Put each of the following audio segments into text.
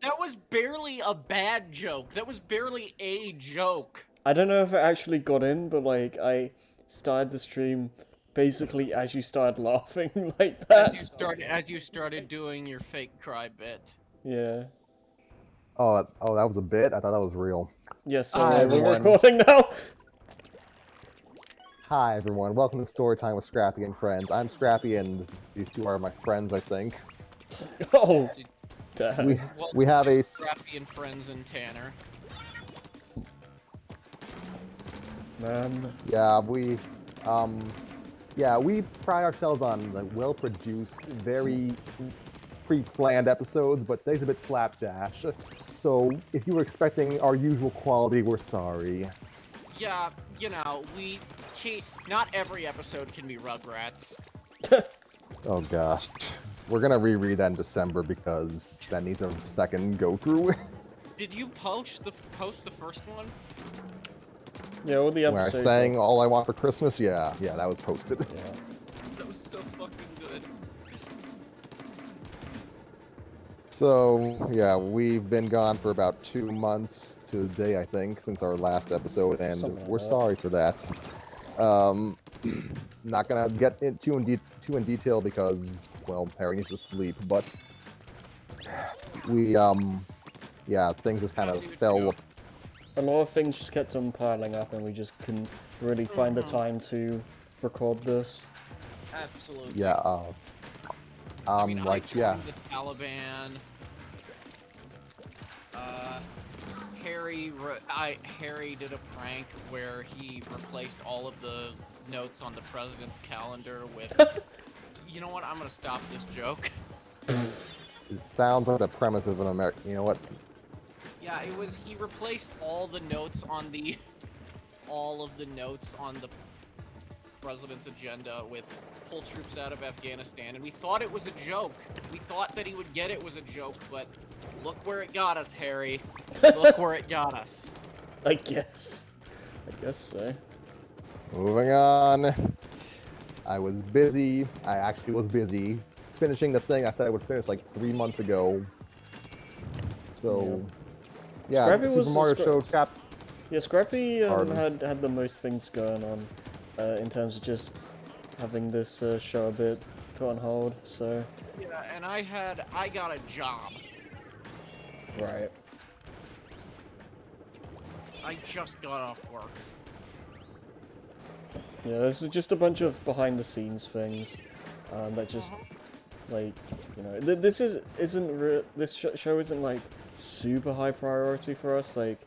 That was barely a bad joke. That was barely a joke. I don't know if it actually got in, but like I started the stream basically as you started laughing like that. As you started doing your fake cry bit. Yeah. Oh, that was a bit? I thought that was real. Yeah, so Hi, we're everyone. recording now. Hi, everyone. Welcome to Storytime with Scrappy and Friends. I'm Scrappy, and these two are my friends, I think. Oh, dang. We have a... Scrappy and Friends and Tanner. Man. Yeah, we pride ourselves on like well-produced, very pre-planned episodes, but today's a bit slapdash. So if you were expecting our usual quality, we're sorry. Yeah, you know, not every episode can be Rugrats. Oh gosh. We're gonna reread that in December because that needs a second go-through. Did you post the first one? Yeah, all the When I episodes. sang All I Want for Christmas, yeah, that was posted. Yeah. That was so fucking good. So, yeah, we've been gone for about 2 months today, I think, since our last episode, and we're sorry for that. Not gonna get too in detail because, well, Harry needs to sleep, but yeah, things just kind of fell. A lot of things just kept on piling up, and we just couldn't really find the time to record this. Absolutely. Yeah, I mean, like, I yeah. joined the Taliban. Harry did a prank where he replaced all of the notes on the president's calendar with. You know what? I'm gonna stop this joke. It sounds like the premise of an American. You know what? Yeah, he replaced all of the notes on the president's agenda with pull troops out of Afghanistan, and we thought it was a joke. We thought that he would get it was a joke, but look where it got us, Harry. Look where it got us. I guess so. Moving on. I was busy. I actually was busy finishing the thing I said I would finish like 3 months ago. So, yeah, Scrappy Super Mario Show chap. Yeah, Scrappy had the most things going on in terms of just having this show a bit put on hold. So. Yeah, and I got a job. Right. I just got off work. Yeah, this is just a bunch of behind-the-scenes things that just, like, you know, this show isn't like super high priority for us. Like,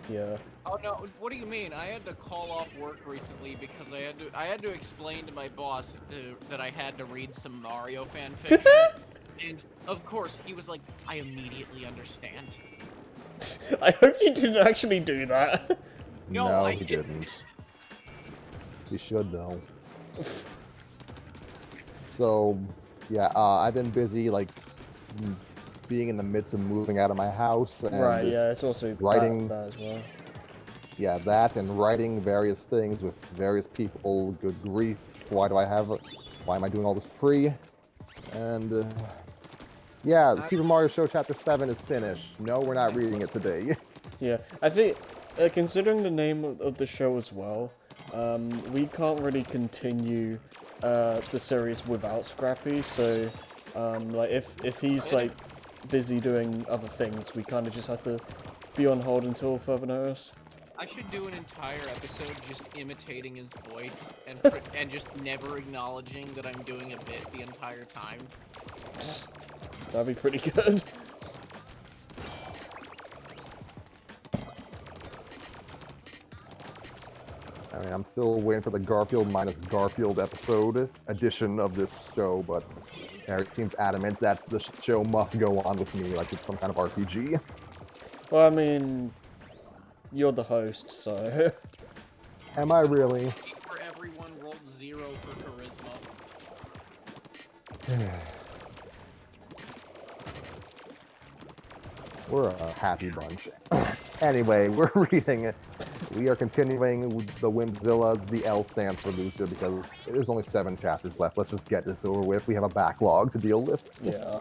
yeah. Oh no! What do you mean? I had to call off work recently because I had to explain to my boss that I had to read some Mario fanfiction, and of course he was like, "I immediately understand." I hope you didn't actually do that. No, he didn't. He should though. So, yeah, I've been busy like being in the midst of moving out of my house and right. Yeah, it's also writing that as well. Yeah, that and writing various things with various people. Good grief! Why am I doing all this free? And yeah, Super Mario Show Chapter 7 is finished. No, we're not reading it today. Yeah, I think considering the name of the show as well, we can't really continue the series without Scrappy. So, like if he's like busy doing other things, we kind of just have to be on hold until further notice. I should do an entire episode just imitating his voice and just never acknowledging that I'm doing a bit the entire time. That'd be pretty good. I mean, I'm still waiting for the Garfield minus Garfield episode edition of this show, but Eric seems adamant that the show must go on with me like it's some kind of RPG. Well, I mean, you're the host, so... Am I really? For everyone rolled 0 for charisma. We're a happy bunch. Anyway, we're reading We are continuing with the Whimzillas. The L stands for loser because there's only 7 chapters left. Let's just get this over with. We have a backlog to deal with. Yeah.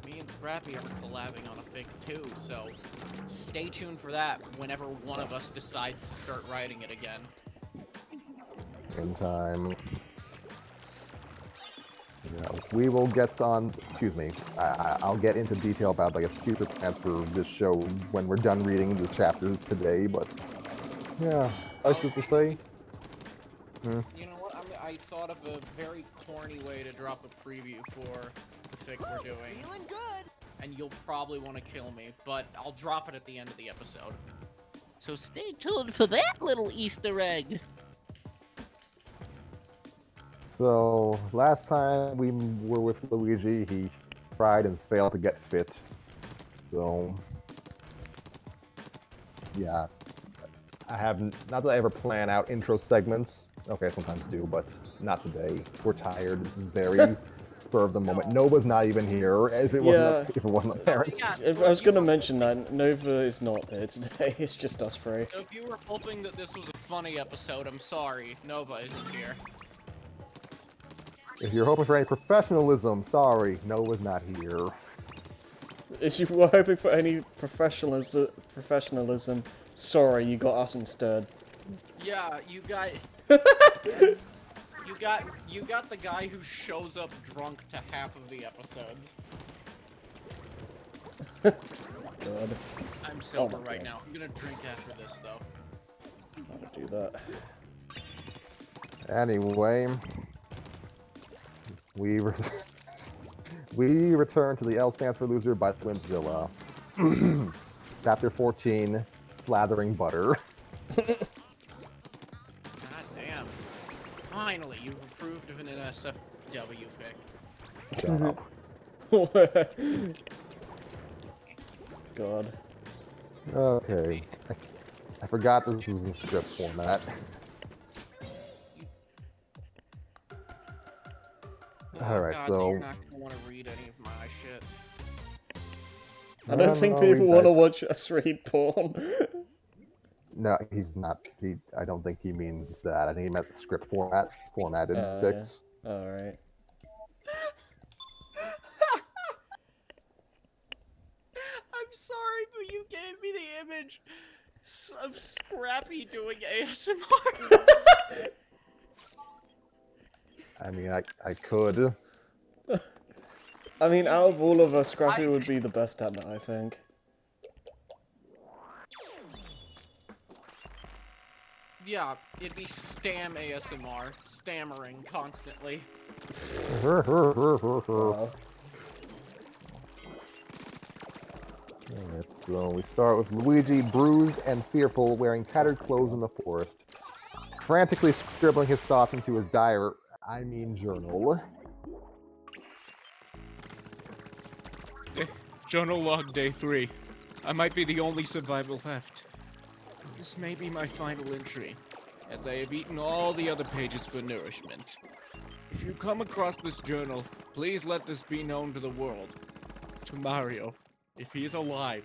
Me and Scrappy are collabing on a fic too, so stay tuned for that whenever one of us decides to start writing it again. In time. Yeah, we will get on. Excuse me. I'll get into detail about, I guess, future plans for this show when we're done reading the chapters today. But yeah, nice to say. You know what? I thought of a very corny way to drop a preview for the fic we're doing. Feeling good. And you'll probably want to kill me, but I'll drop it at the end of the episode. So stay tuned for that little Easter egg. So last time we were with Luigi, he tried and failed to get fit. So yeah, I haven't. Not that I ever plan out intro segments. Okay, I sometimes do, but not today. We're tired. This is very spur of the moment. Nova's not even here. If it wasn't apparent. Yeah, I was gonna mention that Nova is not there today. It's just us three. so if you were hoping that this was a funny episode, I'm sorry. Nova isn't here. If you're hoping for any professionalism, sorry, Nova's not here. If you were hoping for any professionalism, sorry, you got us instead. Yeah, you got you got the guy who shows up drunk to half of the episodes. God, I'm sober my right God. now. I'm gonna drink after this though. I'll do that. Anyway, we return to the L stands for loser by Whimzilla. Chapter 14, Slathering Butter. God damn. Finally, you've approved of an NSFW fic. Shut up. God. Okay. I forgot this was in script format. Alright, God, so- you're not gonna want to read any of my shit. I don't think no, people we- want to watch us read porn. No, he's not. I don't think he means that. I think he meant the script formatted fix. Alright. I'm sorry, but you gave me the image of Scrappy doing ASMR. I mean, I could. I mean, out of all of us, Scrappy would be the best at that, I think. Yeah, it'd be Stam ASMR, stammering constantly. Wow. Alright, so we start with Luigi, bruised and fearful, wearing tattered clothes in the forest, frantically scribbling his thoughts into his journal. Journal log day 3. I might be the only survivor left. This may be my final entry, as I have eaten all the other pages for nourishment. If you come across this journal, please let this be known to the world. To Mario, if he is alive,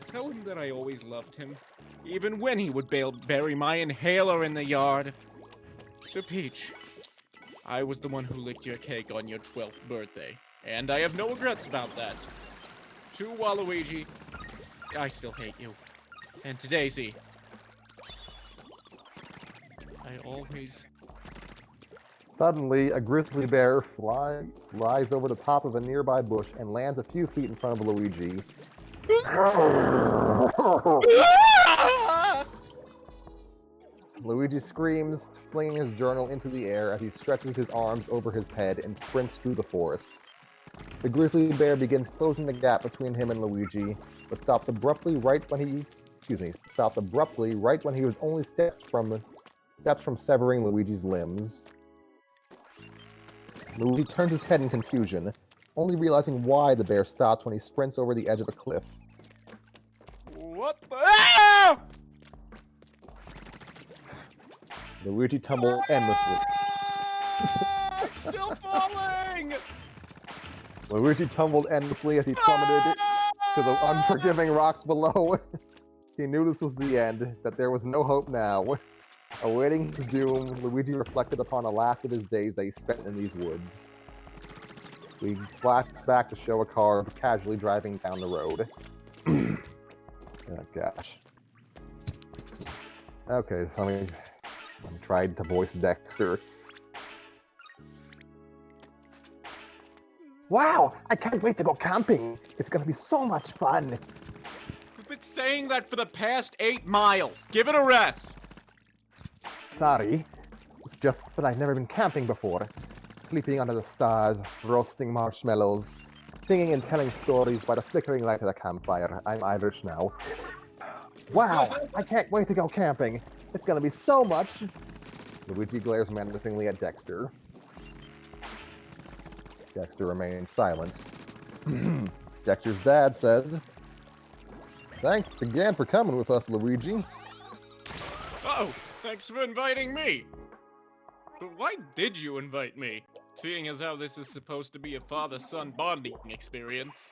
tell him that I always loved him, even when he would bury my inhaler in the yard. To Peach, I was the one who licked your cake on your 12th birthday, and I have no regrets about that. To Waluigi, I still hate you. And to Daisy, I always... Suddenly, a grizzly bear flies over the top of a nearby bush and lands a few feet in front of Luigi. Luigi screams, flinging his journal into the air as he stretches his arms over his head and sprints through the forest. The grizzly bear begins closing the gap between him and Luigi, but stops abruptly right when he was only steps from severing Luigi's limbs. Luigi turns his head in confusion, only realizing why the bear stops when he sprints over the edge of a cliff. What the... Ah! Luigi tumbled endlessly. I'm still falling! Luigi tumbled endlessly as he plummeted to the unforgiving rocks below. He knew this was the end, that there was no hope now. Awaiting his doom, Luigi reflected upon the last of his days that he spent in these woods. We flash back to show a car casually driving down the road. Oh gosh. Okay, so I tried to voice Dexter. Wow! I can't wait to go camping! It's gonna be so much fun! You've been saying that for the past 8 miles. Give it a rest. Sorry. It's just that I've never been camping before. Sleeping under the stars, roasting marshmallows, singing and telling stories by the flickering light of the campfire. I'm Irish now. Wow! I can't wait to go camping! It's gonna be so much! Luigi glares menacingly at Dexter. Dexter remains silent. Dexter's dad says, "Thanks again for coming with us, Luigi." Oh, thanks for inviting me. But why did you invite me? Seeing as how this is supposed to be a father-son bonding experience.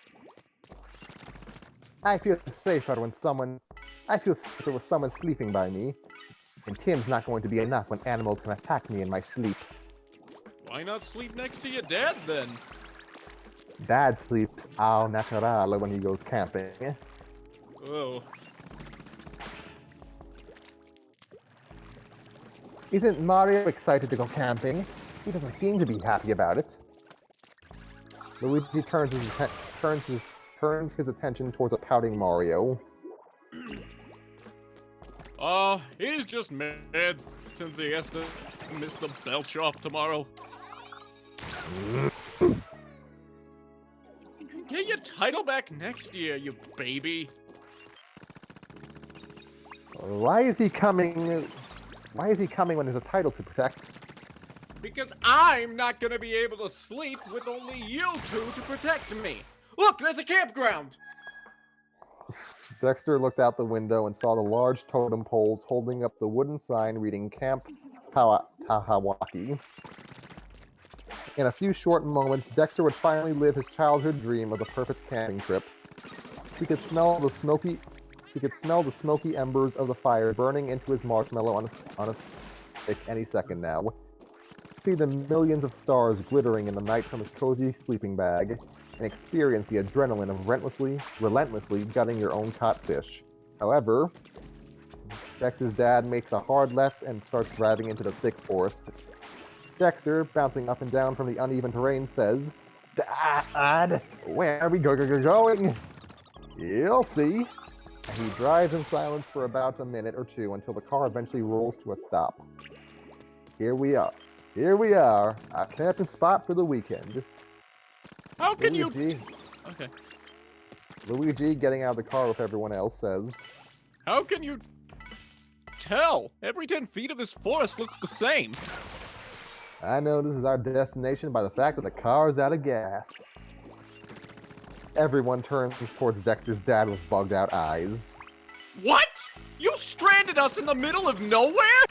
I feel safer with someone sleeping by me. And Tim's not going to be enough when animals can attack me in my sleep. Why not sleep next to your dad, then? Dad sleeps au naturale when he goes camping. Oh. Isn't Mario excited to go camping? He doesn't seem to be happy about it. Luigi turns his attention towards a pouting Mario. He's just mad since he has to miss the belt shop tomorrow. Get your title back next year, you baby. Why is he coming when there's a title to protect? Because I'm not gonna be able to sleep with only you two to protect me. Look, there's a campground. Dexter looked out the window and saw the large totem poles holding up the wooden sign reading Camp Tahawaki. In a few short moments, Dexter would finally live his childhood dream of the perfect camping trip. He could smell the smoky embers of the fire burning into his marshmallow on a stick any second now. See the millions of stars glittering in the night from his cozy sleeping bag, and experience the adrenaline of relentlessly gutting your own caught fish. However, Dexter's dad makes a hard left and starts driving into the thick forest. Dexter, bouncing up and down from the uneven terrain, says, "Dad, where are we going?" "You'll see." And he drives in silence for about a minute or two until the car eventually rolls to a stop. Here we are, our camping spot for the weekend. How can Luigi, Okay. Luigi, getting out of the car with everyone else, says, How can you tell? Every 10 feet of this forest looks the same. "I know this is our destination by the fact that the car is out of gas." Everyone turns towards Dexter's dad with bugged out eyes. What? You stranded us in the middle of nowhere?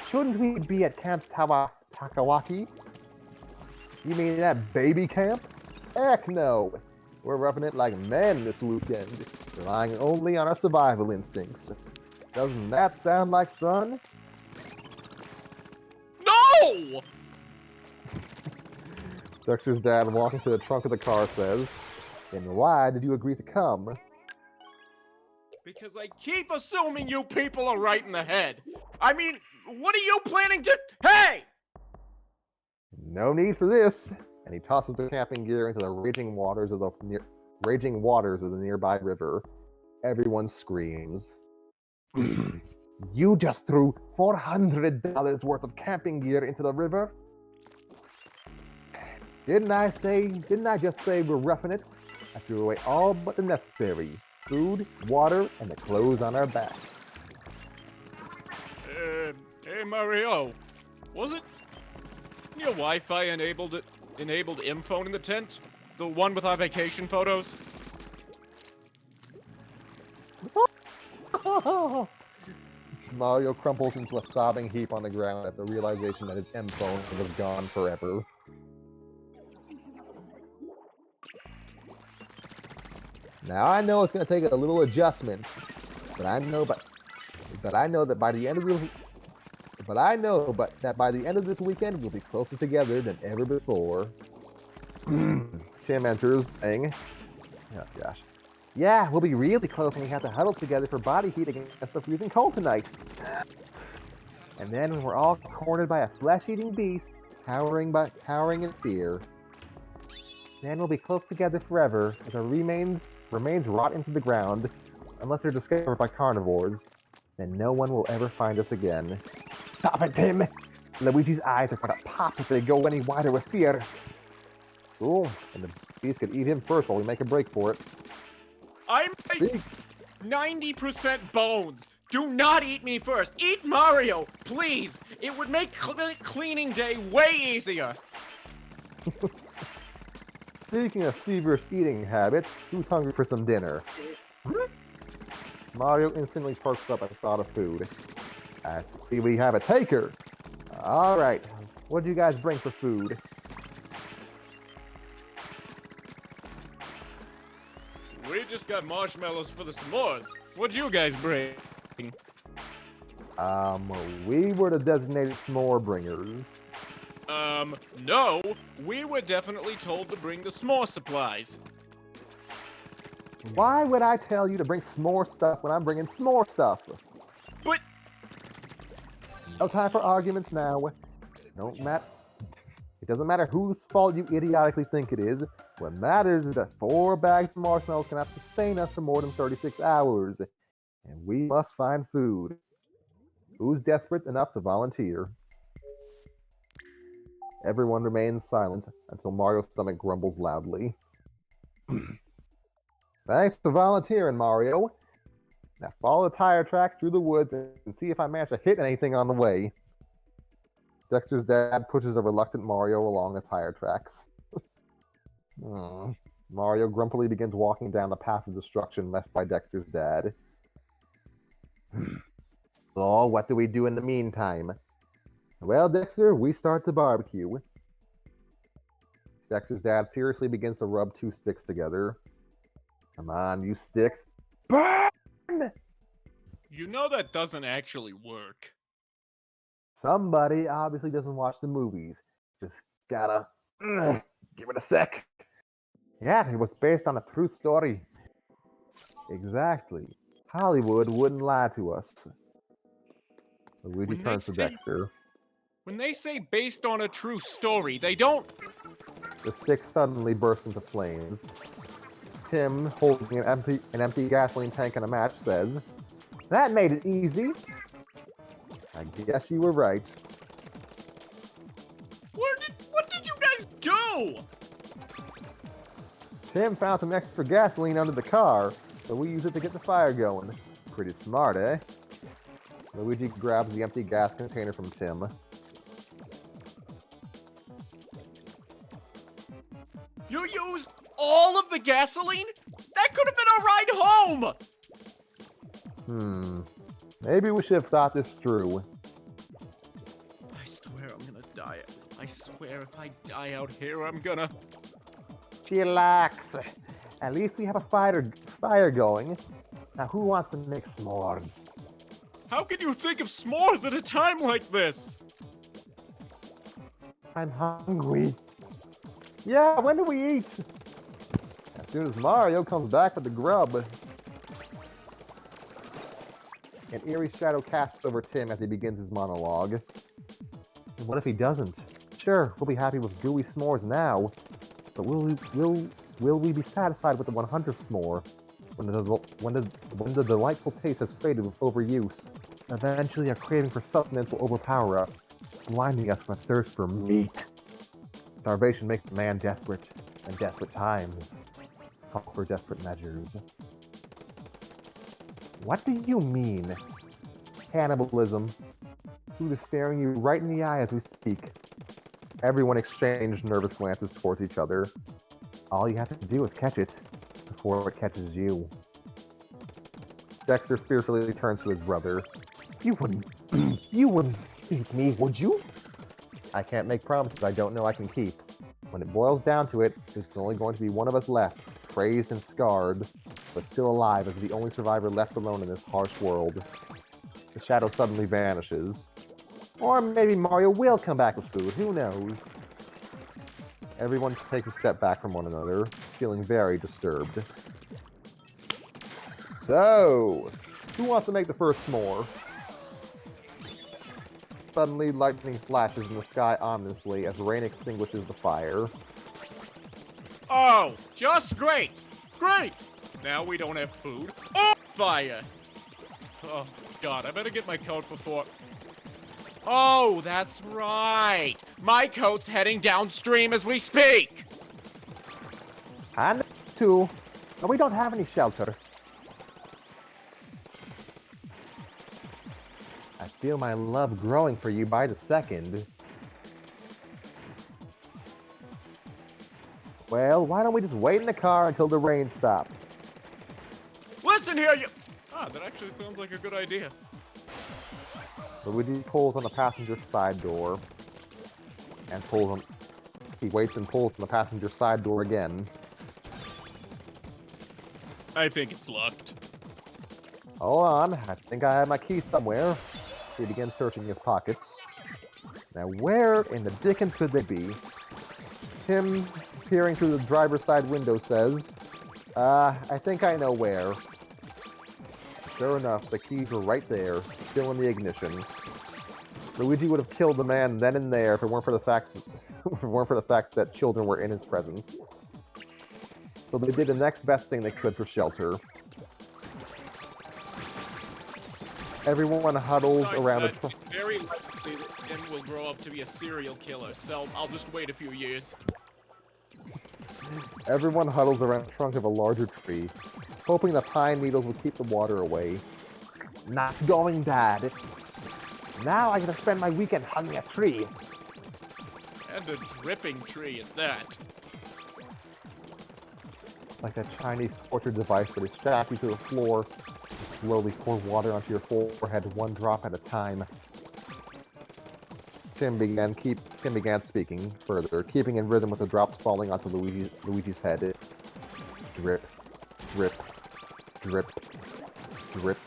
Shouldn't we be at Camp Takawaki? You mean that baby camp? Heck no! We're roughing it like men this weekend, relying only on our survival instincts. Doesn't that sound like fun? No! Dexter's dad, walking to the trunk of the car, says, "Then why did you agree to come?" Because I keep assuming you people are right in the head. I mean, what are you planning to— Hey! "No need for this." And he tosses the camping gear into the raging waters of the nearby river. Everyone screams. "You just threw $400 worth of camping gear into the river? Didn't I just say we're roughing it? I threw away all but the necessary. Food, water, and the clothes on our back." Hey Mario, wasn't your Wi-Fi enabled M-phone in the tent? The one with our vacation photos? Mario crumples into a sobbing heap on the ground at the realization that his M-phone was gone forever. Now I know it's going to take a little adjustment, but I know that by the end of this weekend we'll be closer together than ever before. Tim enters, saying, "Oh gosh, yeah, we'll be really close when we have to huddle together for body heat against the freezing cold tonight. And then when we're all cornered by a flesh-eating beast, cowering in fear, then we'll be close together forever as our remains rot into the ground, unless they're discovered by carnivores. Then no one will ever find us again." Stop it, Tim! Luigi's eyes are gonna pop if they go any wider with fear. Cool, and the beast could eat him first while we make a break for it. I'm like 90% bones. Do not eat me first. Eat Mario, please. It would make cleaning day way easier. Speaking of feverish eating habits, who's hungry for some dinner? Mario instantly perks up at the thought of food. I see we have a taker. Alright, what do you guys bring for food? We just got marshmallows for the s'mores. What'd you guys bring? We were the designated s'more bringers. No. We were definitely told to bring the s'more supplies. Why would I tell you to bring s'more stuff when I'm bringing s'more stuff? But... No time for arguments now. It doesn't matter whose fault you idiotically think it is. What matters is that 4 bags of marshmallows cannot sustain us for more than 36 hours. And we must find food. Who's desperate enough to volunteer? Everyone remains silent until Mario's stomach grumbles loudly. Thanks for volunteering, Mario. Now follow the tire tracks through the woods and see if I manage to hit anything on the way. Dexter's dad pushes a reluctant Mario along the tire tracks. Mario grumpily begins walking down the path of destruction left by Dexter's dad. So, what do we do in the meantime? Well, Dexter, we start the barbecue. Dexter's dad furiously begins to rub 2 sticks together. Come on, you sticks. Burn! You know that doesn't actually work. Somebody obviously doesn't watch the movies. Just gotta give it a sec. Yeah, it was based on a true story. Exactly. Hollywood wouldn't lie to us. Luigi turns to Dexter. When they say based on a true story, they don't... The stick suddenly bursts into flames. Tim, holding an empty gasoline tank and a match, says, "That made it easy." I guess you were right. What did you guys do? Tim found some extra gasoline under the car, so we used it to get the fire going. Pretty smart, eh? Luigi grabs the empty gas container from Tim. You used all of the gasoline? That could have been a ride home! Maybe we should have thought this through. I swear I'm gonna die. I swear if I die out here, I'm gonna... Chillax. At least we have a fire going. Now who wants to make s'mores? How can you think of s'mores at a time like this? I'm hungry. Yeah, when do we eat? As soon as Mario comes back with the grub. An eerie shadow casts over Tim as he begins his monologue. And what if he doesn't? Sure, we'll be happy with gooey s'mores now, but will we be satisfied with the 100th s'more when the delightful taste has faded with overuse? Eventually, our craving for sustenance will overpower us, blinding us with a thirst for meat. Starvation makes man desperate, and desperate times call for desperate measures. What do you mean? Cannibalism. Food is staring you right in the eye as we speak. Everyone exchanged nervous glances towards each other. All you have to do is catch it before it catches you. Dexter fearfully turns to his brother. You wouldn't eat me, would you? I can't make promises I don't know I can keep. When it boils down to it, there's only going to be one of us left, crazed and scarred. but still alive as the only survivor left alone in this harsh world. The shadow suddenly vanishes. Or maybe Mario will come back with food, who knows? Everyone takes a step back from one another, feeling very disturbed. So, who wants to make the first s'more? Suddenly, lightning flashes in the sky ominously as rain extinguishes the fire. Oh, just great! Great! Now we don't have food or fire! Oh, God, I better get my coat before... Oh, that's right! My coat's heading downstream as we speak! And two, but we don't have any shelter. I feel my love growing for you by the second. Well, why don't we just wait in the car until the rain stops? Listen here, you... Ah, that actually sounds like a good idea. Luigi pulls on the passenger side door. And pulls on... He waits and pulls on the passenger side door again. I think it's locked. Hold on, I think I have my key somewhere. He begins searching his pockets. Now, where in the dickens could they be? Tim, peering through the driver's side window, says, I think I know where. Sure enough, the keys were right there, still in the ignition. Luigi would have killed the man then and there if it weren't for the fact that children were in his presence. So they did the next best thing they could for shelter. Everyone huddles Besides around that, the it's very likely that Tim will grow up to be a serial killer, so I'll just wait a few years. Everyone huddles around the trunk of a larger tree, hoping the pine needles will keep the water away. Not going, Dad. Now I get to spend my weekend hugging a tree. And a dripping tree at that. Like that Chinese torture device where they strap you to the floor and slowly pour water onto your forehead one drop at a time. Tim began speaking further, keeping in rhythm with the drops falling onto Luigi's head. Drip, drip, drip, drip.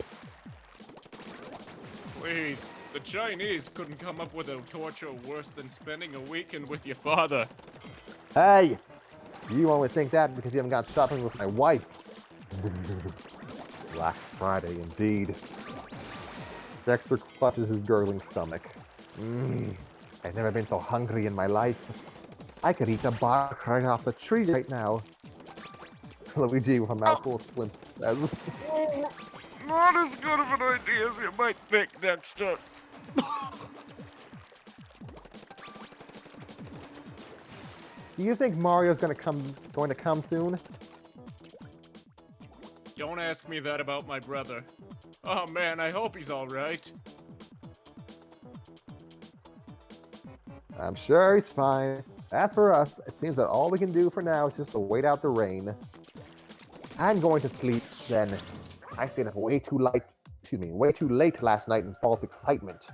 Please, the Chinese couldn't come up with a torture worse than spending a weekend with your father. Hey! You only think that because you haven't gone shopping with my wife. Black Friday, indeed. Dexter clutches his gurgling stomach. I've never been so hungry in my life. I could eat a bark right off the tree right now. Luigi with a mouthful of splinters says. Not as good of an idea as you might think, Dexter. Do you think Mario's going to come soon? Don't ask me that about my brother. Oh man, I hope he's alright. I'm sure he's fine. As for us, it seems that all we can do for now is just to wait out the rain. I'm going to sleep then. I stayed up way too late last night in false excitement.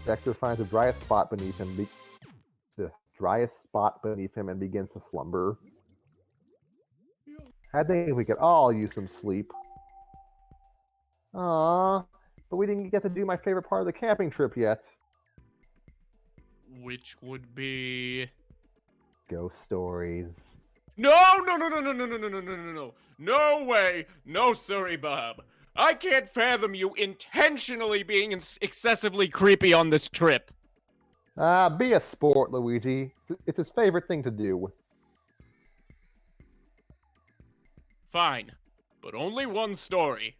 Dexter finds the driest spot beneath him and begins to slumber. I think we could all use some sleep. Aww, but we didn't get to do my favorite part of the camping trip yet. Which would be... Ghost stories. No! No way! No sorry, Bob. I can't fathom you intentionally being excessively creepy on this trip. Be a sport, Luigi. It's his favorite thing to do. Fine, but only one story.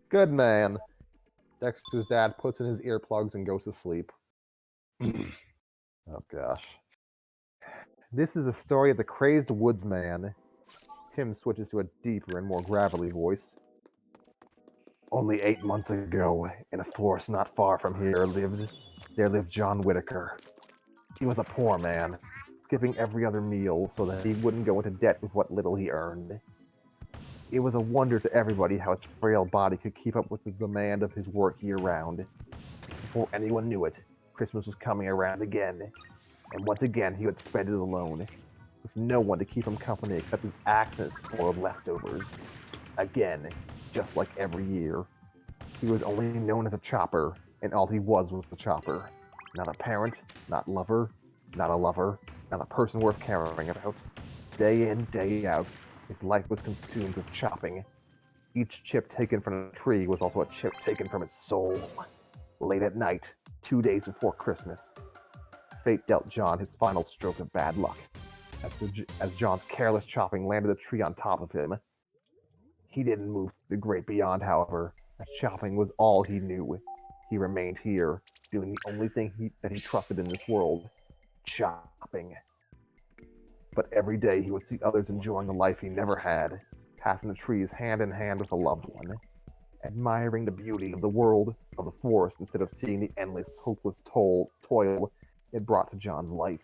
Good man. Dexter's dad puts in his earplugs and goes to sleep. Oh gosh. This is a story of the crazed woodsman. Tim switches to a deeper and more gravelly voice. Only 8 months ago, in a forest not far from here, lived John Whitaker. He was a poor man, skipping every other meal so that he wouldn't go into debt with what little he earned. It was a wonder to everybody how his frail body could keep up with the demand of his work year-round. Before anyone knew it, Christmas was coming around again, and once again he would spend it alone, with with no one to keep him company except his axe and his store of leftovers. Again, just like every year, he was only known as a chopper, and all he was the chopper. Not a parent, not lover, not a lover, not a person worth caring about. Day in, day out, his life was consumed with chopping. Each chip taken from a tree was also a chip taken from his soul. Late at night, 2 days before Christmas, fate dealt John his final stroke of bad luck, as John's careless chopping landed the tree on top of him. He didn't move to the great beyond, however, as chopping was all he knew. He remained here, doing the only thing that he trusted in this world, chopping. But every day he would see others enjoying the life he never had, passing the trees hand in hand with a loved one, admiring the beauty of the world, of the forest, instead of seeing the endless, hopeless toil it brought to John's life.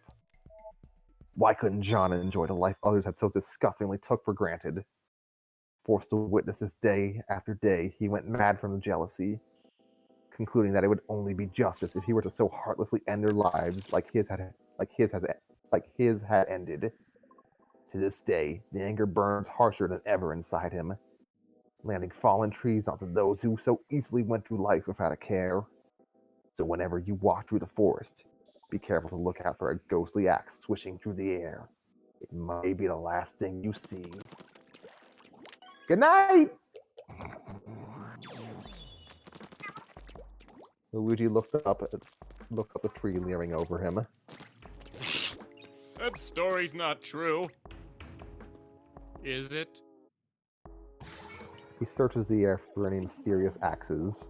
Why couldn't John enjoy the life others had so disgustingly took for granted? Forced to witness this day after day, he went mad from jealousy, concluding that it would only be justice if he were to so heartlessly end their lives like his had ended. To this day, the anger burns harsher than ever inside him, landing fallen trees onto those who so easily went through life without a care. So whenever you walk through the forest, be careful to look out for a ghostly axe swishing through the air. It may be the last thing you see. Good night! Luigi looked up the tree leering over him. That story's not true. Is it? He searches the air for any mysterious axes.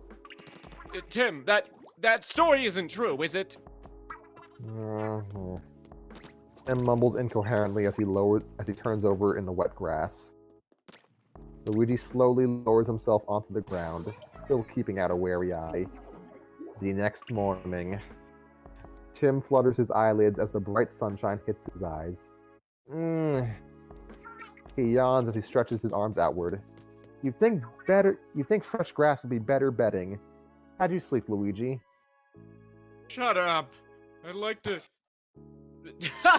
Tim, that story isn't true, is it? Tim mumbles incoherently as he turns over in the wet grass. Luigi slowly lowers himself onto the ground, still keeping out a wary eye. The next morning, Tim flutters his eyelids as the bright sunshine hits his eyes. He yawns as he stretches his arms outward. You'd think fresh grass would be better bedding. How'd you sleep, Luigi? Shut up. I'd like to...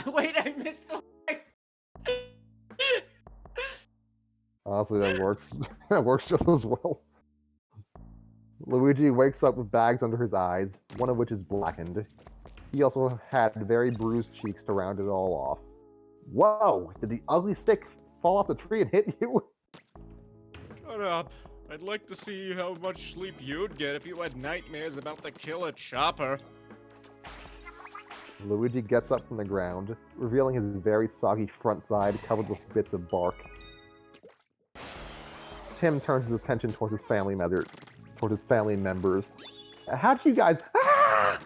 Wait, I missed the line. Honestly, that works. That works just as well. Luigi wakes up with bags under his eyes, one of which is blackened. He also had very bruised cheeks to round it all off. Whoa! Did the ugly stick fall off the tree and hit you? Shut up. I'd like to see how much sleep you'd get if you had nightmares about the killer chopper. Luigi gets up from the ground, revealing his very soggy front side covered with bits of bark. Tim turns his attention towards his family members. How'd you guys... Ah!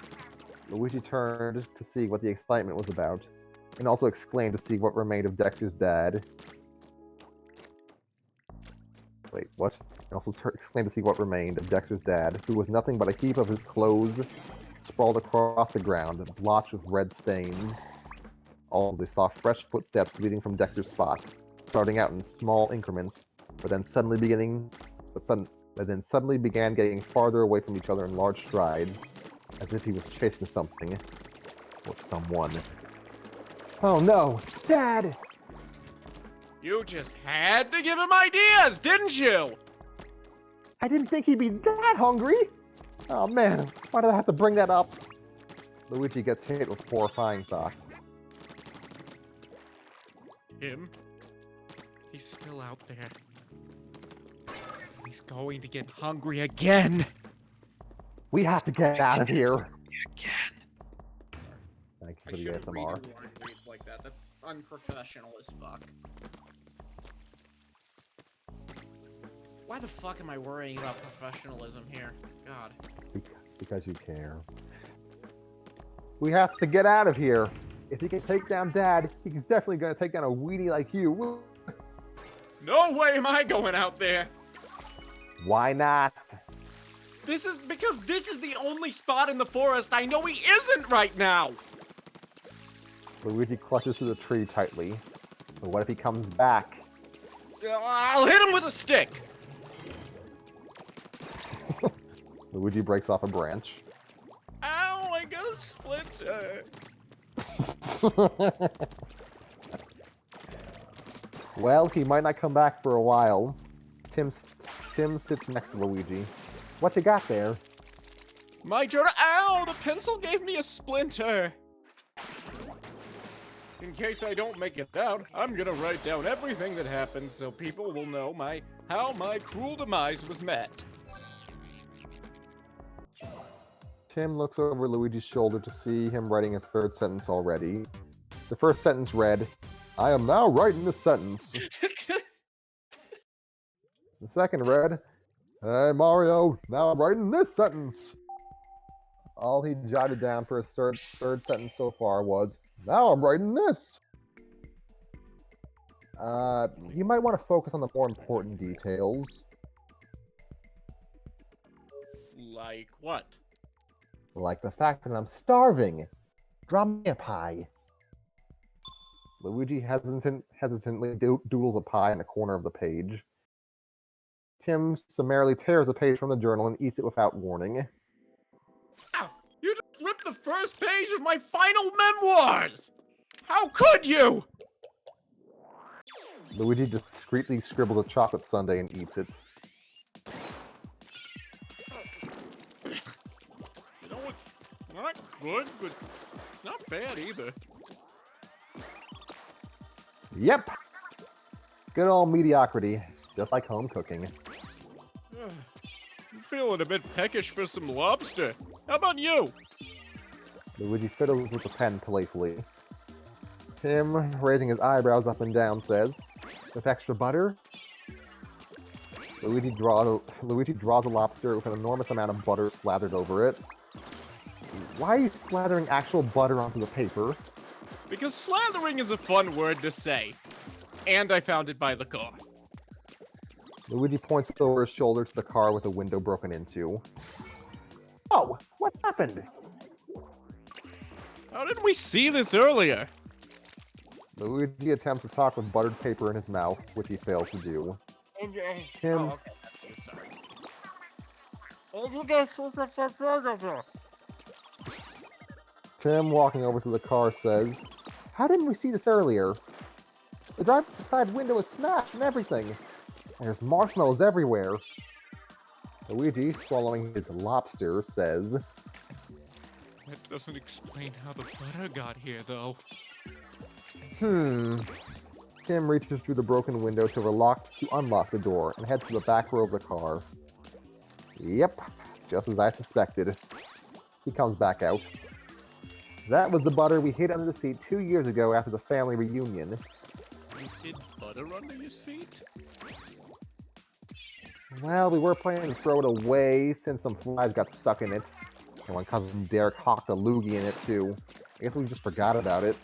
Luigi turned to see what the excitement was about, and also exclaimed to see what remained of Dexter's dad. Wait, what? And also exclaimed to see what remained of Dexter's dad, who was nothing but a heap of his clothes sprawled across the ground, blotched with red stains. All they saw fresh footsteps leading from Dexter's spot, starting out in small increments, but then suddenly began getting farther away from each other in large strides, as if he was chasing something or someone. Oh no, Dad! You just had to give him ideas, didn't you? I didn't think he'd be that hungry! Oh man, why did I have to bring that up? Luigi gets hit with horrifying thoughts. Him? He's still out there. He's going to get hungry again! We have to get out of here! Again! Thank I you for the shouldn't read ASMR. a warning reads like that. That's unprofessional as fuck. Why the fuck am I worrying about professionalism here? God. Because you care. We have to get out of here! If he can take down Dad, he's definitely gonna take down a weenie like you. No way am I going out there! Why not? This is because this is the only spot in the forest I know he isn't right now! Luigi clutches to the tree tightly. But what if he comes back? I'll hit him with a stick! Luigi breaks off a branch. Ow, I got a splinter! Well, he might not come back for a while. Tim sits next to Luigi. What you got there? My turn. Ow! The pencil gave me a splinter. In case I don't make it out, I'm gonna write down everything that happened so people will know how my cruel demise was met. Tim looks over Luigi's shoulder to see him writing his third sentence already. The first sentence read, I am now writing this sentence. The second read, Hey Mario, now I'm writing this sentence. All he jotted down for his third sentence so far was, Now I'm writing this. You might want to focus on the more important details. Like what? Like the fact that I'm starving. Draw me a pie. Luigi hesitantly doodles a pie in the corner of the page. Tim summarily tears a page from the journal and eats it without warning. Ow! You just ripped the first page of my final memoirs! How could you? Luigi discreetly scribbles a chocolate sundae and eats it. You know, it's not good, but it's not bad either. Yep! Good old mediocrity, just like home cooking. I'm feeling a bit peckish for some lobster. How about you? Luigi fiddles with the pen playfully. Tim, raising his eyebrows up and down, says, With extra butter? Luigi draws a lobster with an enormous amount of butter slathered over it. Why are you slathering actual butter onto the paper? Because slathering is a fun word to say. And I found it by the car. Luigi points over his shoulder to the car with a window broken into. Oh, what happened? How didn't we see this earlier? Luigi attempts to talk with buttered paper in his mouth, which he fails to do. Tim, Oh, okay, that's it, sorry. Tim, walking over to the car, says, How didn't we see this earlier? The driver's side window is smashed and everything. There's marshmallows everywhere. Luigi, swallowing his lobster, says, That doesn't explain how the butter got here, though. Tim reaches through the broken window to unlock the door and heads to the back row of the car. Yep, just as I suspected. He comes back out. That was the butter we hid under the seat 2 years ago after the family reunion. You hid butter under your seat? Well, we were planning to throw it away since some flies got stuck in it. And when cousin Derek hocked a loogie in it too. I guess we just forgot about it.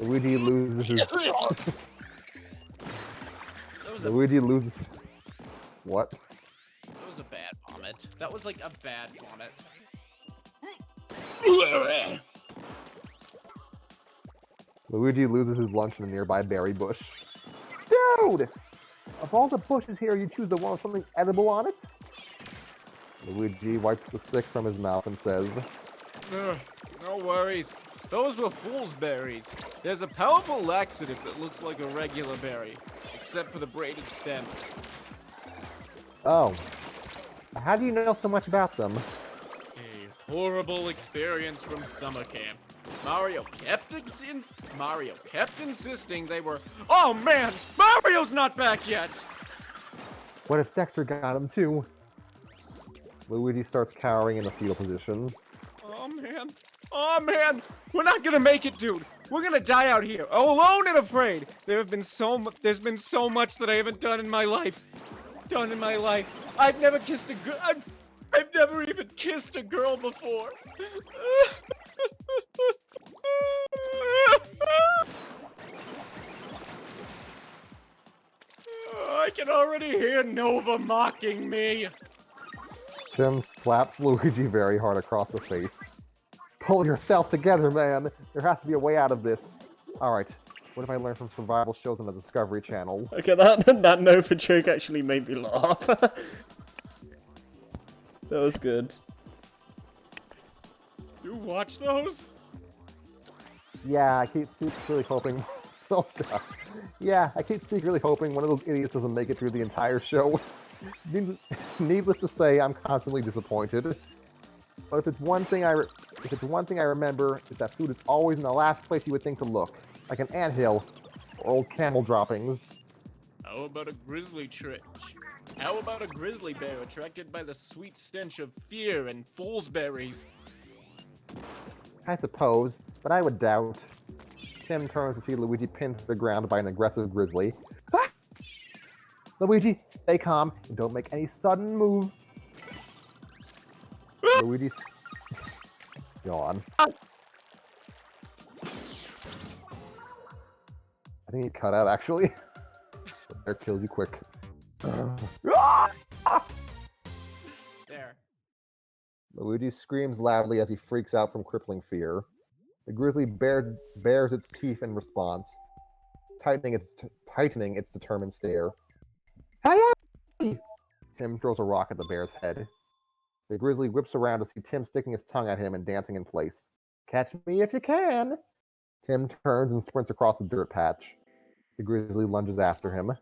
Luigi loses his... Luigi loses... What? That was a bad vomit. That was like a bad vomit. Luigi loses his lunch in a nearby berry bush. Dude! Of all the bushes here, you choose the one with something edible on it? Luigi wipes the stick from his mouth and says, No worries. Those were fool's berries. There's a powerful laxative that looks like a regular berry, except for the braided stems. Oh. How do you know so much about them? A horrible experience from summer camp. Mario kept insisting they were. Oh man, Mario's not back yet. What if Dexter got him too? Luigi starts cowering in the fetal position. Oh man, we're not gonna make it, dude. We're gonna die out here, alone and afraid. There's been so much that I haven't done in my life. I've never kissed a girl. I've never even kissed a girl before. I can already hear Nova mocking me. Tim slaps Luigi very hard across the face. Pull yourself together, man. There has to be a way out of this. Alright, what have I learned from survival shows on the Discovery Channel? Okay, that Nova joke actually made me laugh. That was good. You watch those? Yeah, I keep really hoping Oh god. Yeah, I keep secretly hoping one of those idiots doesn't make it through the entire show. Needless to say, I'm constantly disappointed. But if it's one thing I remember, it's that food is always in the last place you would think to look, like an anthill or old camel droppings. How about a grizzly How about a grizzly bear attracted by the sweet stench of fear and fool's berries? I suppose, but I would doubt. Tim turns to see Luigi pinned to the ground by an aggressive grizzly. Ah! Luigi, stay calm and don't make any sudden move. Luigi's yawn. I think he cut out actually. The bear killed you quick. There. Luigi screams loudly as he freaks out from crippling fear. The grizzly bares its teeth in response, tightening its determined stare. Hey! Tim throws a rock at the bear's head. The grizzly whips around to see Tim sticking his tongue at him and dancing in place. Catch me if you can! Tim turns and sprints across the dirt patch. The grizzly lunges after him.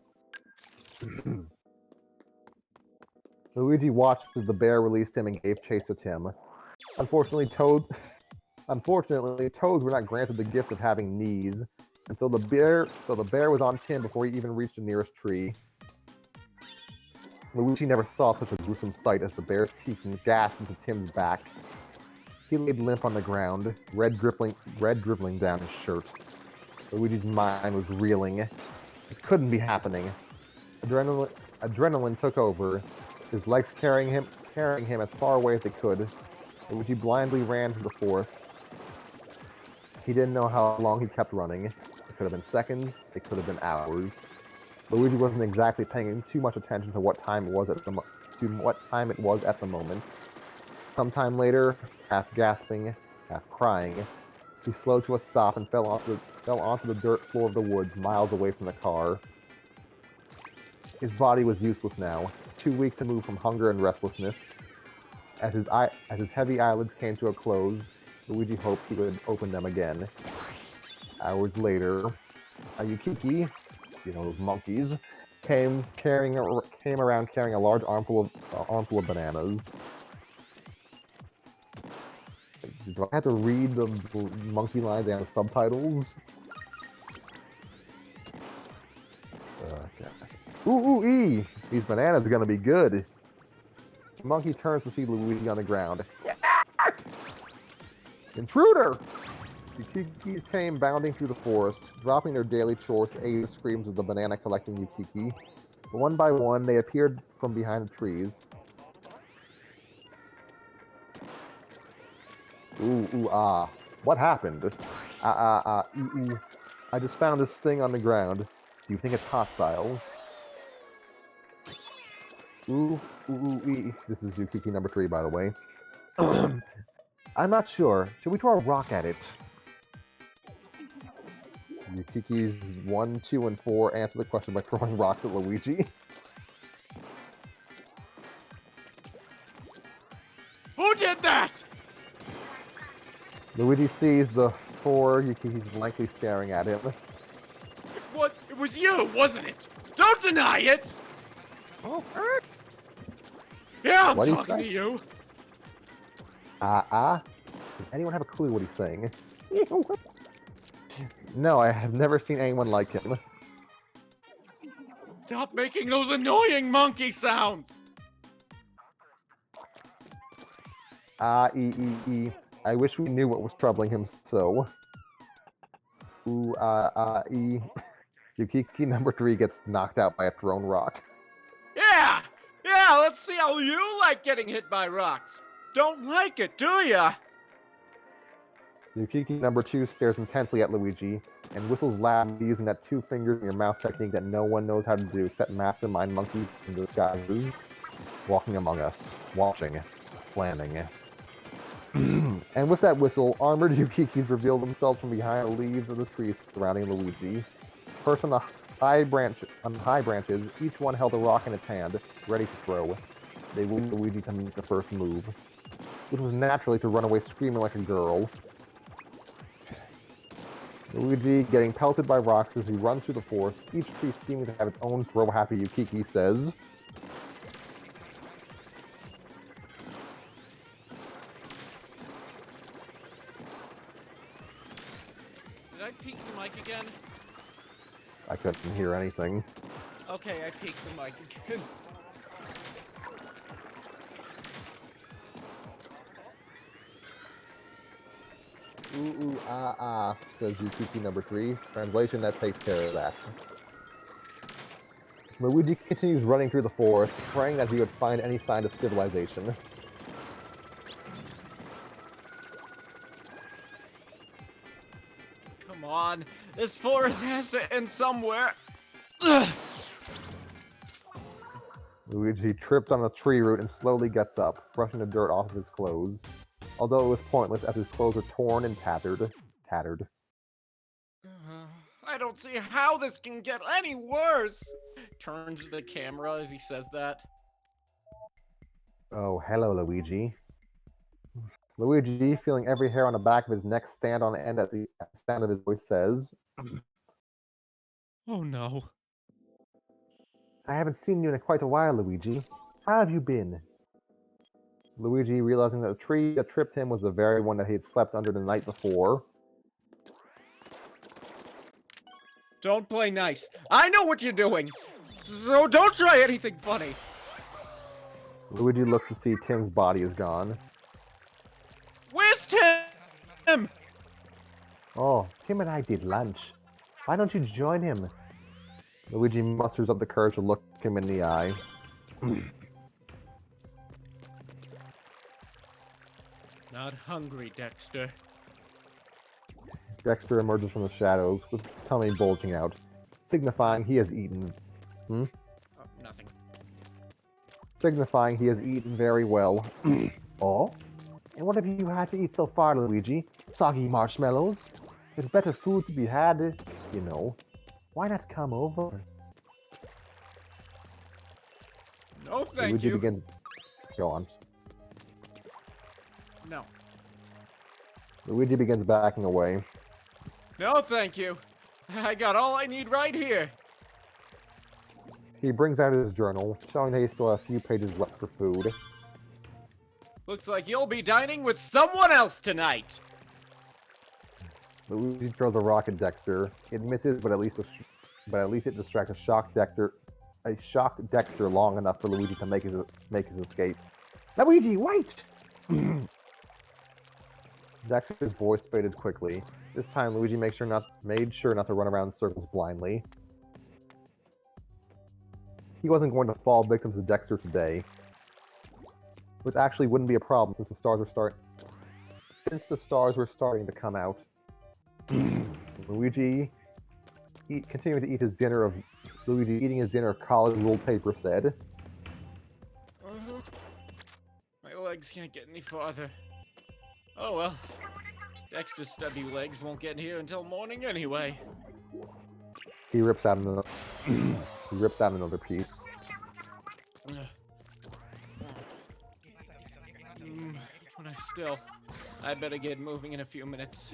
Luigi watched as the bear released him and gave chase to Tim. Unfortunately, toads were not granted the gift of having knees, and so the bear was on Tim before he even reached the nearest tree. Luigi never saw such a gruesome sight as the bear's teeth gashed into Tim's back. He laid limp on the ground, red dribbling down his shirt. Luigi's mind was reeling. This couldn't be happening. Adrenaline took over, his legs carrying him as far away as they could. Luigi blindly ran through the forest. He didn't know how long he kept running. It could have been seconds, it could have been hours. Luigi wasn't exactly paying too much attention to what time it was at the moment. Sometime later, half gasping, half crying, he slowed to a stop and fell onto the dirt floor of the woods miles away from the car. His body was useless now, too weak to move from hunger and restlessness. As his heavy eyelids came to a close, Luigi hoped he would open them again. Hours later, a Yukiki, those monkeys, came around carrying a large armful of bananas. Do I have to read the monkey lines and the subtitles? Ooh, these bananas are gonna be good. The monkey turns to see Luigi on the ground. Intruder! The Yukikis came bounding through the forest, dropping their daily chores to aid the screams of the banana-collecting Yukiki. But one by one, they appeared from behind the trees. Ooh, ah. What happened? I just found this thing on the ground. Do you think it's hostile? This is Yukiki number 3, by the way. I'm not sure. Should we throw a rock at it? Yukikis 1, 2, and 4 answer the question by throwing rocks at Luigi. Who did that? Luigi sees the 4 Yukikis blankly staring at him. What? It was you, wasn't it? Don't deny it! Oh, yeah, I'm what talking to you. Does anyone have a clue what he's saying? No, I have never seen anyone like him. Stop making those annoying monkey sounds! I wish we knew what was troubling him so. Yukiki number 3 gets knocked out by a thrown rock. Yeah, let's see how you like getting hit by rocks. Don't like it, do ya? Yukiki number 2 stares intensely at Luigi and whistles loudly using that 2 fingers in your mouth technique that no one knows how to do except mastermind monkeys in disguises, walking among us, watching, planning. And with that whistle, armored Yukikis reveal themselves from behind the leaves of the trees surrounding Luigi. First on the high branches, each one held a rock in its hand, ready to throw. They waited for Luigi to make the first move, which was naturally to run away screaming like a girl. Luigi getting pelted by rocks as he runs through the forest, each tree seeming to have its own throw-happy Yukiki says. Did I peek the mic again? I couldn't hear anything. Okay, I peeked the mic again. Ooh, says Yukiki number 3. Translation, that takes care of that. Luigi continues running through the forest, praying that he would find any sign of civilization. Come on, this forest has to end somewhere. Ugh. Luigi tripped on a tree root and slowly gets up, brushing the dirt off of his clothes. Although it was pointless as his clothes were torn and tattered. I don't see how this can get any worse. Turns to the camera as he says that. Oh, hello, Luigi. Luigi, feeling every hair on the back of his neck stand on end at the sound of his voice, says, Oh no. I haven't seen you in quite a while, Luigi. How have you been? Luigi, realizing that the tree that tripped him was the very one that he had slept under the night before. Don't play nice. I know what you're doing. So don't try anything funny. Luigi looks to see Tim's body is gone. Where's Tim? Oh, Tim and I did lunch. Why don't you join him? Luigi musters up the courage to look him in the eye. Not hungry, Dexter. Dexter emerges from the shadows, with his tummy bulging out, signifying he has eaten. Oh, nothing. Signifying he has eaten very well. Oh? And what have you had to eat so far, Luigi? Soggy marshmallows? There's better food to be had, you know. Why not come over? No, thank Luigi you. begins... Go on. No. Luigi begins backing away. No, thank you. I got all I need right here. He brings out his journal, showing that he still has a few pages left for food. Looks like you'll be dining with someone else tonight. Luigi throws a rock at Dexter. It misses, but at least it distracts a shocked Dexter long enough for Luigi to make his escape. Luigi, wait! Dexter's voice faded quickly. This time, Luigi made sure not to run around in circles blindly. He wasn't going to fall victim to Dexter today, which actually wouldn't be a problem since the stars were starting to come out. Luigi continuing to eat his dinner of Luigi eating his dinner of college ruled paper said, My legs can't get any farther. Oh well. Dexter's stubby legs won't get here until morning anyway. he rips out another piece. Still, I better get moving in a few minutes.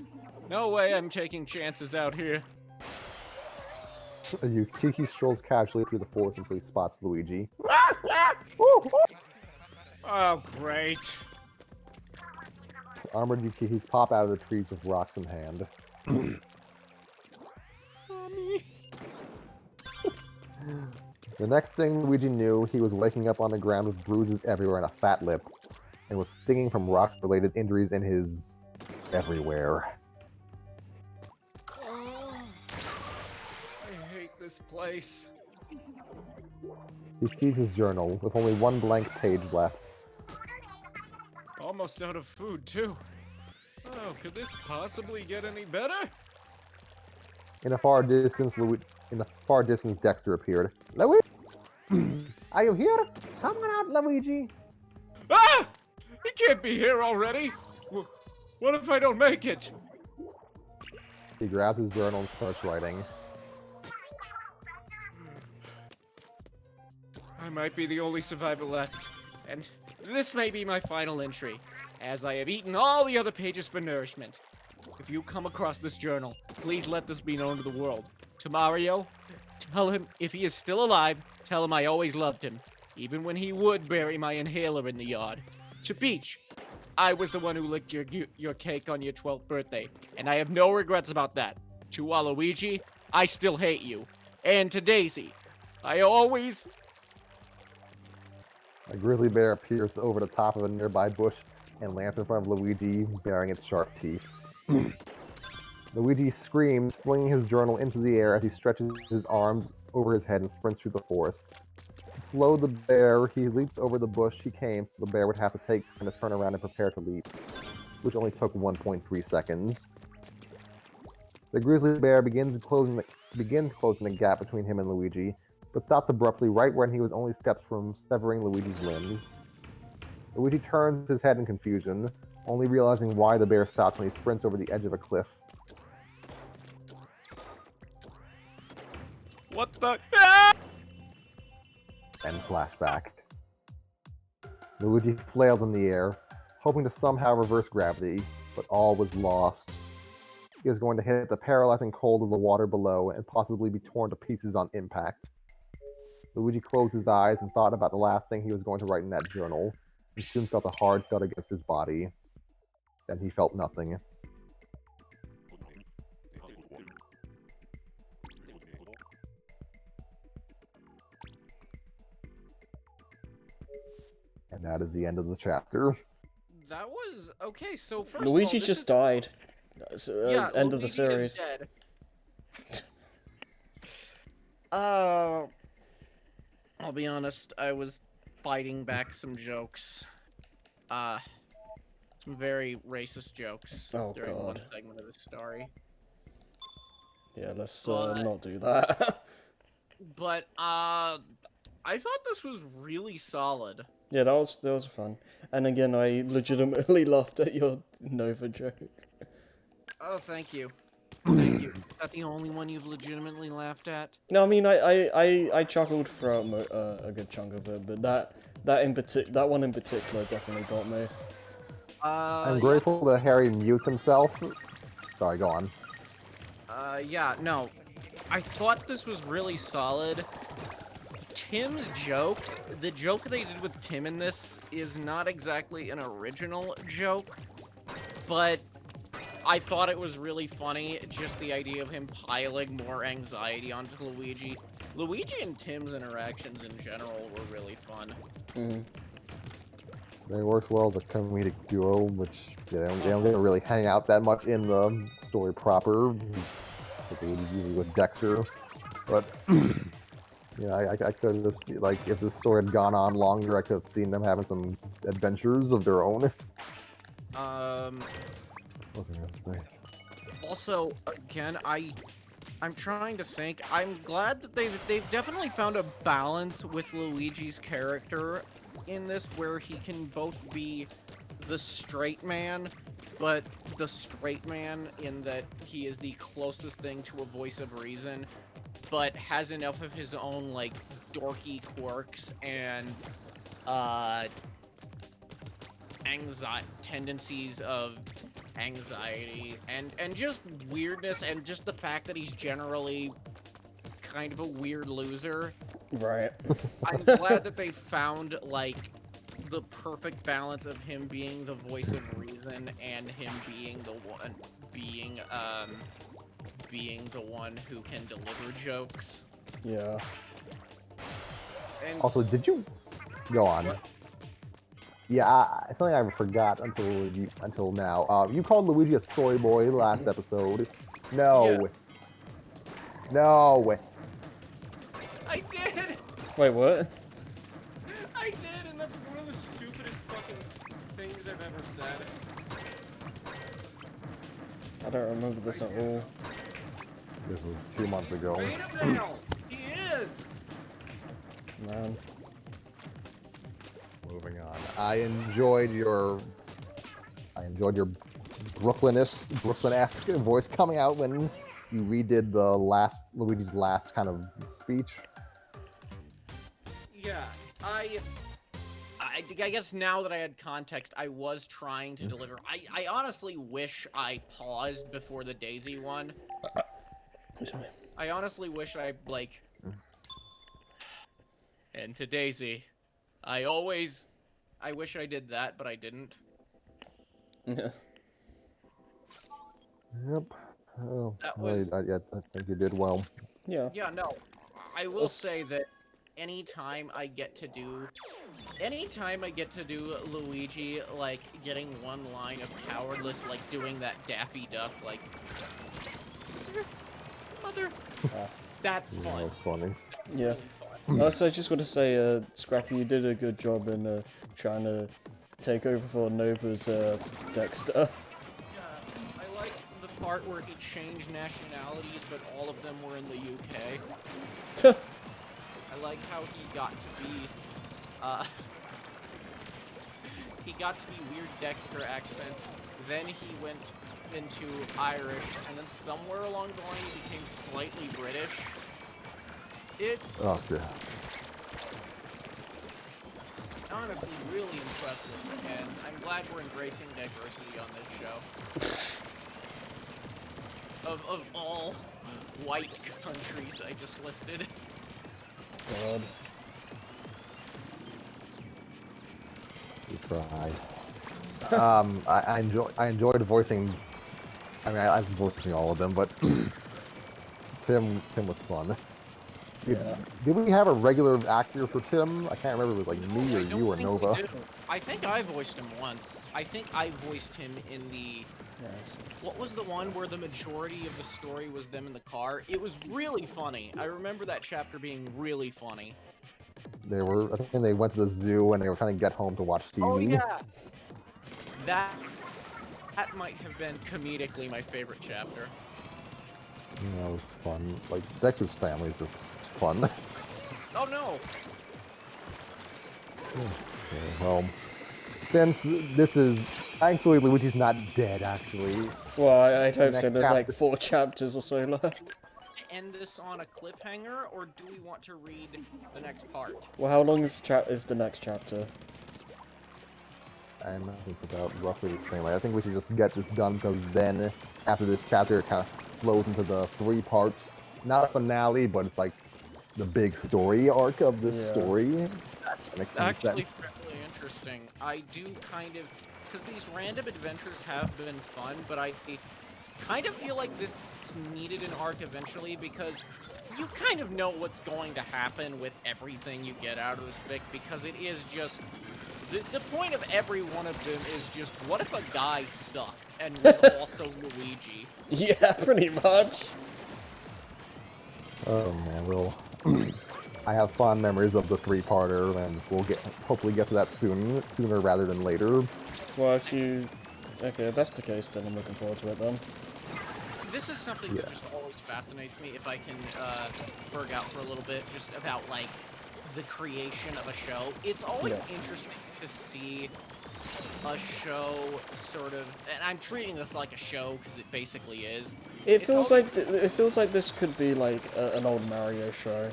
No way I'm taking chances out here. Yukiki strolls casually through the forest until he spots Luigi. Oh, great. Armored Yukikis pop out of the trees with rocks in hand. Mommy. The next thing Luigi knew, he was waking up on the ground with bruises everywhere and a fat lip, and was stinging from rock-related injuries in his... everywhere. Oh, I hate this place. He sees his journal, with only one blank page left. Almost out of food, too. Oh, could this possibly get any better? In the far distance, Dexter appeared. Luigi? Are you here? Come on out, Luigi! Ah! He can't be here already! What if I don't make it? He grabs his journal and starts writing. I might be the only survivor left, and this may be my final entry, as I have eaten all the other pages for nourishment. if you come across this journal, please let this be known to the world. To Mario, tell him if he is still alive, tell him I always loved him, even when he would bury my inhaler in the yard. To Peach, I was the one who licked your cake on your 12th birthday, and I have no regrets about that. To Waluigi, I still hate you. And to Daisy, I always... A grizzly bear appears over the top of a nearby bush and lands in front of Luigi, baring its sharp teeth. Luigi screams, flinging his journal into the air as he stretches his arms over his head and sprints through the forest. To slow the bear, he leaped over the bush he came, so the bear would have to take time to turn around and prepare to leap, which only took 1.3 seconds. The grizzly bear begins closing the gap between him and Luigi, but stops abruptly right when he was only steps from severing Luigi's limbs. Luigi turns his head in confusion, only realizing why the bear stops when he sprints over the edge of a cliff. What the... End flashback. Luigi flailed in the air, hoping to somehow reverse gravity, but all was lost. He was going to hit the paralyzing cold of the water below and possibly be torn to pieces on impact. Luigi closed his eyes and thought about the last thing he was going to write in that journal. He soon felt a hard thud against his body. Then he felt nothing. And that is the end of the chapter. That was... Okay, so first Luigi of all, just died. Yeah, End of the Luigi series. is dead. I'll be honest, I was fighting back some jokes. Some very racist jokes during one God. segment of the story. Yeah, let's But- not do that. But, I thought this was really solid. Yeah, that was fun. And again, I legitimately laughed at your Nova joke. Oh, thank you. Thank you. Is that the only one you've legitimately laughed at? No, I mean I chuckled throughout a good chunk of it, but that one in particular definitely got me. I'm grateful that Harry mutes himself. Sorry, go on. Yeah, no. I thought this was really solid. Tim's joke, the joke they did with Tim in this is not exactly an original joke, but I thought it was really funny, just the idea of him piling more anxiety onto Luigi. Luigi and Tim's interactions in general were really fun. Mm. They worked well as a comedic duo, which they don't get to really hang out that much in the story proper. Usually with Dexter, but yeah, I could have seen, like, if this story had gone on longer, I could have seen them having some adventures of their own. Also, again, I'm trying to think. I'm glad that they've definitely found a balance with Luigi's character in this, where he can both be the straight man, but the straight man in that he is the closest thing to a voice of reason, but has enough of his own, like, dorky quirks and tendencies of anxiety and just weirdness, and just the fact that he's generally kind of a weird loser. Right. I'm glad that they found, like, the perfect balance of him being the voice of reason and him being the one who can deliver jokes. Yeah. And Also, did you go on? What? Yeah, something I forgot until now. You called Luigi a soy boy last episode. No. Yeah. No. I did! Wait, what? I did, and that's one of the stupidest fucking things I've ever said. I don't remember this at all. This was 2 months ago. Wait a minute! He is! Man. Moving on. I enjoyed your Brooklyn-esque voice coming out when you redid Luigi's last kind of speech. Yeah, I I guess now that I had context, I was trying to deliver. I honestly wish I paused before the Daisy one. Sorry. I honestly wish I, like... And to Daisy, I wish I did that, but I didn't. Yeah. Yep. Oh, That well, was... yeah, I think you did well. Yeah. Yeah, no. I will Also- say that anytime I get to do Luigi, like, getting one line of cowardless, like, doing that Daffy Duck, like... Mother... That's Yeah, fun. that was funny. Yeah. Really fun. Also, I just want to say, Scrappy, you did a good job in trying to take over for Nova's Dexter. Yeah, I like the part where he changed nationalities, but all of them were in the UK. I like how he got to be, he got to be weird Dexter accent, then he went into Irish, and then somewhere along the line he became slightly British. Oh, yeah. Honestly really impressive, and I'm glad we're embracing diversity on this show. Of all white countries I just listed. God. We tried. I enjoyed voicing. I mean, I was voicing all of them, but Tim was fun. Yeah. Did we have a regular actor for Tim? I can't remember if it was like me or you or Nova. I think I voiced him once. I think I voiced him in the... Yes. What was the one where the majority of the story was them in the car? It was really funny. I remember that chapter being really funny. I think they went to the zoo and they were trying to get home to watch TV. Oh yeah! That might have been comedically my favorite chapter. Yeah, it was fun. Like, Dexter's family is just fun. Oh no! Okay, well, since this is... Thankfully, Luigi's not dead, actually. Well, I'd hope Next so. There's like chapter. 4 chapters or so left. End this on a cliffhanger, or do we want to read the next part? Well, how long is the next chapter? I imagine it's about roughly the same. Like, I think we should just get this done, because then, after this chapter, it kind of flows into the 3-part, not a finale, but it's like the big story arc of this Yeah. story. That's Makes any actually sense. really interesting. I do kind of... Because these random adventures have been fun, but I kind of feel like this needed an arc eventually, because you kind of know what's going to happen with everything you get out of this fic, because it is just... The point of every one of them is just, what if a guy sucked and was also Luigi? Yeah, pretty much. Oh man, well, I have fond memories of the 3-parter, and we'll hopefully get to that sooner rather than later. Well, if you... Okay, if that's the case, then I'm looking forward to it then. This is something that just always fascinates me, if I can berg out for a little bit, just about, like, the creation of a show. It's always interesting to see a show sort of... And I'm treating this like a show, because it basically is. It feels like this could be like an old Mario show.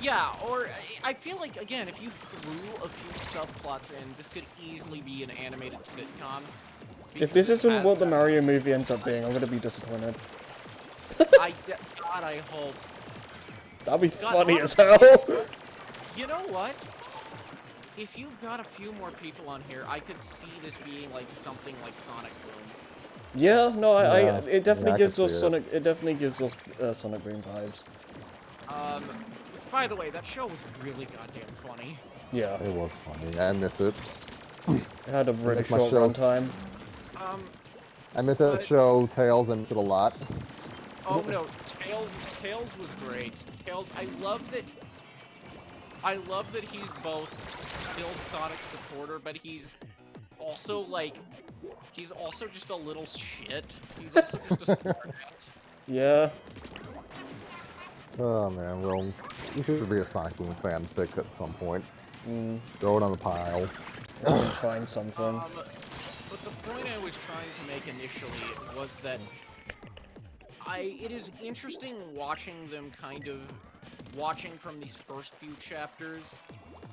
Yeah, or I feel like, again, if you threw a few subplots in, this could easily be an animated sitcom. If this because it isn't has what the that- Mario movie ends up being, I'm gonna be disappointed. God, I hope. That'd be God, funny as honestly, hell. You know what? If you got a few more people on here, I could see this being like something like Sonic Boom. Yeah, no, it definitely I gives can us see it. Sonic. It definitely gives us Sonic Boom vibes. By the way, that show was really goddamn funny. Yeah, It was funny. I miss it. it had a really Make my short shows- runtime. I miss that But- show, Tails, I miss it a lot. Oh no, Tails was great. Tails, I love that he's both still Sonic supporter, but he's also just a little shit. He's also just a smartass. Yeah, Oh man, well, you should be a Sonic Boom fan pick at some point. Throw it on the pile. I can find something. But the point I was trying to make initially was that it is interesting watching them watching from these first few chapters,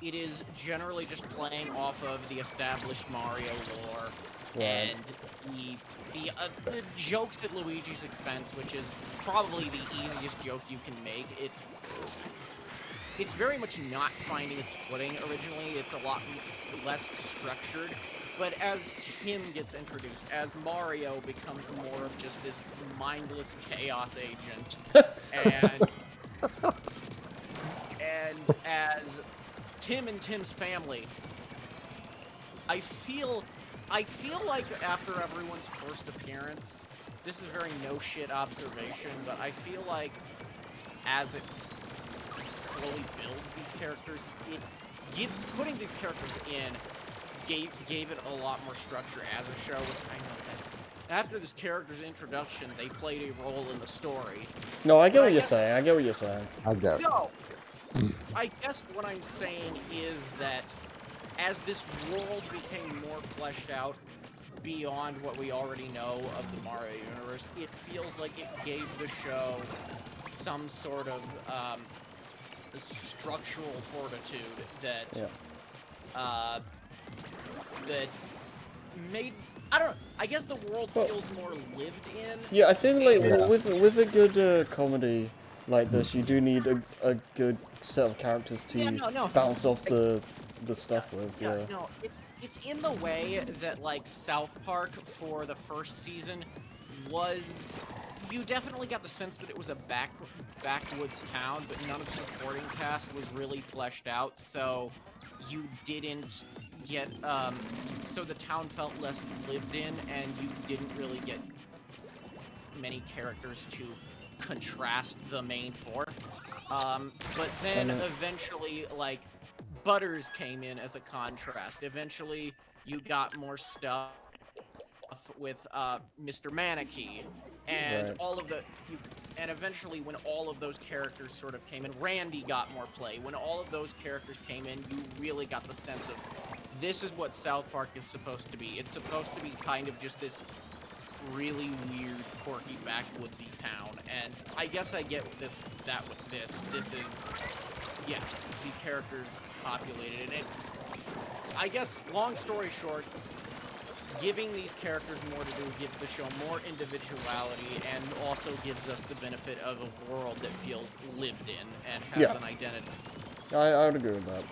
it is generally just playing off of the established Mario lore Right. and the jokes at Luigi's expense, which is probably the easiest joke you can make. It's very much not finding its footing originally. It's a lot less structured. But as Tim gets introduced, as Mario becomes more of just this mindless chaos agent, and as Tim and Tim's family, I feel like after everyone's first appearance, this is a very no shit observation, but I feel like as it slowly builds these characters, putting these characters in gave it a lot more structure as a show, which I know that's after this character's introduction, they played a role in the story. No, I get what you're saying. I get what you're saying. I get it. No, I guess what I'm saying is that as this world became more fleshed out beyond what we already know of the Mario universe, it feels like it gave the show some sort of structural fortitude that that made, I don't know, I guess the world feels more lived in. Yeah, I think like with a good comedy like this, you do need a good set of characters to bounce off the stuff with. Yeah. No, it's in the way that like South Park for the first season was. You definitely got the sense that it was a backwoods town, but none of the supporting cast was really fleshed out, so you didn't get, so the town felt less lived in, and you didn't really get many characters to contrast the main four. But then eventually, like, Butters came in as a contrast. Eventually, you got more stuff with Mr. Manakee, and all of and eventually when all of those characters sort of came in, Randy got more play. When all of those characters came in, you really got the sense of this is what South Park is supposed to be. It's supposed to be kind of just this really weird, quirky, backwoodsy town, and I guess I get that with this. This is, yeah, the characters populated, and I guess, long story short, giving these characters more to do gives the show more individuality and also gives us the benefit of a world that feels lived in and has an identity. I would agree with that.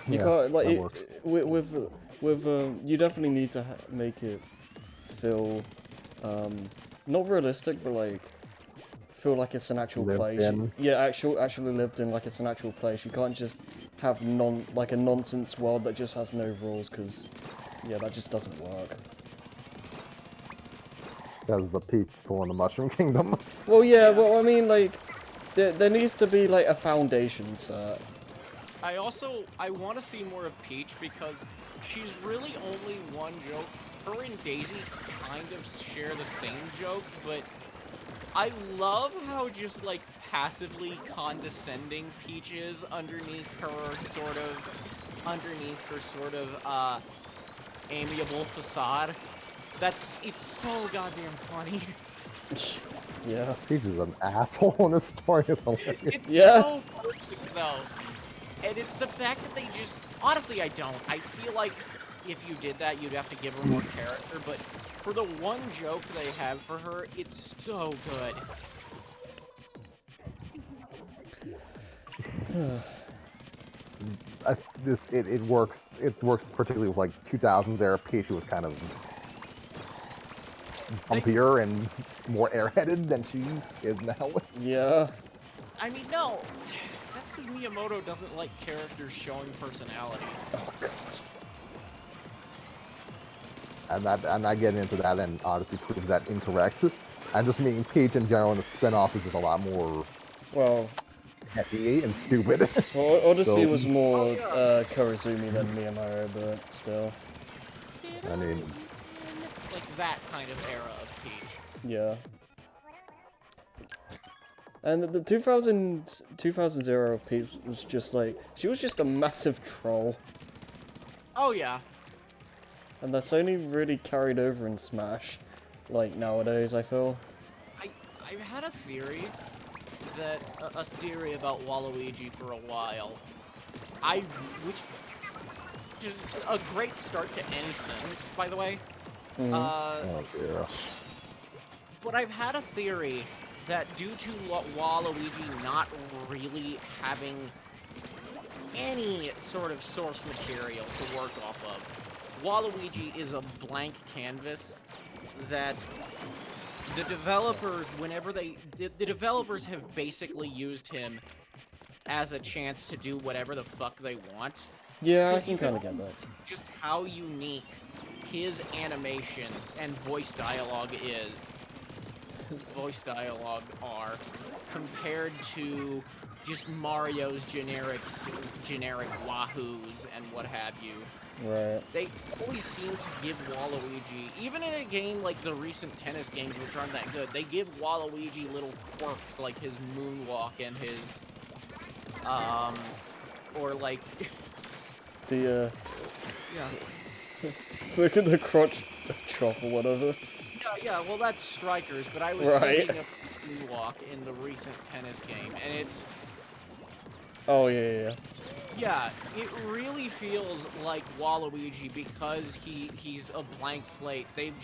You can't, like, with you definitely need to make it feel, not realistic, but like, feel like it's an actual place. Yeah, actually lived in, like it's an actual place. You can't just have a nonsense world that just has no rules, because yeah, that just doesn't work. Says the people in the Mushroom Kingdom. Well, yeah, well, I mean, like, there needs to be like a foundation set. I want to see more of Peach because she's really only one joke. Her and Daisy kind of share the same joke, but I love how just like passively condescending Peach is underneath her sort of amiable facade. It's so goddamn funny. Yeah. Peach is an asshole in this story. Is hilarious. It's so perfect though. And it's the fact that they just, honestly I feel like if you did that you'd have to give her more character, but for the one joke they have for her, it's so good. It works particularly with like 2000s era Peach, who was kind of bumpier and more airheaded than she is now. Yeah. I mean, no, that's because Miyamoto doesn't like characters showing personality. Oh god. And I get into that, and Odyssey proves that incorrect. I'm just meaning Peach in general in the spin-off is just a lot more heavy and stupid. Well, Odyssey was more Koizumi than Miyamoto, but still. I mean, like that kind of era of Peach. Yeah. And the 2000s era of Peach was just like, she was just a massive troll. Oh yeah. And that's only really carried over in Smash, like nowadays, I feel. I've had a theory that a theory about Waluigi for a while. Which is a great start to any sentence, by the way. Oh dear. But I've had a theory that due to Waluigi not really having any sort of source material to work off of, Waluigi is a blank canvas that the developers, the developers have basically used him as a chance to do whatever the fuck they want. Yeah, I Because can you kind of get that. just how unique his animations and voice dialogue are compared to just Mario's generic wahoos and what have you. Right. They always seem to give Waluigi, even in a game like the recent tennis games, which aren't that good, they give Waluigi little quirks like his moonwalk and his, or like, The, yeah. look at the crotch chop or whatever. Yeah, well that's Strikers, but I was Right. thinking of moonwalk in the recent tennis game, and it's, Oh, yeah. yeah, it really feels like Waluigi because he's a blank slate. They've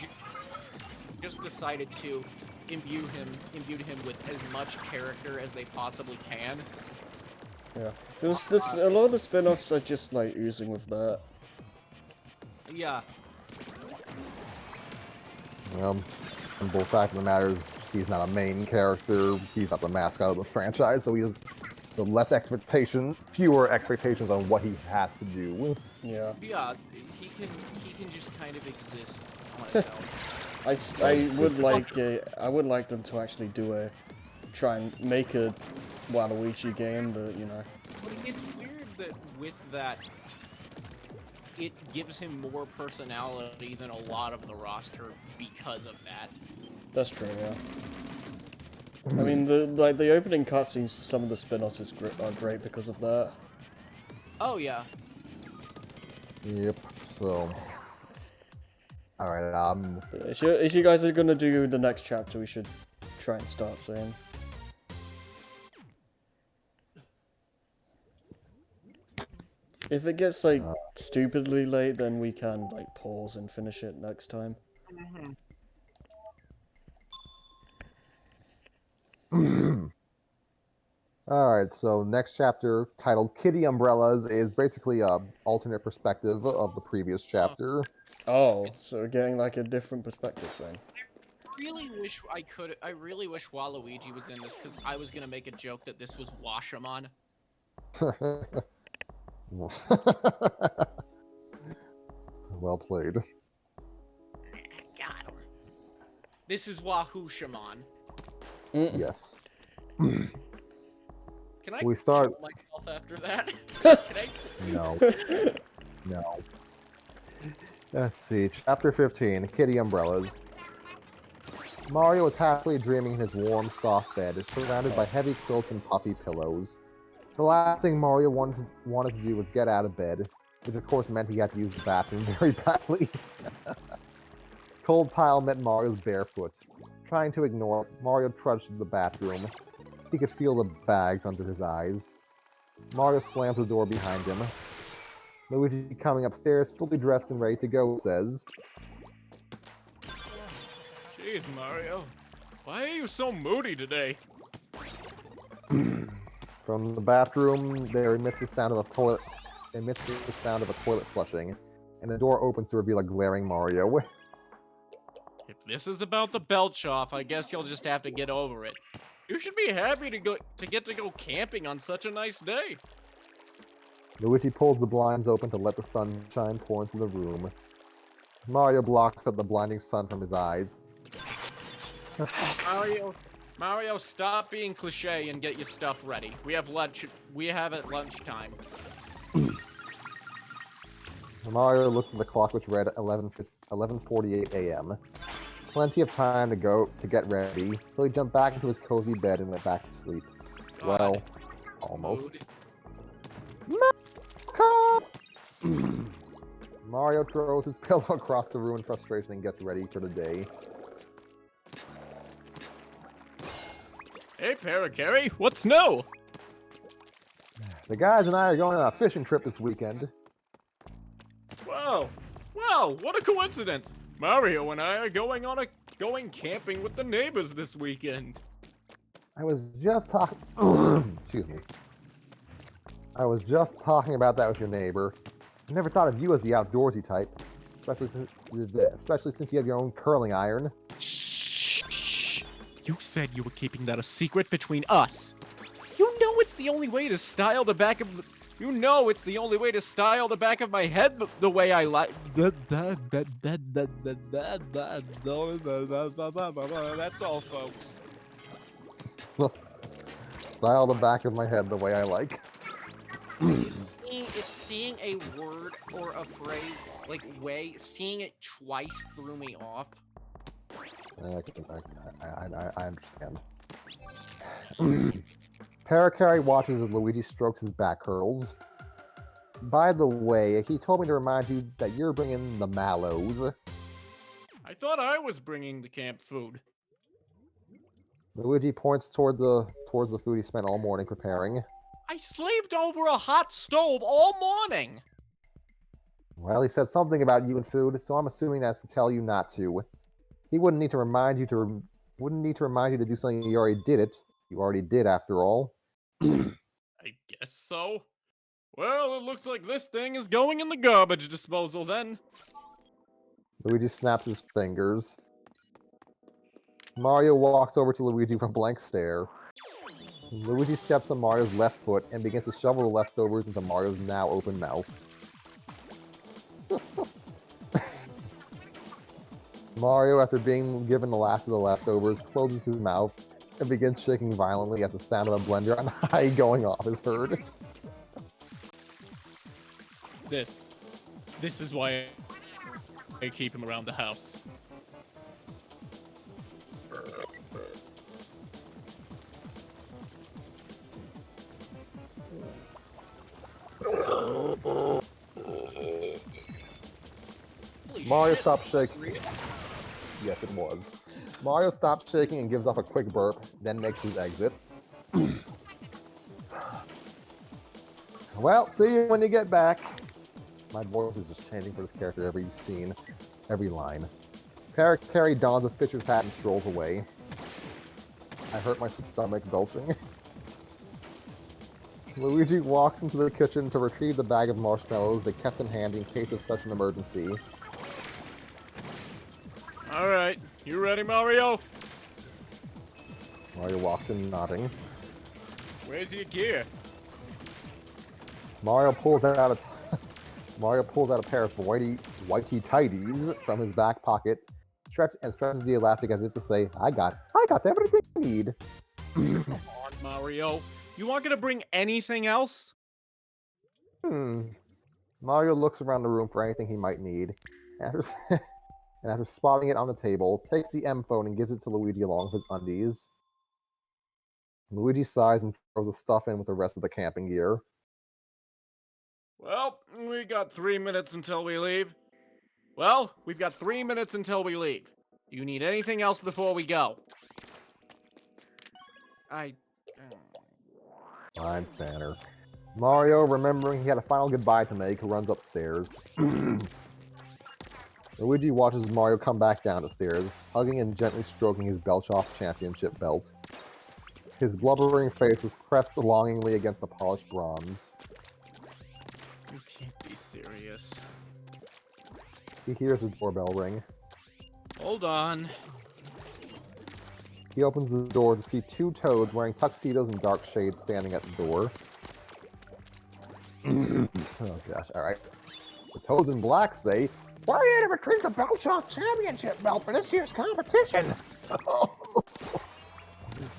just decided to imbue him with as much character as they possibly can. Yeah. This, a lot of the spin-offs are just, like, oozing with that. Yeah, Well, and the fact of the matter is, he's not a main character. He's not the mascot of the franchise, so he has the fewer expectations on what he has to do. Yeah. yeah, he can just kind of exist on his own. I would like them to actually try and make a Waluigi game, but, you know. But it's weird that with that, it gives him more personality than a lot of the roster because of that. That's true, yeah. I mean, the opening cutscenes to some of the spin-offs are great because of that. Oh yeah. Yep. So, all right. If you guys are gonna do the next chapter, we should try and start soon. If it gets like stupidly late, then we can like pause and finish it next time. Alright, so next chapter, titled Kitty Umbrellas, is basically a alternate perspective of the previous chapter. Oh, so we're getting like a different perspective thing. I really wish Waluigi was in this because I was gonna make a joke that this was Washamon. Well played. Got him. This is Wahoo-shaman. Yes. Can I We start- kill myself after that? Can I? No. No. Let's see, chapter 15, Kitty Umbrellas. Mario is happily dreaming in his warm, soft bed, surrounded by heavy quilts and puffy pillows. The last thing Mario wanted to do was get out of bed, which of course meant he had to use the bathroom very badly. Cold tile met Mario's barefoot. Trying to ignore it, Mario trudged to the bathroom. He could feel the bags under his eyes. Mario slams the door behind him. Luigi, coming upstairs, fully dressed and ready to go, says, Jeez, Mario. Why are you so moody today? From the bathroom, there emits the sound of a toilet flushing, and the door opens to reveal a glaring Mario. If this is about the belt off, I guess you'll just have to get over it. You should be happy to get to go camping on such a nice day. Luigi pulls the blinds open to let the sunshine pour into the room. Mario blocks out the blinding sun from his eyes. Mario, stop being cliche and get your stuff ready. We have at lunchtime. Mario looked at the clock, which read 11:48 a.m. Plenty of time to get ready, so he jumped back into his cozy bed and went back to sleep. God. Well, almost. Mario throws his pillow across the room in frustration and gets ready for the day. Hey, Paracari, what's new? The guys and I are going on a fishing trip this weekend. Wow, wow, what a coincidence! Mario and I are going camping with the neighbors this weekend. I was just talking. Excuse me. I was just talking about that with your neighbor. I never thought of you as the outdoorsy type, especially since you have your own curling iron. Shh! You said you were keeping that a secret between us. You know it's the only way to style the back of. You know it's the only way to style the back of my head the way I like. That's all, folks. Style the back of my head the way I like. It's seeing a word or a phrase like way, seeing it twice threw me off. I understand. Paracari watches as Luigi strokes his back curls. By the way, he told me to remind you that you're bringing the mallows. I thought I was bringing the camp food. Luigi points towards the food he spent all morning preparing. I slaved over a hot stove all morning. Well, he said something about you and food, so I'm assuming that's to tell you not to. He wouldn't need to remind you to do something you already did it. You already did, after all. I guess so. Well, it looks like this thing is going in the garbage disposal then. Luigi snaps his fingers. Mario walks over to Luigi with a blank stare. Luigi steps on Mario's left foot and begins to shovel the leftovers into Mario's now open mouth. Mario, after being given the last of the leftovers, closes his mouth and begins shaking violently as the sound of a blender on high going off is heard. This is why I keep him around the house. Mario stops shaking. Yes, it was. Mario stops shaking and gives off a quick burp, then makes his exit. Well, see you when you get back. My voice is just changing for this character every scene, every line. Paracari dons a fisher's hat and strolls away. I hurt my stomach belching. Luigi walks into the kitchen to retrieve the bag of marshmallows they kept in hand in case of such an emergency. Alright, you ready, Mario? Mario walks in nodding. Where's your gear? Mario pulls out a pair of whitey tighties from his back pocket, stretches the elastic as if to say, I got everything I need. Come on, Mario. You aren't gonna bring anything else? Mario looks around the room for anything he might need. And after spotting it on the table, takes the M phone and gives it to Luigi along with his undies. Luigi sighs and throws the stuff in with the rest of the camping gear. Well, we got 3 minutes until we leave. Well, we've got 3 minutes until we leave. Do you need anything else before we go? Fine, Banner. Mario, remembering he had a final goodbye to make, runs upstairs. Luigi watches Mario come back down the stairs, hugging and gently stroking his Belchoff championship belt. His blubbering face was pressed longingly against the polished bronze. You can't be serious. He hears his doorbell ring. Hold on. He opens the door to see two toads wearing tuxedos and dark shades standing at the door. Oh gosh, alright. The toads in black say, "We're here to retrieve the Belchoff championship belt for this year's competition!"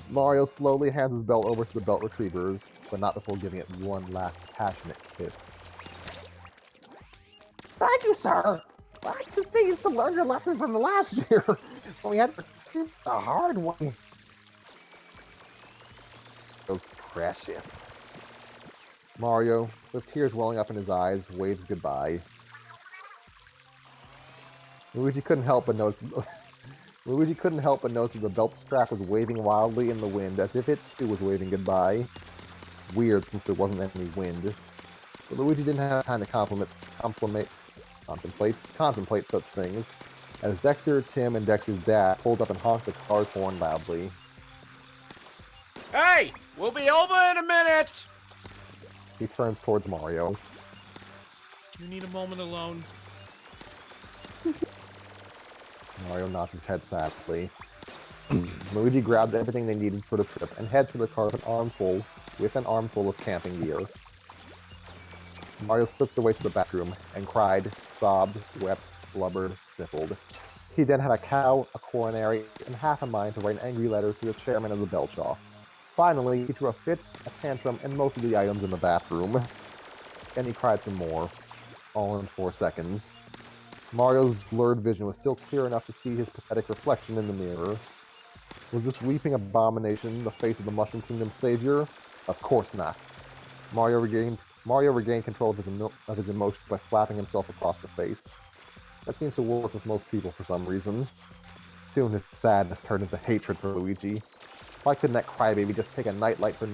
Mario slowly hands his belt over to the belt retrievers, but not before giving it one last passionate kiss. Thank you, sir! Glad to see you still learned your lesson from the last year, when we had to retrieve the hard one. It was precious. Mario, with tears welling up in his eyes, waves goodbye. Luigi couldn't help but notice Luigi couldn't help but notice that the belt strap was waving wildly in the wind, as if it too was waving goodbye. Weird, since there wasn't any wind. But Luigi didn't have time to contemplate such things, as Dexter, Tim, and Dexter's dad pulled up and honked the car's horn loudly. Hey! We'll be over in a minute! He turns towards Mario. You need a moment alone. Mario nods his head sadly. Luigi grabs everything they needed for the trip and heads for the car with an armful of camping gear. Mario slipped away to the bathroom and cried, sobbed, wept, blubbered, sniffled. He then had a cow, a coronary, and half a mind to write an angry letter to the chairman of the bell shop. Finally, he threw a fit, a tantrum, and most of the items in the bathroom. Then he cried some more, all in 4 seconds. Mario's blurred vision was still clear enough to see his pathetic reflection in the mirror. Was this weeping abomination the face of the Mushroom Kingdom's savior? Of course not. Mario regained control of his emotions by slapping himself across the face. That seems to work with most people for some reason. Soon his sadness turned into hatred for Luigi. Why couldn't that crybaby just take a nightlight for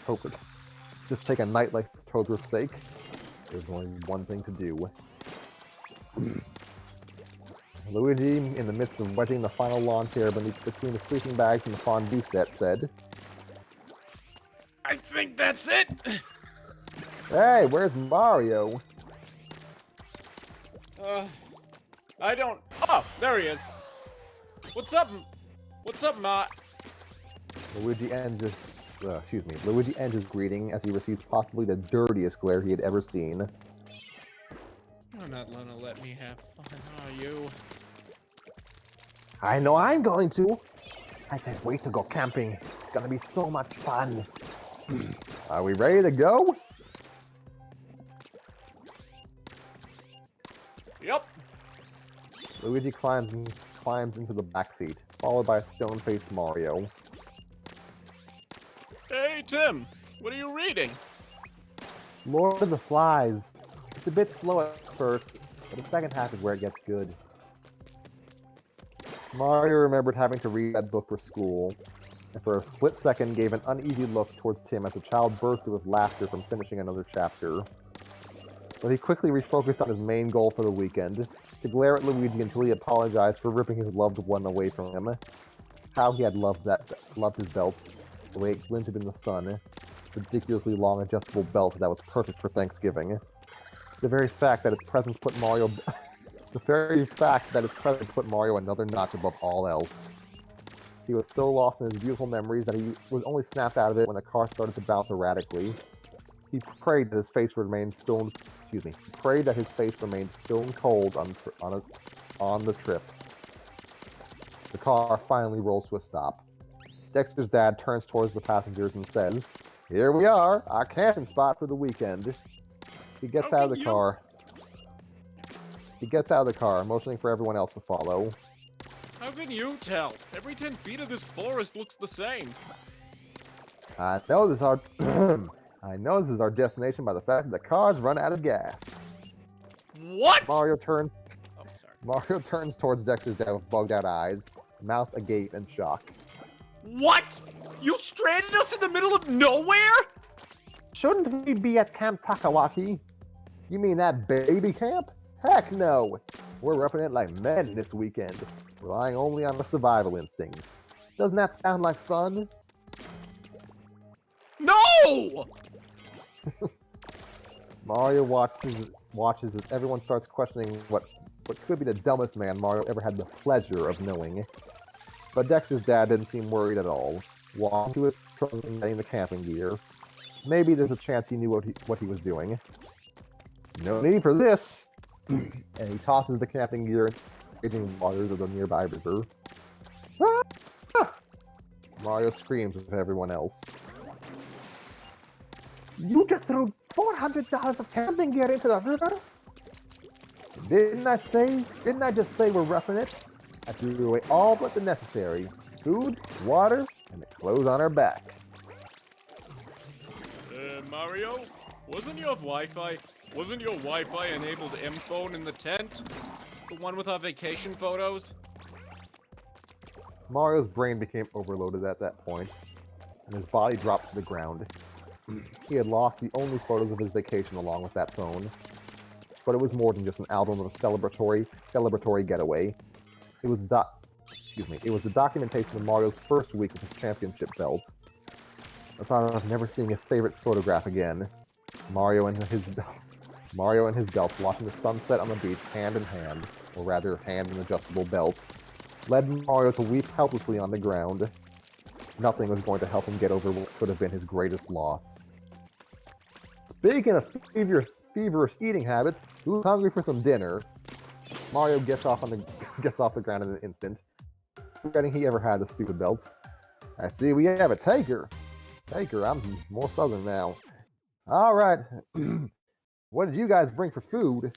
Toad's sake? There's only one thing to do. Luigi, in the midst of wedging the final lawn chair between the sleeping bags and the fondue set, said, I think that's it! Hey, where's Mario? I don't... Oh, there he is. What's up, Ma? Luigi ends his greeting as he receives possibly the dirtiest glare he had ever seen. You're not gonna let me have fun, are you? I know I'm going to. I can't wait to go camping. It's gonna be so much fun. Are we ready to go? Yep. Luigi climbs into the back seat, followed by a stone-faced Mario. Hey, Tim. What are you reading? Lord of the Flies. It's a bit slow at first, but the second half is where it gets good. Mario remembered having to read that book for school, and for a split second gave an uneasy look towards Tim as the child bursted with laughter from finishing another chapter. But he quickly refocused on his main goal for the weekend, to glare at Luigi until he apologized for ripping his loved one away from him. How he had loved his belt, the way it glinted in the sun, ridiculously long adjustable belt that was perfect for Thanksgiving. The very fact that its presence put Mario another notch above all else. He was so lost in his beautiful memories that he was only snapped out of it when the car started to bounce erratically. He prayed that his face remained stone cold on the trip. The car finally rolls to a stop. Dexter's dad turns towards the passengers and says, "Here we are, our camping spot for the weekend." He gets out of the car. Motioning for everyone else to follow. How can you tell? Every 10 feet of this forest looks the same. I know this is our destination by the fact that the car's run out of gas. What? Mario sorry. turns towards Dexter's dad with bugged-out eyes, mouth agape in shock. What? You stranded us in the middle of nowhere? Shouldn't we be at Camp Takawaki? You mean that baby camp? Heck no! We're roughing it like men this weekend, relying only on our survival instincts. Doesn't that sound like fun? No! Mario watches as everyone starts questioning what could be the dumbest man Mario ever had the pleasure of knowing. But Dexter's dad didn't seem worried at all, walking to his trunk and getting the camping gear. Maybe there's a chance he knew what he was doing. No need for this! And he tosses the camping gear into the raging waters of the nearby river. Ah! Mario screams with everyone else. You just threw $400 of camping gear into the river? Didn't I just say we're roughing it? I threw away all but the necessary. Food, water, and the clothes on our back. Mario? Wasn't your Wi-Fi enabled M-phone in the tent? The one with our vacation photos? Mario's brain became overloaded at that point, and his body dropped to the ground. He had lost the only photos of his vacation along with that phone. But it was more than just an album of a celebratory getaway. It was it was the documentation of Mario's first week with his championship belt. The thought of never seeing his favorite photograph again. Mario and his belt watching the sunset on the beach hand in hand, or rather hand in adjustable belt, led Mario to weep helplessly on the ground. Nothing was going to help him get over what could have been his greatest loss. Speaking of feverish eating habits, who's hungry for some dinner? Mario gets off the ground in an instant, forgetting he ever had a stupid belt. I see we have a taker. Taker, I'm more southern now. All right, what did you guys bring for food?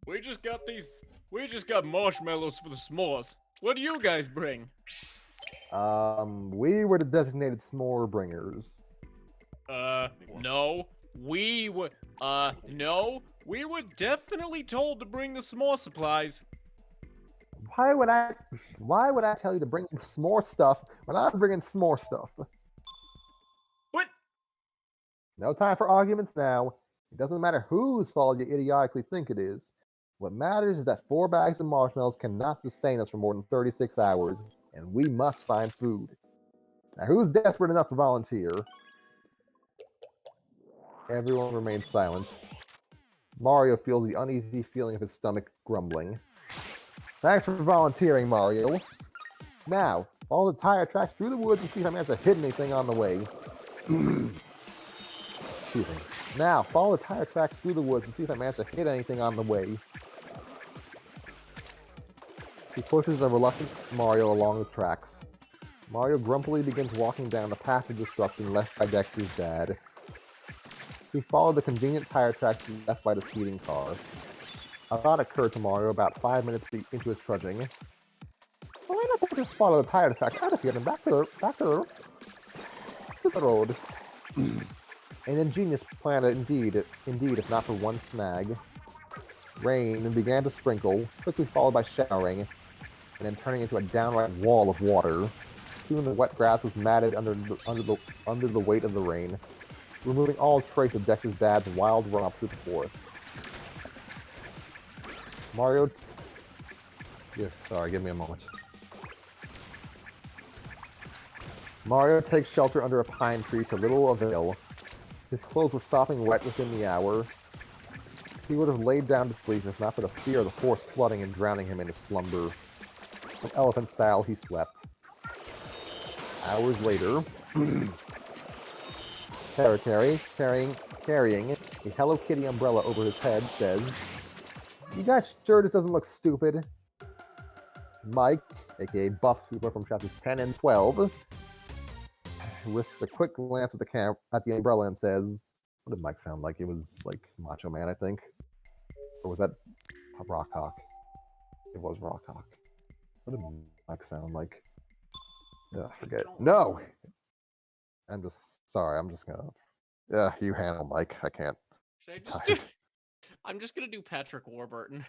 We just got marshmallows for the s'mores. What do you guys bring? We were the designated s'more bringers. No. No. We were definitely told to bring the s'more supplies. Why would I tell you to bring s'more stuff when I'm bringing s'more stuff? What? No time for arguments now. It doesn't matter whose fault you idiotically think it is. What matters is that 4 bags of marshmallows cannot sustain us for more than 36 hours, and we must find food. Now, who's desperate enough to volunteer? Everyone remains silent. Mario feels the uneasy feeling of his stomach grumbling. Thanks for volunteering, Mario. Now, follow the tire tracks through the woods and see if I manage to hit anything on the way. Excuse me. Now, follow the tire tracks through the woods and see if I manage to hit anything on the way. He pushes a reluctant Mario along the tracks. Mario grumpily begins walking down the path of destruction left by Dexter's dad. He followed the convenient tire tracks left by the speeding car. A thought occurred to Mario about 5 minutes into his trudging. Why not just follow the tire tracks out of here and back to the road? An ingenious plan indeed, if not for one snag. Rain began to sprinkle, quickly followed by showering, and then turning into a downright wall of water. Soon the wet grass was matted under the weight of the rain, removing all trace of Dexter's dad's wild romp through the forest. Mario... sorry, give me a moment. Mario takes shelter under a pine tree to little avail. His clothes were sopping wet within the hour. He would have laid down to sleep if not for the fear of the forest flooding and drowning him in his slumber. An elephant style, he slept. Hours later, carrying a Hello Kitty umbrella over his head, says, "You guys sure this doesn't look stupid?" Mike, aka Buff Cooper from chapters 10 and 12, risks a quick glance at the umbrella and says, what did Mike sound like? It was like Macho Man, I think. Or was that Rockhawk? It was Rockhawk. What did Mike sound like? I forget. No! I'm just sorry, I'm just gonna... you handle Mike. I can't. Should I just do... I'm just gonna do Patrick Warburton.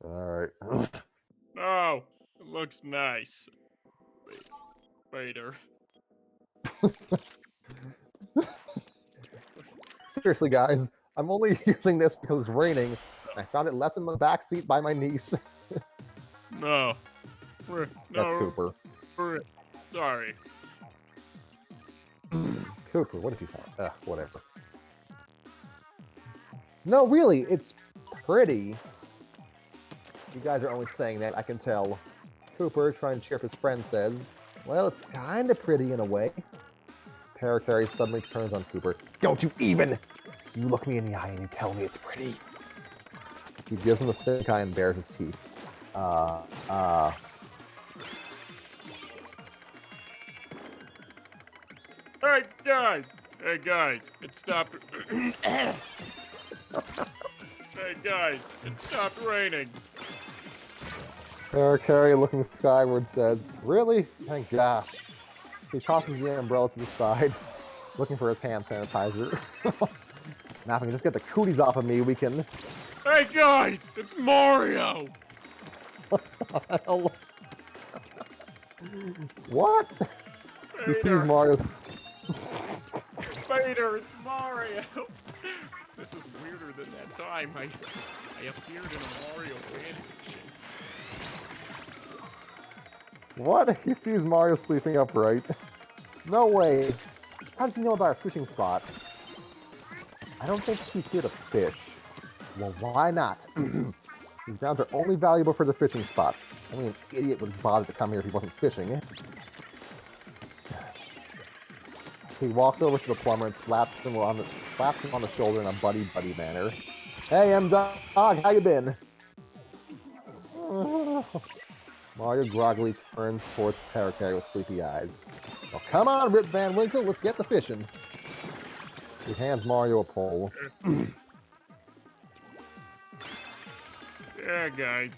Alright. Oh, it looks nice. Later. Seriously, guys, I'm only using this because it's raining. I found it left in the back seat by my niece. No. That's Cooper. Sorry. Cooper, what did you say? Whatever. No, really, it's pretty. You guys are only saying that, I can tell. Cooper, trying to cheer up his friend, says, well, it's kinda pretty in a way. Parakarry suddenly turns on Cooper. Don't you even! You look me in the eye and you tell me it's pretty. He gives him a stink eye and bares his teeth. Hey guys, it stopped. Hey guys, it stopped raining. Parakarry, looking skyward, says, really? Thank God. He tosses the umbrella to the side, looking for his hand sanitizer. Now if we can just get the cooties off of me, we can... Hey guys, it's Mario! What? He sees Vader. Mario. Vader, it's Mario. This is weirder than that time I appeared in a Mario fanfiction. What? He sees Mario sleeping upright. No way. How does he know about our fishing spot? I don't think he's here to fish. Well, why not? These grounds are only valuable for the fishing spots. Only an idiot would bother to come here if he wasn't fishing. He walks over to the plumber and slaps him on the shoulder in a buddy-buddy manner. Hey, M-Dog, how you been? Mario groggily turns towards Parakarry with sleepy eyes. Well, come on, Rip Van Winkle, let's get the fishing. He hands Mario a pole. Yeah, guys.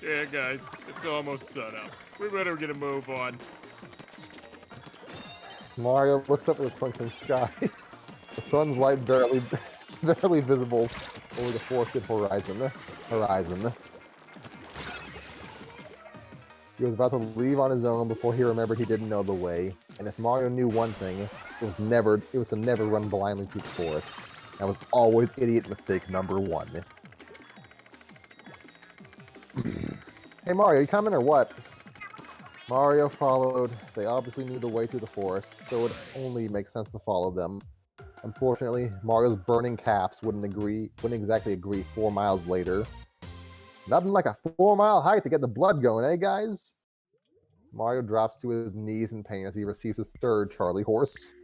It's almost sunup. We better get a move on. Mario looks up at the twinkling sky. The sun's light barely visible over the forested horizon. He was about to leave on his own before he remembered he didn't know the way. And if Mario knew one thing, it was to never run blindly through the forest. That was always idiot mistake number one. Hey Mario, you coming or what? Mario followed. They obviously knew the way through the forest, so it would only make sense to follow them. Unfortunately, Mario's burning caps wouldn't exactly agree 4 miles later. Nothing like a 4-mile hike to get the blood going, eh, guys? Mario drops to his knees in pain as he receives his third Charlie horse.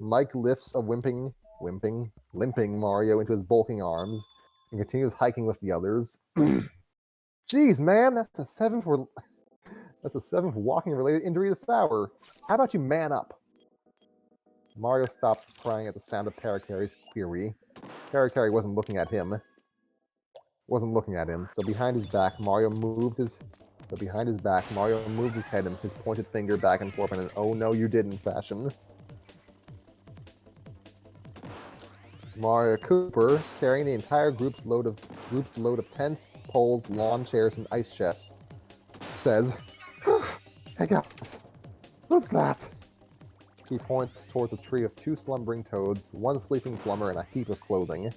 Mike lifts a limping Mario into his bulking arms and continues hiking with the others. Jeez, man, that's a seventh walking-related injury this hour. How about you man up? Mario stopped crying at the sound of Parakarry's query. Parakarry wasn't looking at him. So behind his back, Mario moved his head and his pointed finger back and forth in an "oh no you didn't" fashion. Mario Cooper, carrying the entire group's load of tents, poles, lawn chairs, and ice chests, says, "Hey guys, what's that?" He points towards a tree of 2 slumbering toads, 1 sleeping plumber, and a heap of clothing.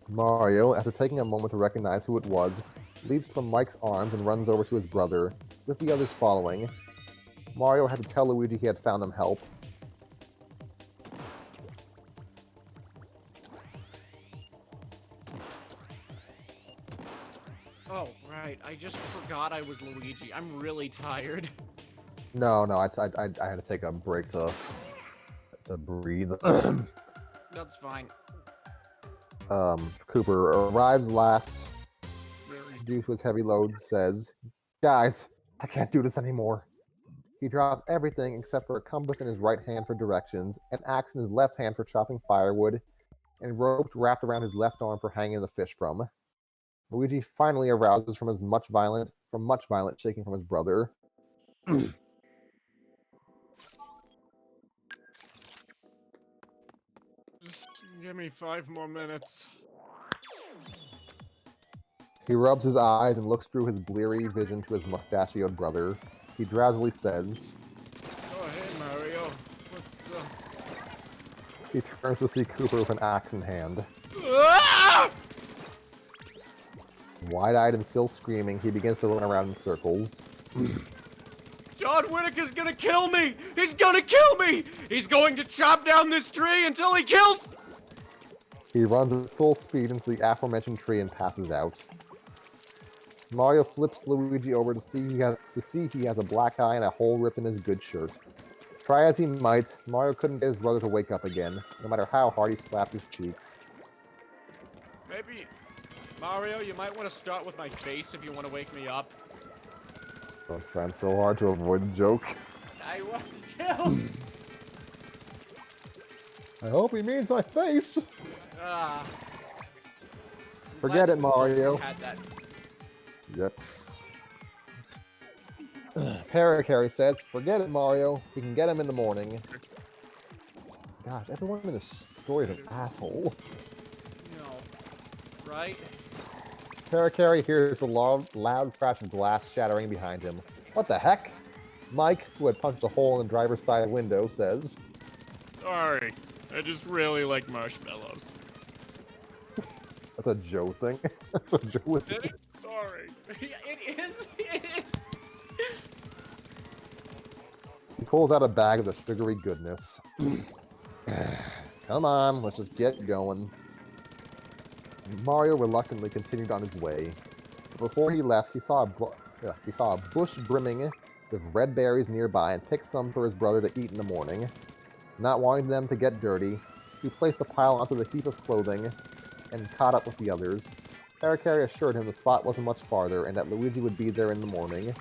Mario, after taking a moment to recognize who it was, leaps from Mike's arms and runs over to his brother, with the others following. Mario had to tell Luigi he had found him help. Oh, right. I just forgot I was Luigi. I'm really tired. No, I had to take a break to breathe. That's fine. Cooper arrives last due to his heavy load, says, "Guys, I can't do this anymore." He dropped everything except for a compass in his right hand for directions, an axe in his left hand for chopping firewood, and rope wrapped around his left arm for hanging the fish from. Luigi finally arouses from much violent shaking from his brother. Just give me 5 more minutes. He rubs his eyes and looks through his bleary vision to his mustachioed brother. He drowsily says, Oh, hey, Mario. What's, He turns to see Cooper with an axe in hand. Ah! Wide-eyed and still screaming, he begins to run around in circles. John Whittaker's gonna kill me! He's gonna kill me! He's going to chop down this tree until he kills... He runs at full speed into the aforementioned tree and passes out. Mario flips Luigi over to see he has a black eye and a hole ripped in his good shirt. Try as he might, Mario couldn't get his brother to wake up again, no matter how hard he slapped his cheeks. Maybe... Mario, you might want to start with my face if you want to wake me up. I was trying so hard to avoid the joke. I want to kill! I hope he means my face! Ah. Forget it, Mario. Had that. Yep. Parakarry says, "Forget it, Mario. We can get him in the morning." Gosh, everyone in this story is an asshole. No. Right? Parakarry hears a loud crash of glass shattering behind him. What the heck? Mike, who had punched a hole in the driver's side window, says, Sorry, I just really like marshmallows. that's a Joe thing. That's what Joe would do. Sorry. It is. It is. He pulls out a bag of the sugary goodness. Come on, let's just get going. Mario reluctantly continued on his way. Before he left, he saw a bush brimming with red berries nearby and picked some for his brother to eat in the morning. Not wanting them to get dirty, he placed the pile onto the heap of clothing and caught up with the others. Parakarry assured him the spot wasn't much farther and that Luigi would be there in the morning.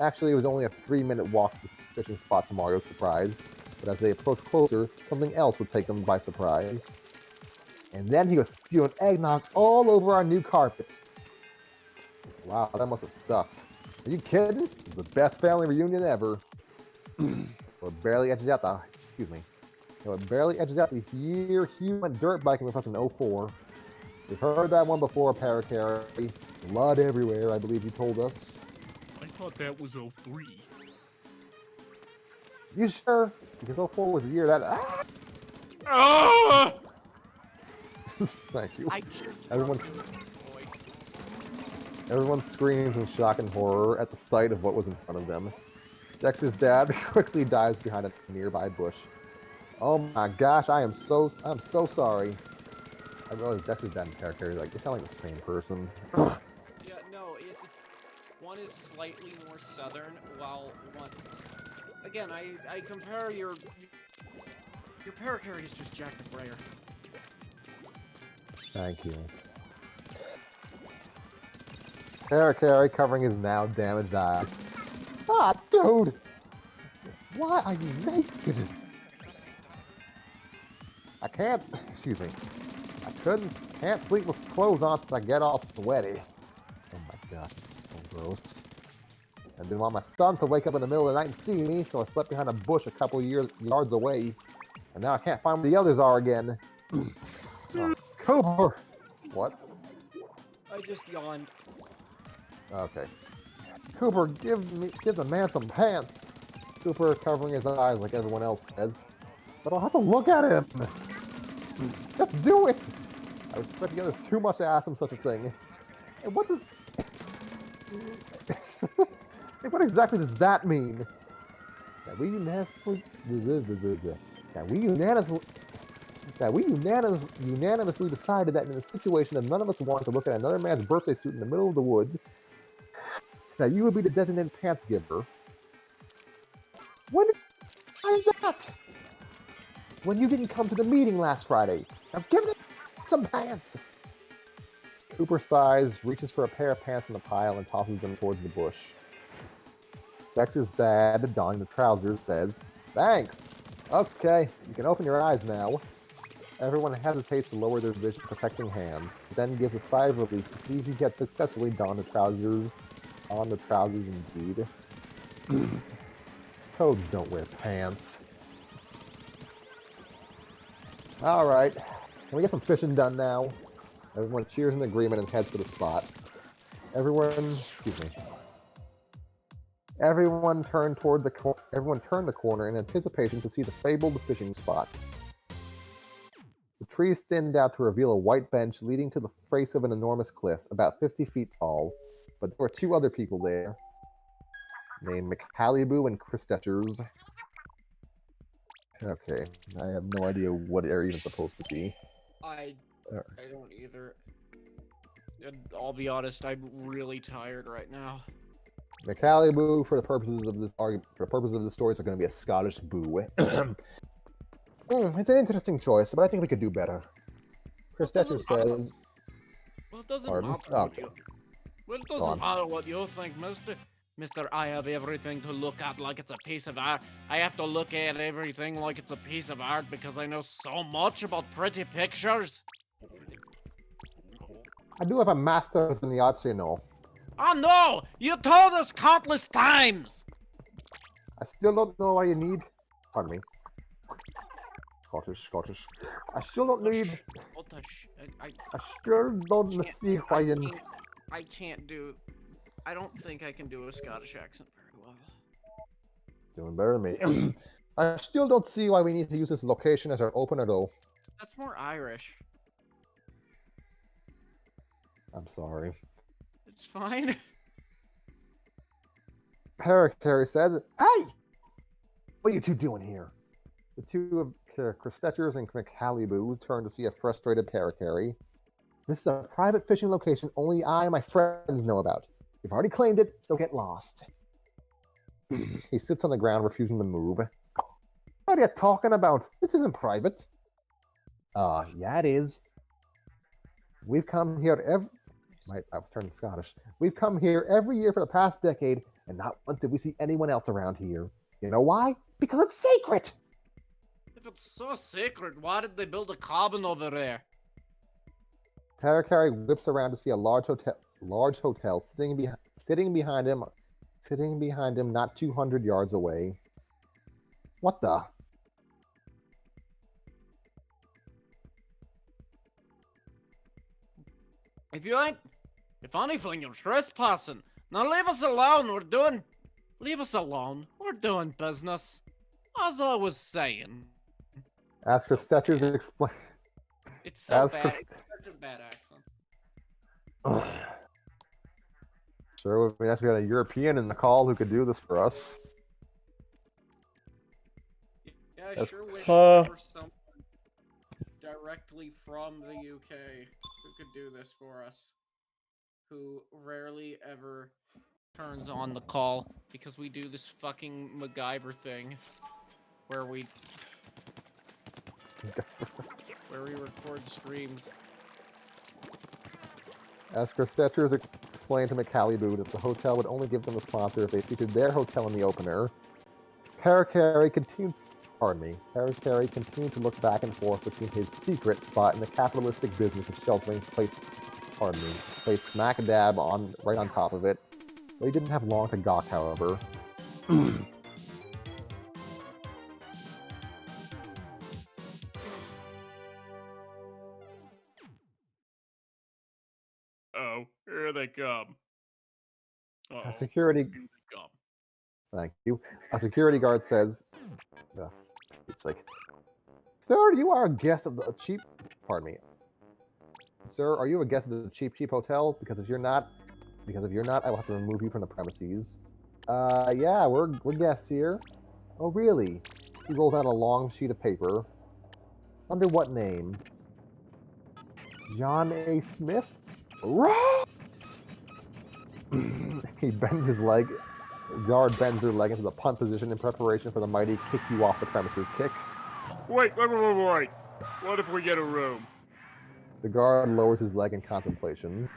Actually, it was only a 3-minute walk to the fishing spot to Mario's surprise, but as they approached closer, something else would take them by surprise. And then he was spewing eggnog all over our new carpet. Wow, that must have sucked. Are you kidding? It was the best family reunion ever. It barely edges out the... Excuse me. It barely edges out the year he went dirt biking with us in 04. We've heard that one before, Parakarry. Blood everywhere, I believe you told us. I thought that was 03. You sure? Because 04 was the year that... Ah! Ah! Thank you. I just Everyone's- love his voice. Everyone screams in shock and horror at the sight of what was in front of them. Dexter's dad quickly dives behind a nearby bush. Oh my gosh, I'm so sorry. I realize Dexter's dad and Parakarry, like, they sound like the same person. Yeah, no, one is slightly more southern, while one... Again, I compare your Parakarry is just Jack the Brayer. Thank you. Parakarry covering his now damaged eyes. Ah, dude! Why are you naked? I can't, excuse me. Can't sleep with clothes on since I get all sweaty. Oh my gosh, this is so gross. I didn't want my son to wake up in the middle of the night and see me, so I slept behind a bush a couple yards away. And now I can't find where the others are again. Oh, Cooper! What? I just yawned. Okay. Cooper, give the man some pants. Cooper covering his eyes like everyone else says. But I'll have to look at him. Just do it! I respect the others too much to ask him such a thing. And what does... what exactly does that mean? That we unanimously decided that in a situation that none of us wanted to look at another man's birthday suit in the middle of the woods, that you would be the designated pants giver. When did I find that? When you didn't come to the meeting last Friday. Now give it some pants. Cooper sighs, reaches for a pair of pants from the pile, and tosses them towards the bush. Dexter's dad, donning the trousers, says, "Thanks. Okay, you can open your eyes now." Everyone hesitates to lower their vision protecting hands, then gives a sigh of relief to see if he had successfully donned the trousers indeed. Toads don't wear pants. Alright, can we get some fishing done now? Everyone cheers in agreement and heads for the spot. Everyone turned the corner in anticipation to see the fabled fishing spot. The trees thinned out to reveal a white bench leading to the face of an enormous cliff, about 50 feet tall, but there were two other people there, named McHaliboo and Chris Detchers. Okay, I have no idea what they're even supposed to be. I don't either. And I'll be honest, I'm really tired right now. McHaliboo, for the purposes of this argument, for the purposes of the story, is going to be a Scottish boo. It's an interesting choice, but I think we could do better. Chris Detcher says... Well, it doesn't Pardon? matter Oh, what you... Well, it doesn't matter what you think, mister. Mister, I have everything to look at like it's a piece of art. I have to look at everything like it's a piece of art because I know so much about pretty pictures. I do have a master's in the arts, you know. Oh no! You told us countless times! I still don't know what you need. Pardon me. Scottish. I still don't need... Scottish. I still don't see why you need... I can't do. I don't think I can do a Scottish accent very well. Doing better than me. I still don't see why we need to use this location as our opener, though. That's more Irish. I'm sorry. It's fine. Harry says, "Hey! What are you two doing here?" The two of Christetchers and McHallyboo turn to see a frustrated Harry. "This is a private fishing location only I and my friends know about. You've already claimed it, so get lost." He sits on the ground, refusing to move. "What are you talking about? This isn't private." Yeah, it is. We've come here I was turning Scottish. "We've come here every year for the past decade, and not once did we see anyone else around here. You know why? Because it's sacred!" If it's so sacred, why did they build a cabin over there? Harry whips around to see a large hotel sitting behind him not 200 yards away. What the? If anything, you're trespassing. Now leave us alone. Leave us alone. We're doing business. As I was saying. As for Stetchers explain. It's so As bad. for- It's such a bad accent. Sure would be nice if we had a European in the call who could do this for us. Yeah, I That's- sure wish Huh. there were someone directly from the UK who could do this for us. Who rarely ever turns on the call because we do this fucking MacGyver thing where we record streams. As for Stetchers explained to McHallyboo that the hotel would only give them a sponsor if they featured their hotel in the opener, Harry continued to look back and forth between his secret spot in the capitalistic business of sheltering placed smack dab right on top of it. But he didn't have long to gawk, however. Oh, here they come. Uh-oh. A security Here they come. Thank you. A security guard says, it's like, "Sir, you are a guest of the cheap. Pardon me. Sir, are you a guest of the Cheap Hotel? Because if you're not, I will have to remove you from the premises." Yeah, we're guests here." "Oh, really?" He rolls out a long sheet of paper. "Under what name?" "John A. Smith?" "Rah!" He bends his leg. Guard bends their leg into the punt position in preparation for the mighty kick you off the premises kick. Wait. What if we get a room? The guard lowers his leg in contemplation.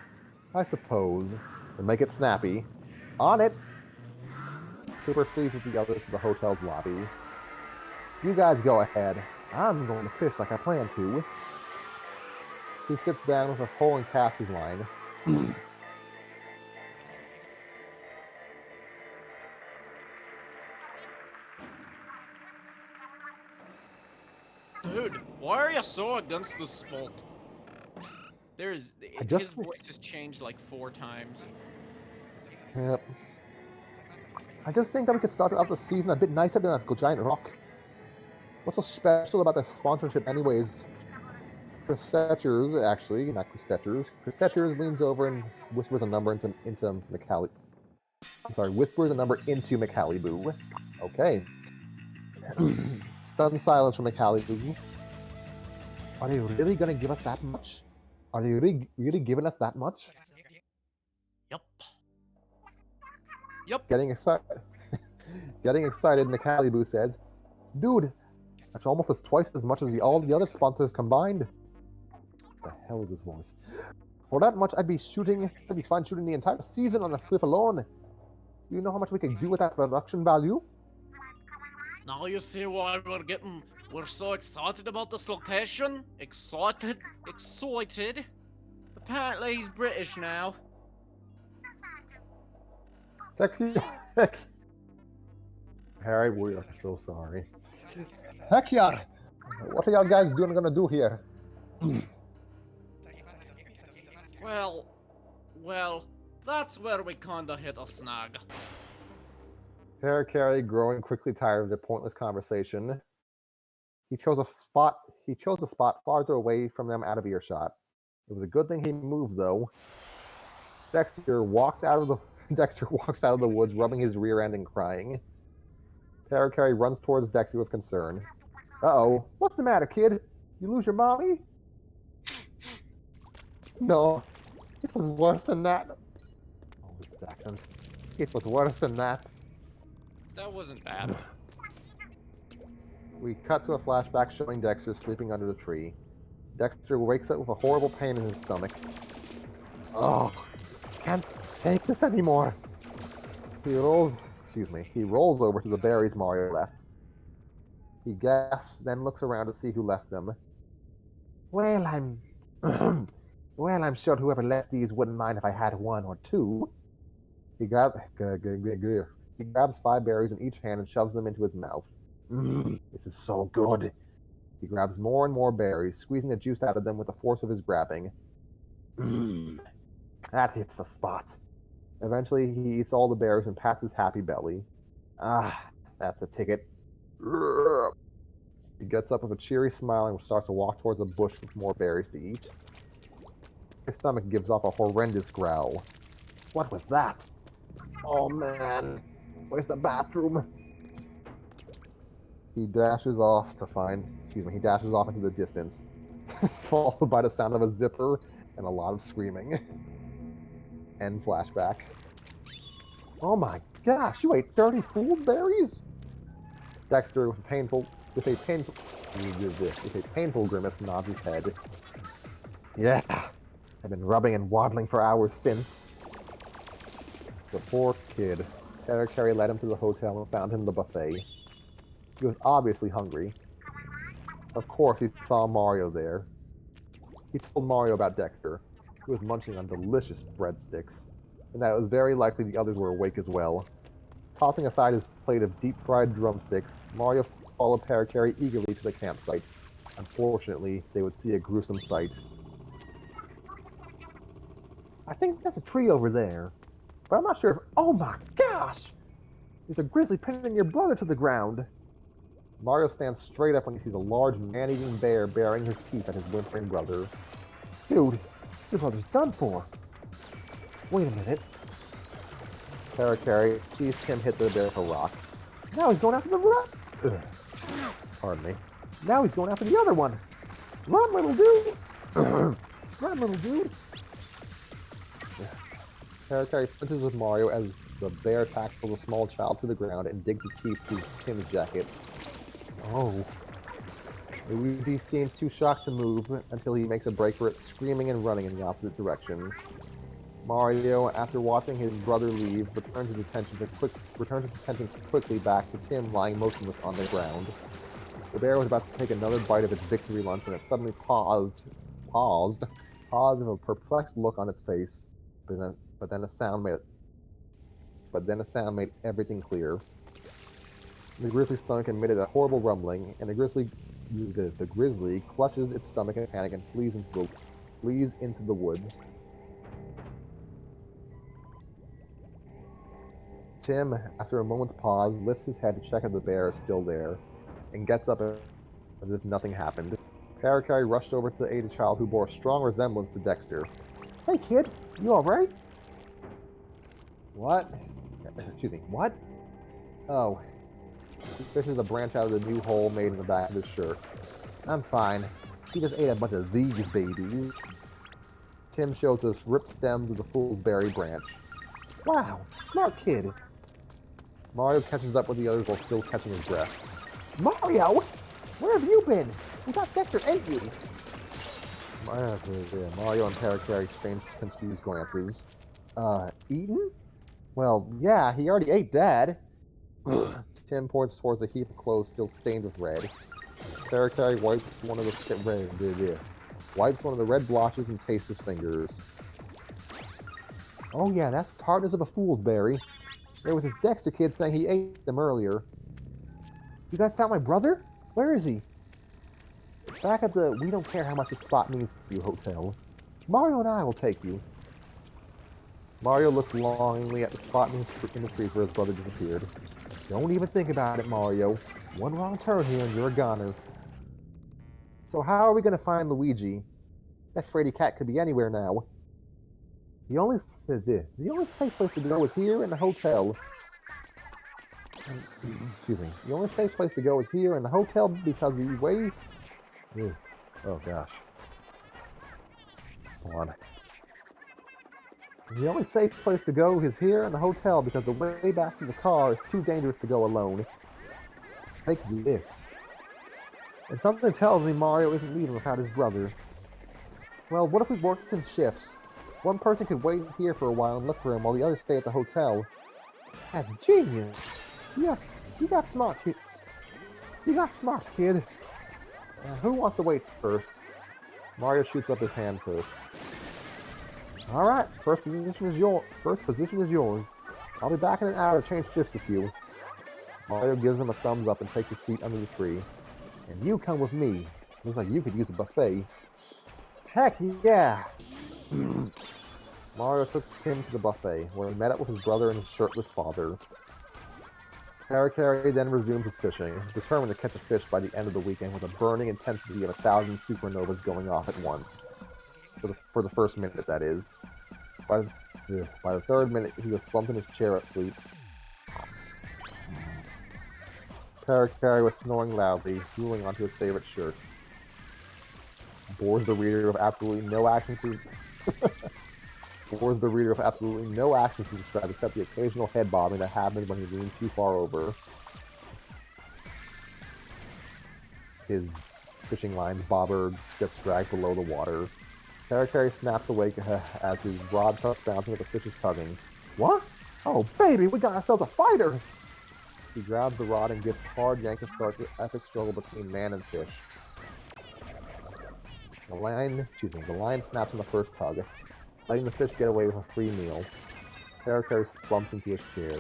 "I suppose. And make it snappy." "On it!" Cooper flees with the others to the hotel's lobby. "You guys go ahead. I'm going to fish like I plan to." He sits down with a pole and casts his line. Dude, why are you so against the sport? His voice has changed like 4 times. Yep. I just think that we could start out the season a bit nicer than that giant rock. What's so special about the sponsorship anyways? Christetchers, actually, not Christetchers. Christetchers leans over and whispers a number into whispers a number into McHallyboo. Okay. Stunned silence from McHallyboo. "Are they really gonna give us that much? Are they really giving us that much?" Yup. Getting excited, McHallyboo says, "Dude, that's almost twice as much as all the other sponsors combined." What the hell is this voice? "For that much, I'd be fine shooting the entire season on the cliff alone. You know how much we could do with that production value?" Now you see why we're so excited about this location? Excited? Apparently he's British now. Heck. Harry, we are so sorry. "Heck yeah! What are y'all guys gonna do here?" Well, Well, that's where we kinda hit a snag. Carrie, growing quickly tired of their pointless conversation, he chose a spot. He chose a spot farther away from them, out of earshot. It was a good thing he moved, though. Dexter walked out of the Dexter walks out of the woods, rubbing his rear end and crying. Carrie runs towards Dexter with concern. Uh-oh, what's the matter, kid? You lose your mommy? No, it was worse than that. Oh, this accent. It was worse than that. That wasn't bad. We cut to a flashback showing Dexter sleeping under the tree. Dexter wakes up with a horrible pain in his stomach. Oh, can't take this anymore. He rolls over to the berries Mario left. He gasps, then looks around to see who left them. Well, I'm sure whoever left these wouldn't mind if I had one or two. He grabs 5 berries in each hand and shoves them into his mouth. This is so good. He grabs more and more berries, squeezing the juice out of them with the force of his grabbing. That hits the spot. Eventually, he eats all the berries and pats his happy belly. Ah, that's a ticket. He gets up with a cheery smile and starts to walk towards a bush with more berries to eat. His stomach gives off a horrendous growl. What was that? Oh man, where's the bathroom? He dashes off into the distance, followed by the sound of a zipper and a lot of screaming. End flashback. Oh my gosh, you ate 30 fool berries? Dexter, with a painful grimace, nods his head. Yeah, I've been rubbing and waddling for hours since. The poor kid. Carrie led him to the hotel and found him the buffet. He was obviously hungry. Of course, he saw Mario there. He told Mario about Dexter, who was munching on delicious breadsticks, and that it was very likely the others were awake as well. Tossing aside his plate of deep-fried drumsticks, Mario followed Carrie eagerly to the campsite. Unfortunately, they would see a gruesome sight. I think that's a tree over there, but I'm not sure if... Oh my gosh! There's a grizzly pinning your brother to the ground! Mario stands straight up when he sees a large man-eating bear baring his teeth at his whimpering brother. Dude, your brother's done for. Wait a minute. Carrie sees Tim hit the bear with a rock. Now he's going after the rock. Pardon me. Now he's going after the other one. Run, little dude! Run, little dude! Carrie punches with Mario as the bear tackles a small child to the ground and digs its teeth through Tim's jacket. Oh. Luigi seems too shocked to move until he makes a break for it, screaming and running in the opposite direction. Mario, after watching his brother leave, returns his attention quickly back to Tim lying motionless on the ground. The bear was about to take another bite of its victory lunch when it suddenly paused with a perplexed look on its face. But then a sound made everything clear. The grizzly's stomach emitted a horrible rumbling, and the grizzly clutches its stomach in panic and flees into the woods. Tim, after a moment's pause, lifts his head to check if the bear is still there, and gets up as if nothing happened. Carrie rushed over to aid a child who bore a strong resemblance to Dexter. Hey kid, you alright? What? Excuse me, what? Oh. He fishes a branch out of the new hole made in the back of his shirt. I'm fine. He just ate a bunch of these babies. Tim shows us ripped stems of the fool's berry branch. Wow, smart kid. Mario catches up with the others while still catching his breath. Mario! Where have you been? We thought Dexter ate you. Mario and Carrie exchange confused glances. Eaten? Well, yeah, he already ate Dad. Tim points towards a heap of clothes still stained with red. Carrie wipes one of the red blotches and tastes his fingers. Oh yeah, that's the tartness of a fool's berry. There was this Dexter kid saying he ate them earlier. You guys found my brother? Where is he? Back at the we don't care how much a spot means to you hotel. Mario and I will take you. Mario looks longingly at the spot in the trees where his brother disappeared. Don't even think about it, Mario. One wrong turn here and you're a goner. So how are we gonna find Luigi? That Freddy cat could be anywhere now. The only safe place to go is here in the hotel. Excuse me. The only safe place to go is here in the hotel because the way... Oh gosh. Hold on. The only safe place to go is here in the hotel because the way back to the car is too dangerous to go alone. Take this. And something tells me Mario isn't leaving without his brother. Well, what if we worked in shifts? One person could wait here for a while and look for him while the others stay at the hotel. That's genius. Yes, you got smart, kid. You got smarts, kid. Who wants to wait first? Mario shoots up his hand first. Alright, first position is yours. I'll be back in an hour to change shifts with you. Mario gives him a thumbs up and takes a seat under the tree. And you come with me. Looks like you could use a buffet. Heck yeah! Mario took him to the buffet, where he met up with his brother and his shirtless father. Harry then resumed his fishing, determined to catch a fish by the end of the weekend with a burning intensity of 1,000 supernovas going off at once. For the first minute, that is. By the third minute, he was slumped in his chair asleep. Harry was snoring loudly, drooling onto his favorite shirt. Bores the reader of absolutely no action to describe except the occasional head bobbing that happens when he leans too far over. His fishing line's bobber gets dragged below the water. Harry snaps awake as his rod touches bouncing with the fish is tugging. What? Oh baby, we got ourselves a fighter! He grabs the rod and gives a hard yank to start the epic struggle between man and fish. The line snaps on the first tug, letting the fish get away with a free meal. Harry slumps into his chair.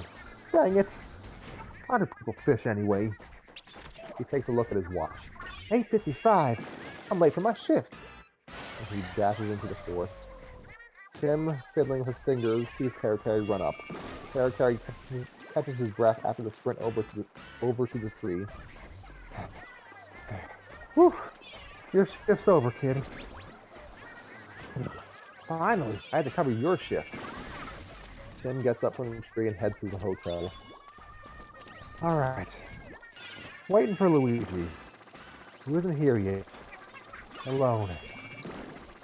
Dang it! How do people fish anyway? He takes a look at his watch. 8:55! I'm late for my shift! And he dashes into the forest. Tim, fiddling with his fingers, sees Harry run up. Harry catches his breath after the sprint over to the tree. Whew! Your shift's over, kid. Finally, I had to cover your shift. Tim gets up from the tree and heads to the hotel. Alright. Waiting for Luigi. He isn't here yet. Alone.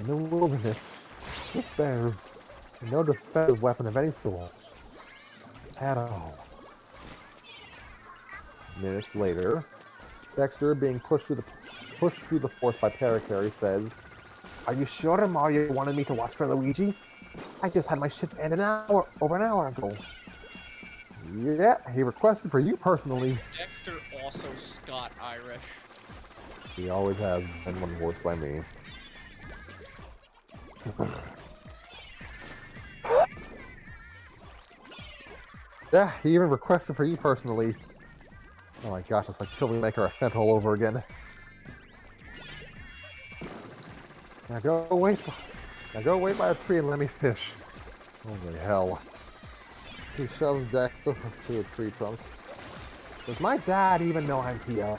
In the wilderness. With bears. And no defensive weapon of any sort. At all. Minutes later, Dexter, being pushed through the force by Pericary, says, "Are you sure Mario wanted me to watch for Luigi? I just had my shift end over an hour ago." Yeah, he requested for you personally. Dexter also Scott Irish. He always has been when voiced by me. Yeah, he even requested for you personally. Oh my gosh, it's like Chili Maker Ascent all over again. Now go wait by a tree and let me fish. Holy hell. He shoves Dexter to a tree trunk. Does my dad even know I'm here?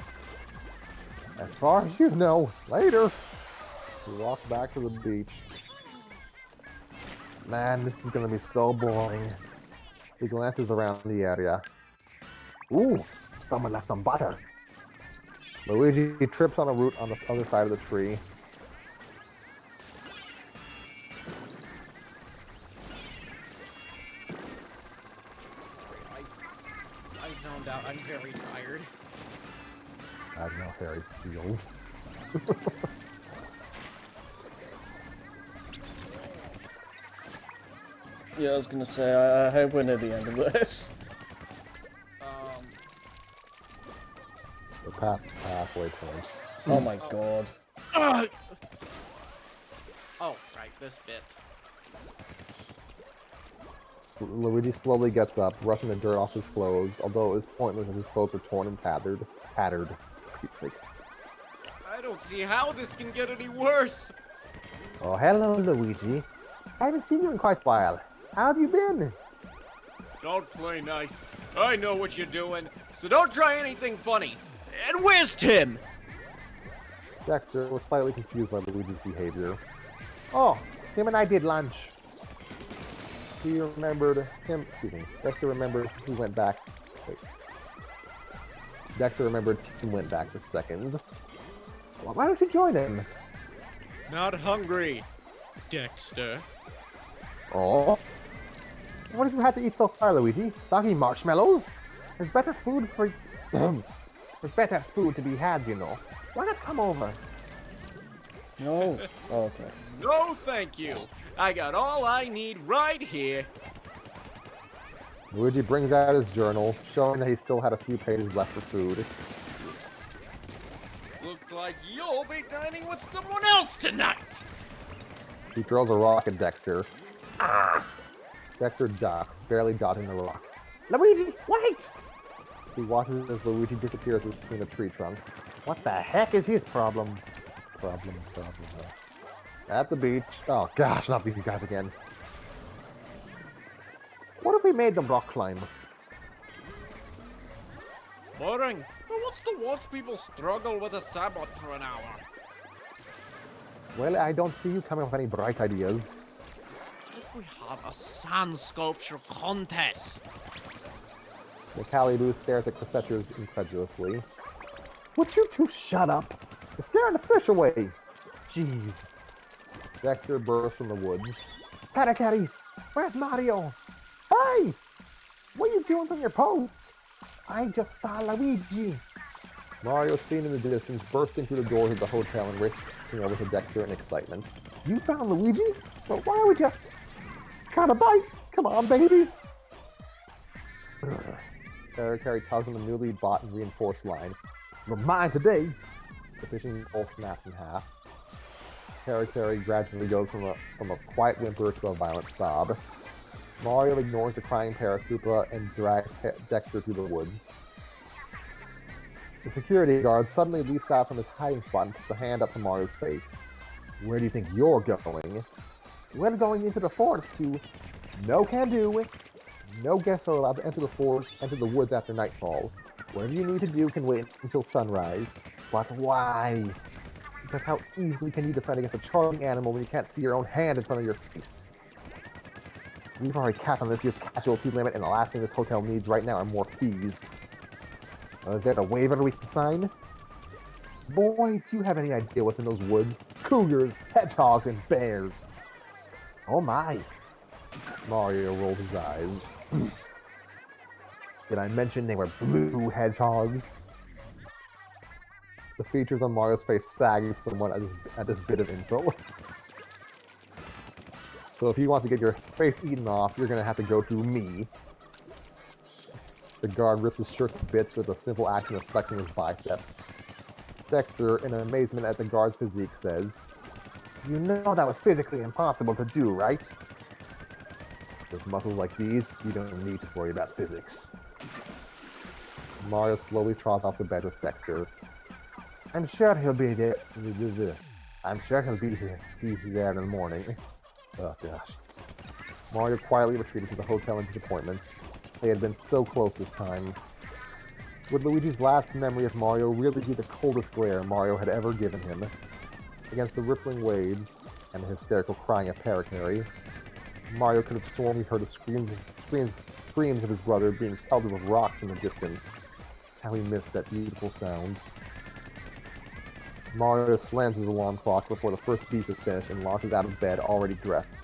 As far as you know, later. We walk back to the beach. Man, this is gonna be so boring. He glances around the area. Ooh, someone left some butter. Luigi trips on a root on the other side of the tree. I zoned out. I'm very tired. I don't know how Harry feels. Yeah, I was gonna say, I hope we're near the end of this. We're past the halfway point. Oh my god. Oh, right, this bit. Luigi slowly gets up, brushing the dirt off his clothes, although it is pointless as his clothes are torn and tattered. I don't see how this can get any worse. Oh, hello, Luigi. I haven't seen you in quite a while. How have you been? Don't play nice. I know what you're doing, so don't try anything funny. And where's Tim? Dexter was slightly confused by Luigi's behavior. Oh, Tim and I did lunch. Dexter remembered he went back. Wait. Dexter remembered Tim went back for seconds. Well, why don't you join him? Not hungry, Dexter. Oh. What have you had to eat so far, Luigi? Soggy marshmallows? There's better food for... There's better food to be had, you know. Why not come over? No. Oh, okay. No, thank you. I got all I need right here. Luigi brings out his journal, showing that he still had a few pages left for food. Looks like you'll be dining with someone else tonight. He throws a rock at Dexter. Ah! Dexter ducks, barely dodging the rock. Luigi, wait! He watches as Luigi disappears between the tree trunks. What the heck is his problem? Problem. At the beach. Oh gosh, not these guys again. What if we made them rock climb? Boring. Who wants to watch people struggle with a sabot for an hour? Well, I don't see you coming up with any bright ideas. If we have a sand sculpture contest. The Caliboo stares at Crescentors incredulously. Would you two shut up? You're scaring the fish away! Jeez. Dexter bursts from the woods. Patty, where's Mario? Hey! What are you doing from your post? I just saw Luigi. Mario, seen in the distance, bursting through the doors of the hotel and racing over to Dexter in excitement. You found Luigi? But why don't we just... Got a bite? Come on, baby! Terry tugs on the newly bought and reinforced line. You're mine today! The fishing pole snaps in half. Terry gradually goes from a quiet whimper to a violent sob. Mario ignores the crying paratrooper and drags Dexter through the woods. The security guard suddenly leaps out from his hiding spot and puts a hand up to Mario's face. Where do you think you're going? We're going into the forest to... No can do. No guests are allowed to enter the woods after nightfall. Whatever you need to do can wait until sunrise. But why? Because how easily can you defend against a charging animal when you can't see your own hand in front of your face? We've already capped on this year's casualty limit, and the last thing this hotel needs right now are more fees. Is that a waiver we can sign? Boy, do you have any idea what's in those woods? Cougars, hedgehogs, and bears. Oh my. Mario rolled his eyes. Did I mention they were blue hedgehogs? The features on Mario's face sagged somewhat at this bit of info. So if you want to get your face eaten off, you're gonna have to go through me. The guard rips his shirt to bits with a simple action of flexing his biceps. Dexter, in amazement at the guard's physique, says, "You know that was physically impossible to do, right? With muscles like these, you don't need to worry about physics." Mario slowly trots off the bed with Dexter. I'm sure he'll be there. I'm sure he'll be there in the morning. Oh gosh. Mario quietly retreated to the hotel in disappointment. They had been so close this time. Would Luigi's last memory of Mario really be the coldest glare Mario had ever given him? Against the rippling waves and the hysterical crying of Parakarry, Mario could have sworn he heard the screams of his brother being pelted with rocks in the distance. How he missed that beautiful sound. Mario slams his alarm clock before the first beep is finished and launches out of bed already dressed.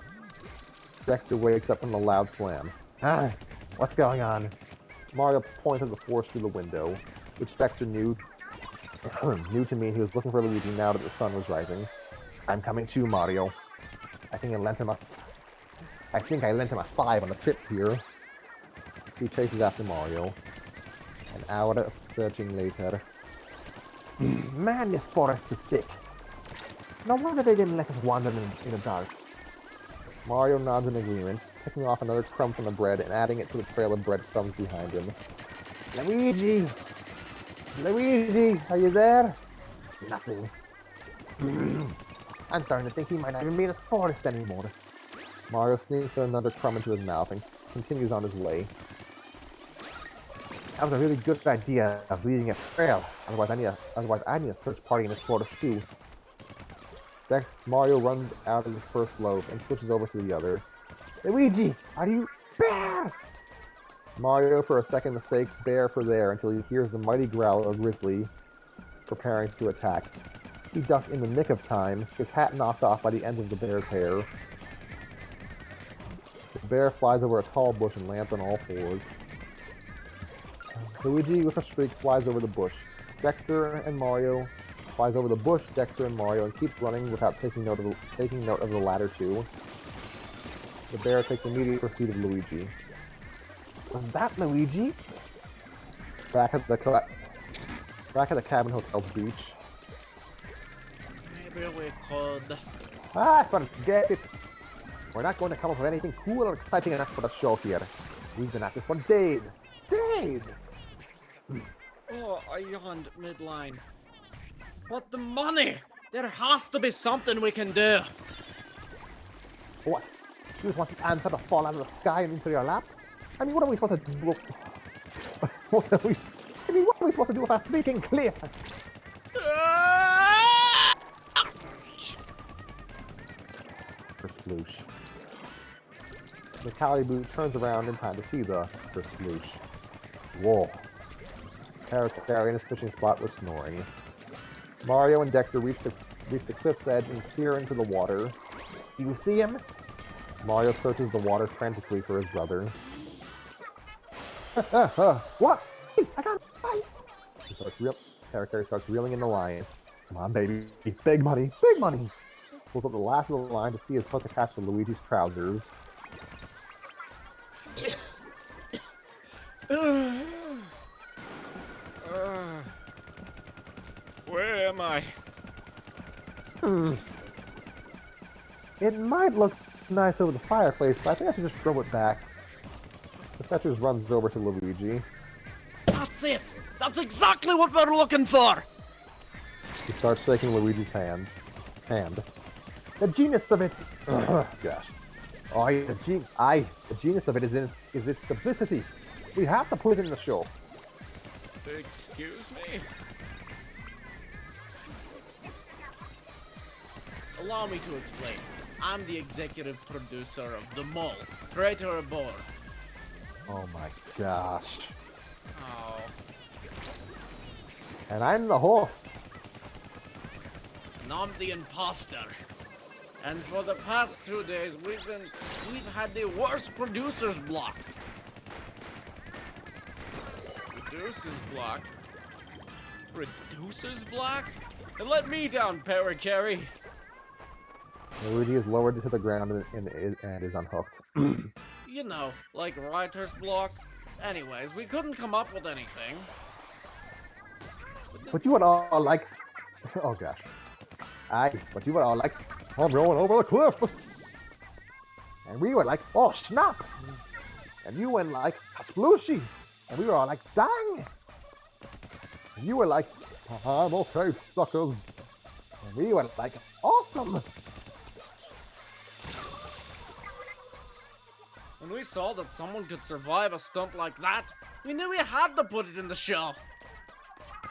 Dexter wakes up from the loud slam. Ah, what's going on? Mario pointed the force through the window, which Dexter knew to mean he was looking for Luigi now that the sun was rising. I'm coming too, Mario. I think I lent him a 5 on the trip here. He chases after Mario. An hour of searching later. Man, this forest is thick. No wonder they didn't let us wander in the dark. Mario nods in agreement, picking off another crumb from the bread and adding it to the trail of breadcrumbs behind him. Luigi! Luigi, are you there? Nothing. I'm starting to think he might not even be in this forest anymore. Mario sneaks another crumb into his mouth and continues on his way. That was a really good idea of leading a trail. Otherwise, I need a search party in this forest too. Next, Mario runs out of the first slope and switches over to the other. Luigi, are you bear? Mario for a second mistakes bear for there until he hears the mighty growl of Grizzly preparing to attack. He ducked in the nick of time, his hat knocked off by the end of the bear's hair. The bear flies over a tall bush and lands on all fours. Luigi, with a shriek, flies over the bush. Dexter and Mario flies over the bush, Dexter and Mario, and keeps running without taking note of the latter two. The bear takes immediate pursuit of Luigi. Was that Luigi? Back at the cabin hotel's beach. Maybe we could. Ah, forget it! We're not going to come up with anything cool or exciting enough for the show here. We've been at this for days! Days! Oh, I yawned midline. But the money! There has to be something we can do. What? You just want the answer to fall out of the sky and into your lap? I mean, what are we supposed to do? What are we supposed to do with a freaking cliff? Sploosh. The Calibu turns around in time to see the sploosh. Whoa. Carrie in his fishing spot was snoring. Mario and Dexter reach the cliff's edge and peer into the water. Do you see him? Mario searches the water frantically for his brother. What? Hey, I got it! Carrie starts reeling in the line. Come on, baby. Big money! Big money! Pulls up the last of the line to see his hook attached to Luigi's trousers. Where am I? It might look nice over the fireplace, but I think I should just throw it back. The Fetchers runs over to Luigi. That's it! That's exactly what we're looking for! He starts shaking Luigi's hand. The genius of it... gosh. Oh, the genius of it is its simplicity. We have to put it in the show. Excuse me? Allow me to explain. I'm the executive producer of The Mole, Traitor Aboard. Oh my gosh. Oh. And I'm the host. And I'm the imposter. And for the past 2 days, we've had the worst producer's block. Producer's block? Producer's block? And let me down, Paracarry. Luigi is lowered to the ground and is unhooked. You know, like writer's block. Anyways, we couldn't come up with anything. But you would all like... Oh gosh. But you would all like... I'm going over the cliff! And we were like, oh snap! And you went like, splooshy! And we were all like, dang! And you were like, I'm okay, suckers! And we were like, awesome! When we saw that someone could survive a stunt like that, we knew we had to put it in the show.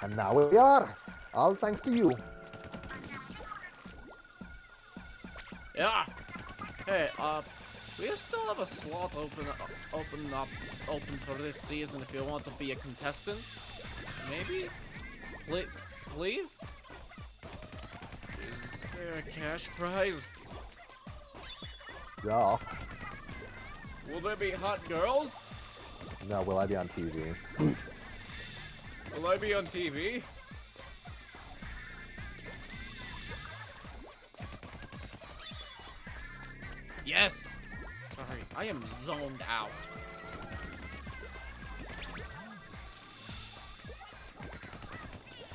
And now we are! All thanks to you. Yeah. Hey, we still have a slot open for this season if you want to be a contestant. Maybe? Please? Is there a cash prize? Yeah. Will there be hot girls? No, will I be on TV? Will I be on TV? Yes! Sorry, I am zoned out.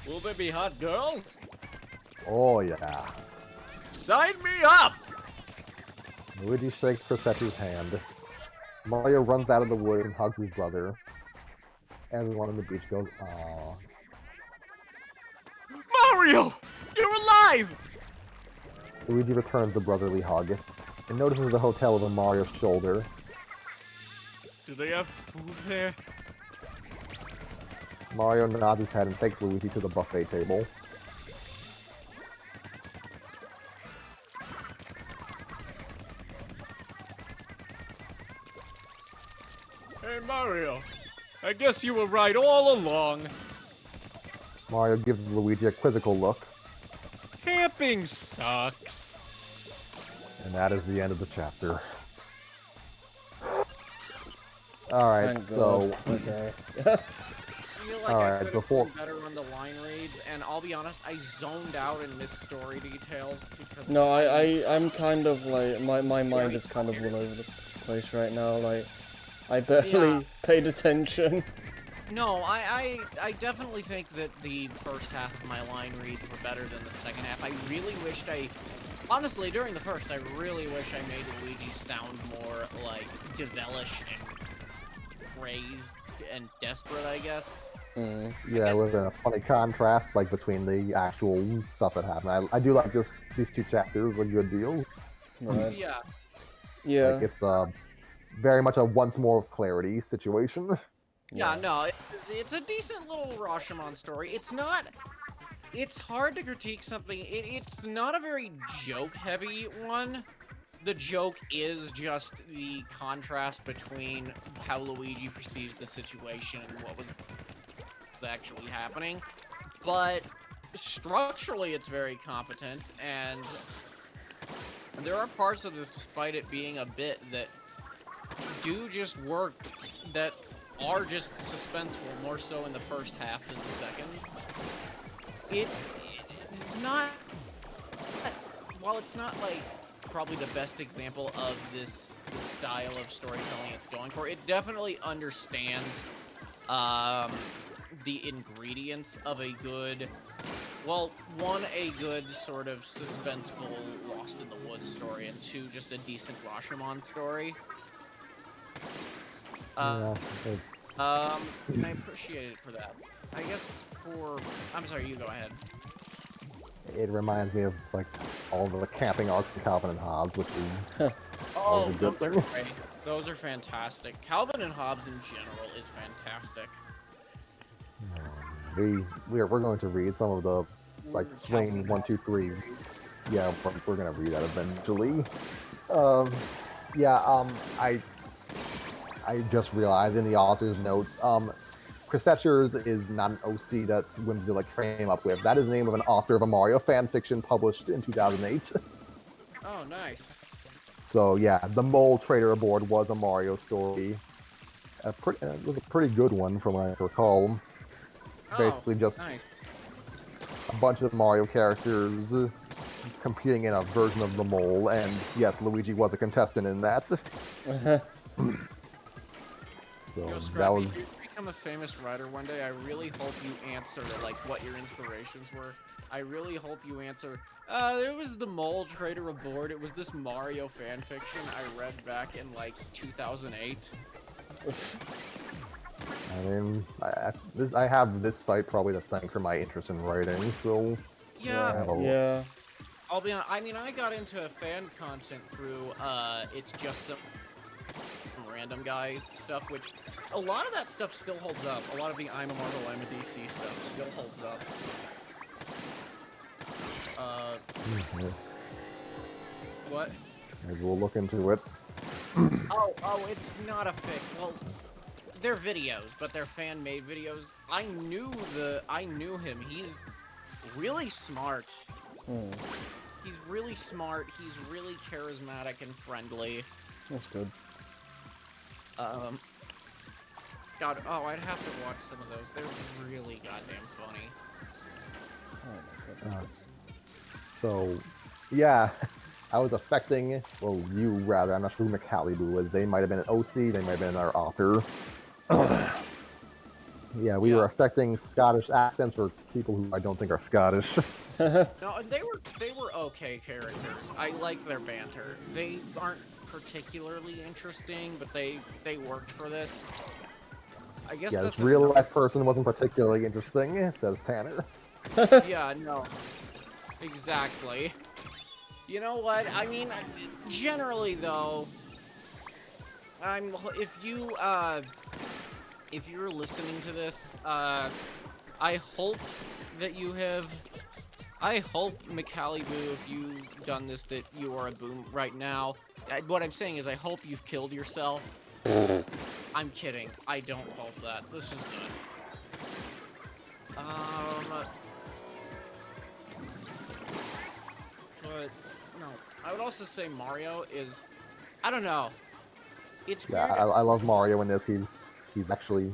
Will there be hot girls? Oh yeah. Sign me up! Luigi shakes Persephon's hand. Mario runs out of the woods and hugs his brother. Everyone on the beach goes, aww. Mario! You're alive! Luigi returns the brotherly hug. and notices the hotel over Mario's shoulder. Do they have food there? Mario nods his head and takes Luigi to the buffet table. Hey Mario, I guess you were right all along. Mario gives Luigi a quizzical look, Camping sucks. and that is the end of the chapter. Alright, Thank so... God. Okay. I feel like I Alright, could have before- done better on the line reads, and I'll be honest, I zoned out and missed story details because No, I'm kind of like, my mind is kind of all over the place right now, like, I barely paid attention. No, I definitely think that the first half of my line reads were better than the second half. I really wished honestly, during the first, I really wish I made Luigi sound more, like, devilish and crazed and desperate, I guess. Yeah, it was a funny contrast, like, between the actual stuff that happened. I do like these two chapters a good deal. Right. Yeah. Yeah. Like, it's very much a once more of clarity situation. Yeah, no, it's a decent little Rashomon story. It's hard to critique something. It's not a very joke-heavy one. The joke is just the contrast between how Luigi perceives the situation and what was actually happening. But structurally, it's very competent, and there are parts of this, despite it being a bit, that do just work, that are just suspenseful, more so in the first half than the second. It's not, while it's not like probably the best example of this style of storytelling it's going for, it definitely understands the ingredients of a good, well, one, a good sort of suspenseful Lost in the Woods story, and two, just a decent Rashomon story. Yeah, And I appreciate it for that. I guess I'm sorry, you go ahead. it reminds me of, like, all the camping arcs in Calvin and Hobbes, which is always a good those are thing. great. Those are fantastic. Calvin and Hobbes in general is fantastic. We're going to read some of the, like, swing 1, 2, 3. Yeah, we're gonna read that eventually. I just realized in the author's notes, Chris Etchers is not an OC that Whimsy like came up with. That is the name of an author of a Mario fanfiction published in 2008. Oh, nice. So yeah, the Mole Trader Aboard was a Mario story. It was a pretty good one from what I recall. Basically just nice. a bunch of Mario characters competing in a version of the Mole, and yes, Luigi was a contestant in that. So Yo, that Scrappy, was if you become a famous writer one day, I really hope you answer, like, what your inspirations were. I really hope you answer, it was the Mole Trader Aboard. It was this Mario fanfiction I read back in, like, 2008. I mean, I have this site probably to thank for my interest in writing, so Yeah. Yeah. I'll be honest, I mean, I got into fan content through, It's Just Some Random Guys stuff, which a lot of that stuff still holds up. A lot of the I'm a Marvel, I'm a DC stuff still holds up. What? maybe we'll look into it. Oh, it's not a fic. Well, they're videos, but they're fan-made videos. I knew him. He's really smart. He's really smart. He's really charismatic and friendly. That's good. God, I'd have to watch some of those. They're really goddamn funny. Oh my god. So, yeah, I was affecting, well, you rather, I'm not sure who McCalliboo was. They might have been an OC, they might have been our author. Yeah, we were affecting Scottish accents for people who I don't think are Scottish. No, they were okay characters. I like their banter. They aren't particularly interesting, but they worked for this. I guess Yeah, that's this real life person wasn't particularly interesting, says Tanner. Yeah, no. Exactly. You know what? I mean, generally though, if you're listening to this, I hope that you have. I hope, Macaliboo, if you've done this, that you are a boom right now. What I'm saying is, I hope you've killed yourself. I'm kidding. I don't hope that. This is good. But no, I would also say Mario is. I don't know. It's Yeah, weird. I love Mario in this. He's actually.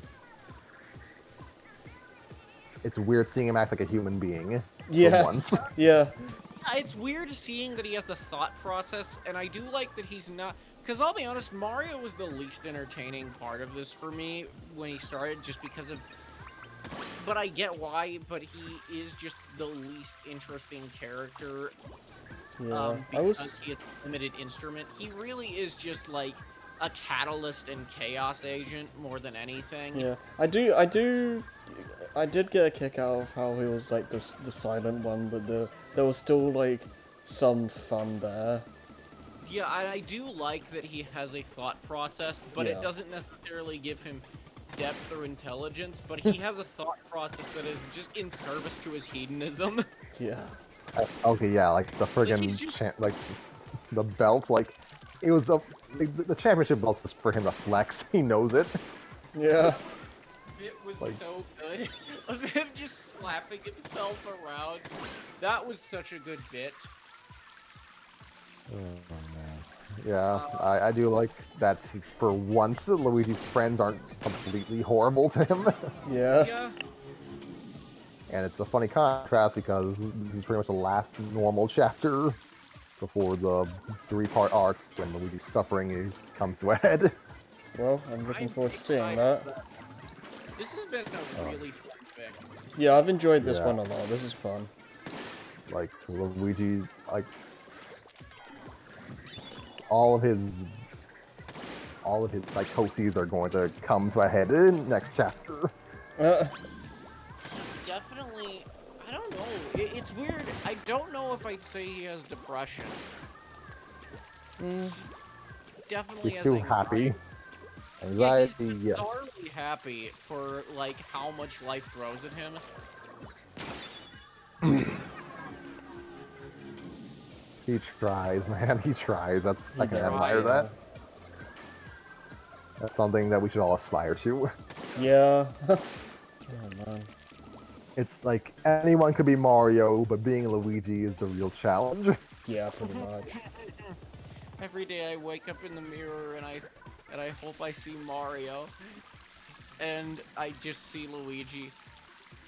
It's weird seeing him act like a human being. Yeah. For once. Yeah. It's weird seeing that he has a thought process, and I do like that he's not. Because I'll be honest, Mario was the least entertaining part of this for me when he started, just because of. But I get why, but he is just the least interesting character. Yeah. Because he has a limited instrument. He really is just like a catalyst and chaos agent more than anything. Yeah. I did get a kick out of how he was like the silent one, but there was still like some fun there. Yeah, I do like that he has a thought process, but Yeah. it doesn't necessarily give him depth or intelligence, but he has a thought process that is just in service to his hedonism. Yeah. Okay, yeah, like the friggin' he's just- like the belt, like it was the championship belt was for him to flex. He knows it. Yeah. It was Like- so good of him just slapping himself around. That was such a good bit. Yeah, I do like that for once Luigi's friends aren't completely horrible to him. Yeah. Yeah. And it's a funny contrast because this is pretty much the last normal chapter before the three-part arc when Luigi's suffering comes to a head. Well, I'm looking I'm forward to seeing excited that. This has been a really fun fix. Yeah, I've enjoyed this Yeah. one a lot. This is fun. Like Luigi, like all of his psychoses are going to come to a head in next chapter. Definitely, I don't know. It's weird. I don't know if I'd say he has depression. Definitely He's has too anxiety. happy. Yeah, Anxiety, he's yeah. bizarrely happy for like how much life throws at him. He tries, man. He tries. I can does, admire yeah. that. That's something that we should all aspire to. Yeah. Oh man. It's like anyone could be Mario, but being Luigi is the real challenge. Yeah, pretty much. Every day I wake up in the mirror and I hope I see Mario, and I just see Luigi.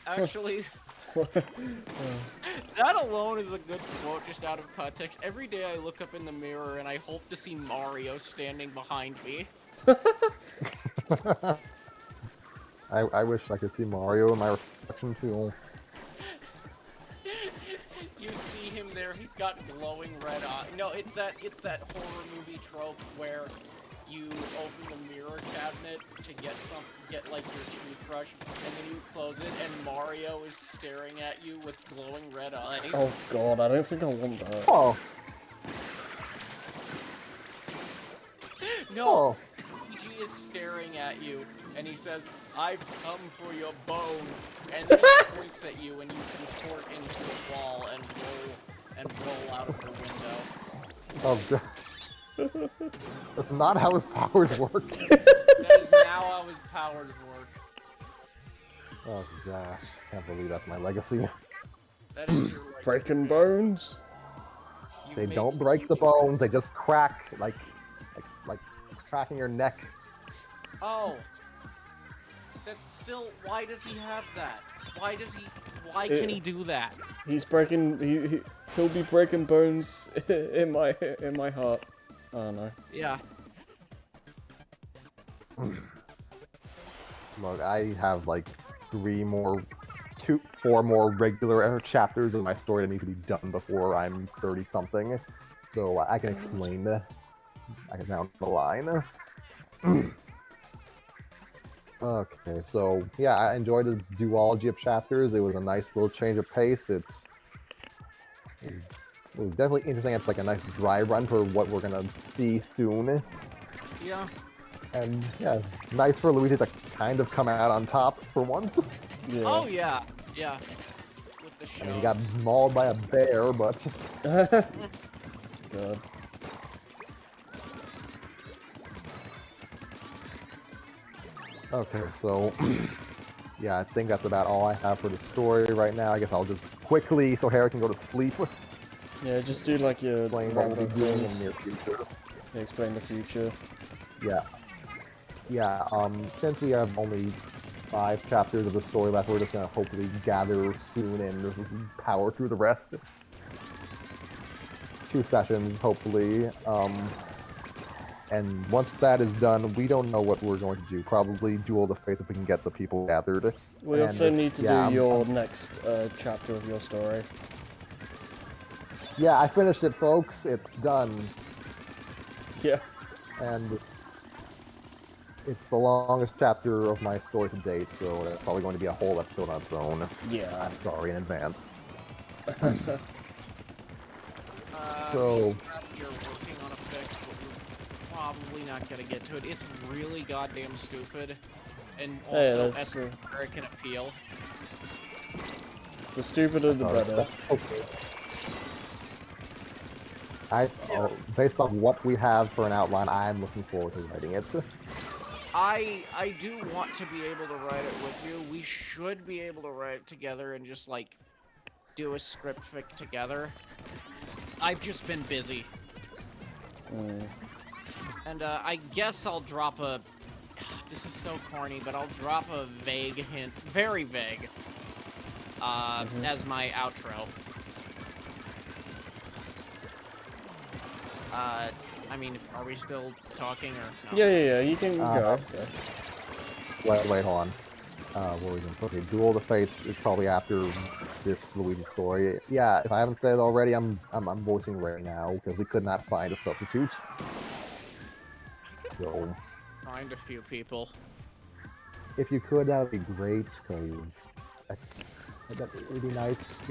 Actually, that alone is a good quote just out of context. Every day I look up in the mirror and I hope to see Mario standing behind me. I wish I could see Mario in my reflection too. You see him there, he's got glowing red eyes. No, it's that horror movie trope where you open the mirror cabinet to get like your toothbrush, and then you close it and Mario is staring at you with glowing red eyes. Oh god, I don't think I want that. Oh, No! oh. Luigi is staring at you, and he says, "I've come for your bones," and then he points at you, and you contort into a wall and roll out of the window. Oh god. That's not how his powers work. That is now how his powers work. Oh gosh. Can't believe that's my legacy. That is your right. Breaking bones? You They make don't break the Luigi- bones, they just crack like cracking your neck. Oh. That's still. Why does he have that? Why can he do that? He's breaking. He'll be breaking bones in my heart. Oh no. Yeah. Look, I have like 4 more regular chapters of my story that need to be done before I'm 30 something. So I can explain I can down the line. Okay, so yeah, I enjoyed this duology of chapters. It was a nice little change of pace. It was definitely interesting. It's like a nice dry run for what we're gonna see soon. Yeah. And yeah, nice for Luigi to kind of come out on top for once. Yeah. Oh yeah, yeah. With the show. I mean, he got mauled by a bear, but God. okay, so yeah, I think that's about all I have for the story right now. I guess I'll just quickly, so Harry can go to sleep, Yeah, just do like your explain what we'll wrap-up be doing in the things. near future. Yeah, explain the future. Yeah. Yeah, since we have only 5 chapters of the story left, we're just gonna hopefully gather soon and power through the rest. 2 sessions, hopefully. And once that is done, we don't know what we're going to do. Probably Duel of the Fates if we can get the people gathered. We And, also need to yeah, do your next chapter of your story. Yeah, I finished it, folks. It's done. Yeah. And it's the longest chapter of my story to date, so that's probably going to be a whole episode on its own. Yeah. I'm sorry in advance. Uh, So- you're working on a fix, but we're probably not gonna get to it. It's really goddamn stupid, and Hey, also that's, American appeal. The stupider the better. Okay. Based on what we have for an outline, I'm looking forward to writing it. I do want to be able to write it with you. We should be able to write it together and just like do a script fic together. I've just been busy. And I guess I'll drop a... This is so corny, but I'll drop a vague hint, very vague, as my outro. I mean, are we still talking or no? Yeah, you can go. Yeah. Wait, hold on. What were we doing? Okay, Duel of the Fates is probably after this Luigi story. Yeah, if I haven't said it already, I'm voicing right now because we could not find a substitute. So, Find a few people. if you could, that would be great because that would be nice.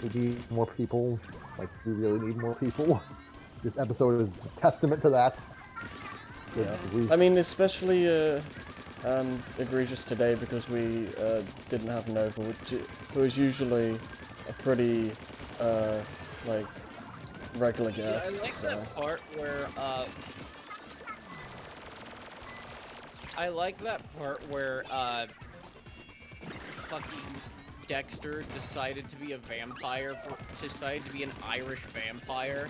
We need more people. Like, we really need more people. This episode is a testament to that. Yeah. I mean, especially egregious today because we didn't have Nova, who is usually a pretty like regular guest. I like So. that part where I like that part where fucking Dexter decided to be a vampire, decided to be an Irish vampire.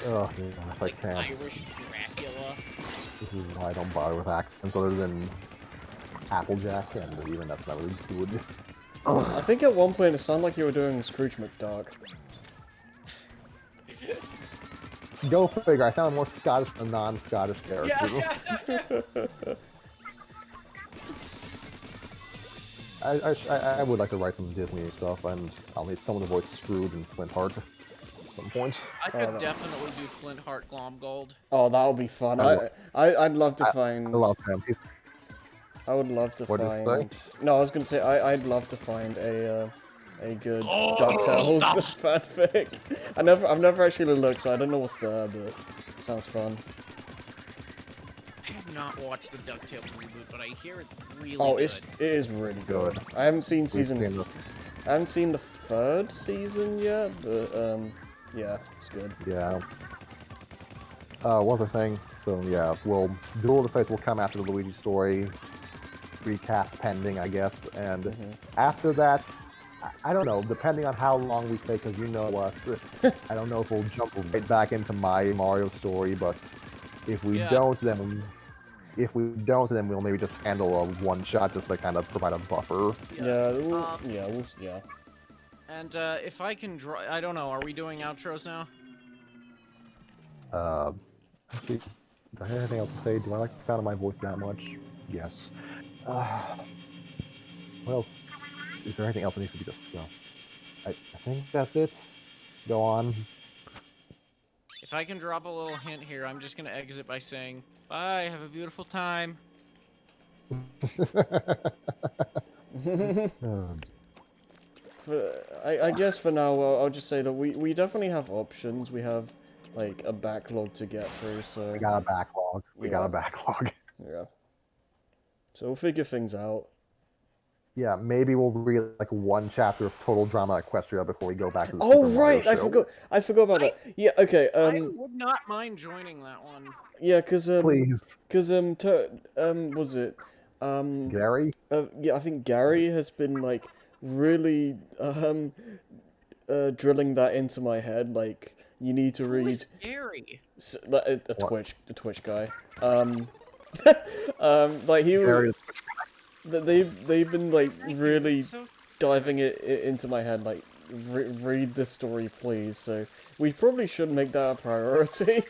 Oh, yeah, if Like I can't. Irish Dracula. This is why I don't bother with accents other than Applejack, and even that's not really good. I think at one point it sounded like you were doing Scrooge McDuck. Go figure, I sound more Scottish than non-Scottish character. Yeah. I would like to write some Disney stuff, and I'll need someone to voice Scrooge and Flint Heart at some point. I could definitely do Flint Heart Glomgold. Oh, that would be fun. I'd love to I find. love him. I would love to What did you find. No, I was gonna say I'd love to find a good DuckTales fanfic. I've never actually looked, so I don't know what's there, but it sounds fun. I have not watched the DuckTales reboot, but I hear it's really Oh, good. it is really good. I haven't seen season. I haven't seen the 3rd season yet, but yeah, it's good. Yeah. One other thing. So yeah, Duel of the Fates will come after the Luigi story. Recast pending, I guess. And after that, I don't know. Depending on how long we take, because you know us, I don't know if we'll jump right back into my Mario story. But if we don't, then we'll maybe just handle a one-shot just to kind of provide a buffer. Yeah. And if I can draw, I don't know. Are we doing outros now? Actually, do I have anything else to say? Do I like the sound of my voice that much? Yes. What else? Is there anything else that needs to be discussed? I think that's it. Go on. If I can drop a little hint here, I'm just gonna exit by saying, bye, have a beautiful time. I guess for now, I'll just say that we definitely have options. We have, like, a backlog to get through, so... We got a backlog. We got Yeah. a backlog. Yeah. So we'll figure things out. Yeah, maybe we'll read like one chapter of Total Drama Equestria before we go back to the Oh, Super Mario right! I show. forgot about that. Yeah, okay, I would not mind joining that one. yeah, cause, Please, was it, Gary. yeah, I think Gary has been, like, really, drilling that into my head, like, you need to Who read... is Gary? Like, a Twitch guy. Like, Gary. they've been, like, really So diving it into my head, like, read the story, please. So we probably should make that a priority. they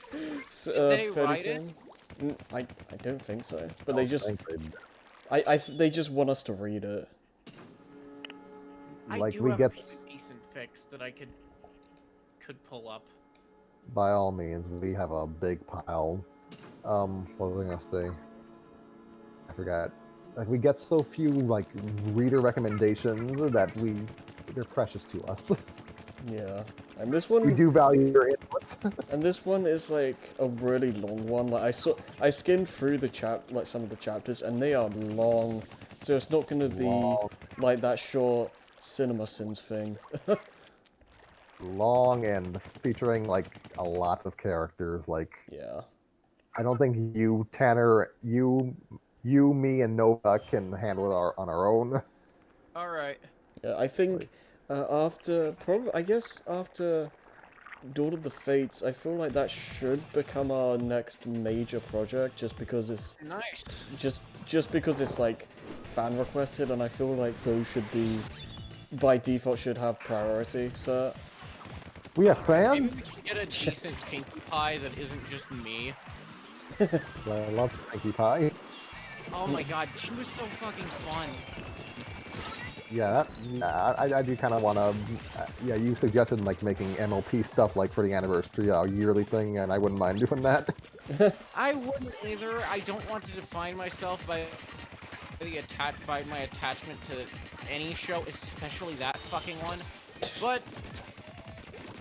Fairly write it? soon. I don't think so, but they just Thank you. they just want us to read it. I Like do we have get, a decent fix that I could pull up. by all means, we have a big pile. What was I gonna say? I forgot. Like we get so few like reader recommendations that they're precious to us. Yeah, and this We one do value your input. and this one is like a really long one. Like I skimmed through like some of the chapters, and they are long, so it's not gonna be Long. like that short Cinema Sins thing. Long and featuring like a lot of characters. Like Yeah. I don't think you, Tanner, you, me, and Nova can handle it on our own. All right. Yeah, I think I guess after Dawn of the Fates, I feel like that should become our next major project, just because it's Nice. just because it's like fan requested, and I feel like those should be by default should have priority. So We have Maybe fans. we should get a decent Pinkie Pie that isn't just me. I love Pinkie Pie. Oh my god, she was so fucking fun. Yeah, I do kind of want to. Yeah, you suggested like making MLP stuff like for the anniversary, a yearly thing, and I wouldn't mind doing that. I wouldn't either. I don't want to define myself by my attachment to any show, especially that fucking one. But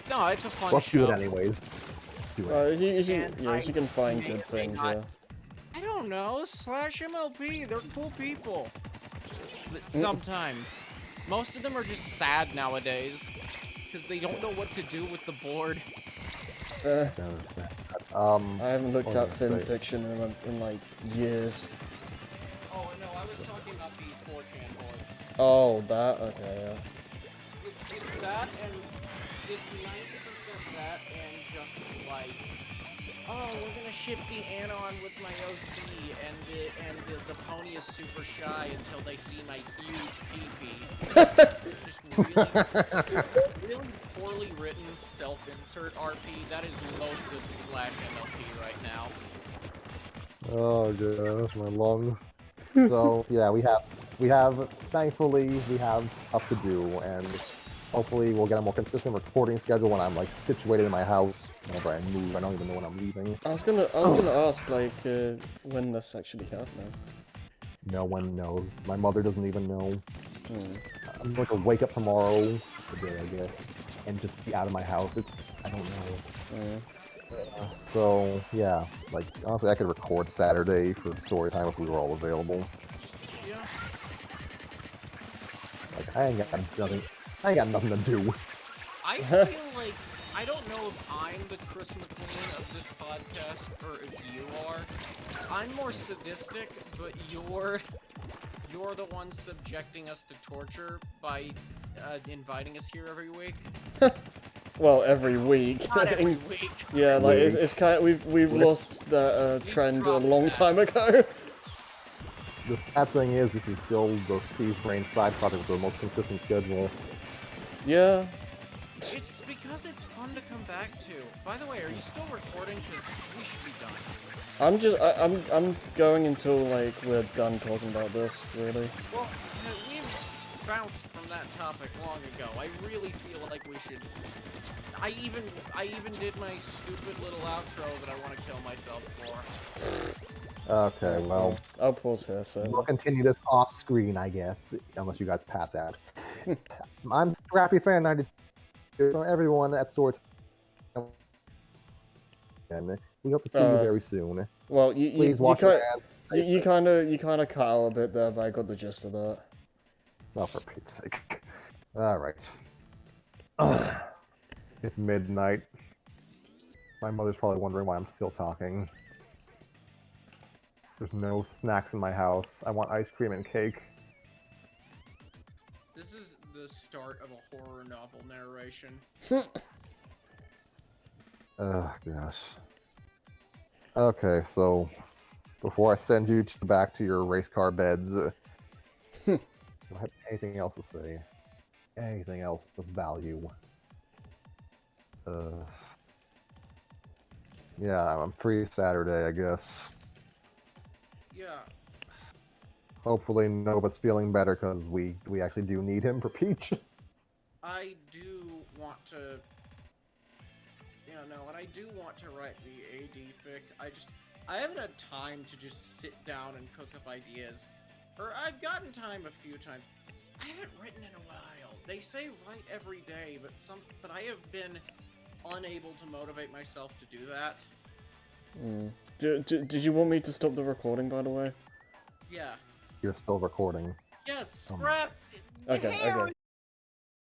no, it's a fun Let's show. do it anyways. Let's do it. if you can find may good or may things, not- yeah. I don't know. Slash MLP. They're cool people. Sometimes. Most of them are just sad nowadays because they don't know what to do with the board. I haven't looked what at was I film gonna say? fiction in like years. Oh no, I was talking about the 4chan board. Oh, that okay, yeah. It's that, and it's 90% that, and just like, oh, we're gonna ship the Anon with my OC, and the pony is super shy until they see my huge pee-pee. Just really poorly written self-insert RP. That is most of Slash MLP right now. Oh gosh, my lungs. So yeah, thankfully we have stuff to do, and hopefully we'll get a more consistent recording schedule when I'm like situated in my house. Whenever I move, I don't even know when I'm leaving. I was gonna ask like when this actually happened. No one knows. My mother doesn't even know. I'm going to wake up tomorrow, today I guess, and just be out of my house. I don't know. So yeah, like honestly, I could record Saturday for story time if we were all available. Yeah. Like I ain't got nothing to do. I feel like, I don't know if I'm the Chris McLean of this podcast, or if you are. I'm more sadistic, but you're the one subjecting us to torture by inviting us here every week. Well, every week. Not every week. Yeah, like it's kind of, we've lost that trend a long time ago. The sad thing is, this is still the Steve's Brain side project with the most consistent schedule. Yeah. It's because it's fun to come back to. By the way, are you still recording? Because we should be done. I'm going until like we're done talking about this, really. Well, we've bounced from that topic long ago. I really feel like we should. I even did my stupid little outro that I want to kill myself for. Okay, well, I'll pause here, so... we'll continue this off screen, I guess, unless you guys pass out. I'm Scrappy Fan 92 from everyone at Story. And we hope to see you very soon. Well, Please wash your hands. you kind of cut out a bit there, but I got the gist of that. Oh, for Pete's sake. Alright. It's midnight. My mother's probably wondering why I'm still talking. There's no snacks in my house. I want ice cream and cake. This is the start of a horror novel narration. Oh, gosh. Okay, so before I send you back to your race car beds, do I have anything else to say? Anything else of value? Yeah, I'm free Saturday, I guess. Yeah. Hopefully Nova's feeling better, because we actually do need him for Peach. I do want to... Yeah, no, and I do want to write the AD fic. I haven't had time to just sit down and cook up ideas. Or I've gotten time a few times. I haven't written in a while. They say write every day, but I have been unable to motivate myself to do that. Did you want me to stop the recording, by the way? Yeah. You're still recording. Yes, Scrap! Okay, okay.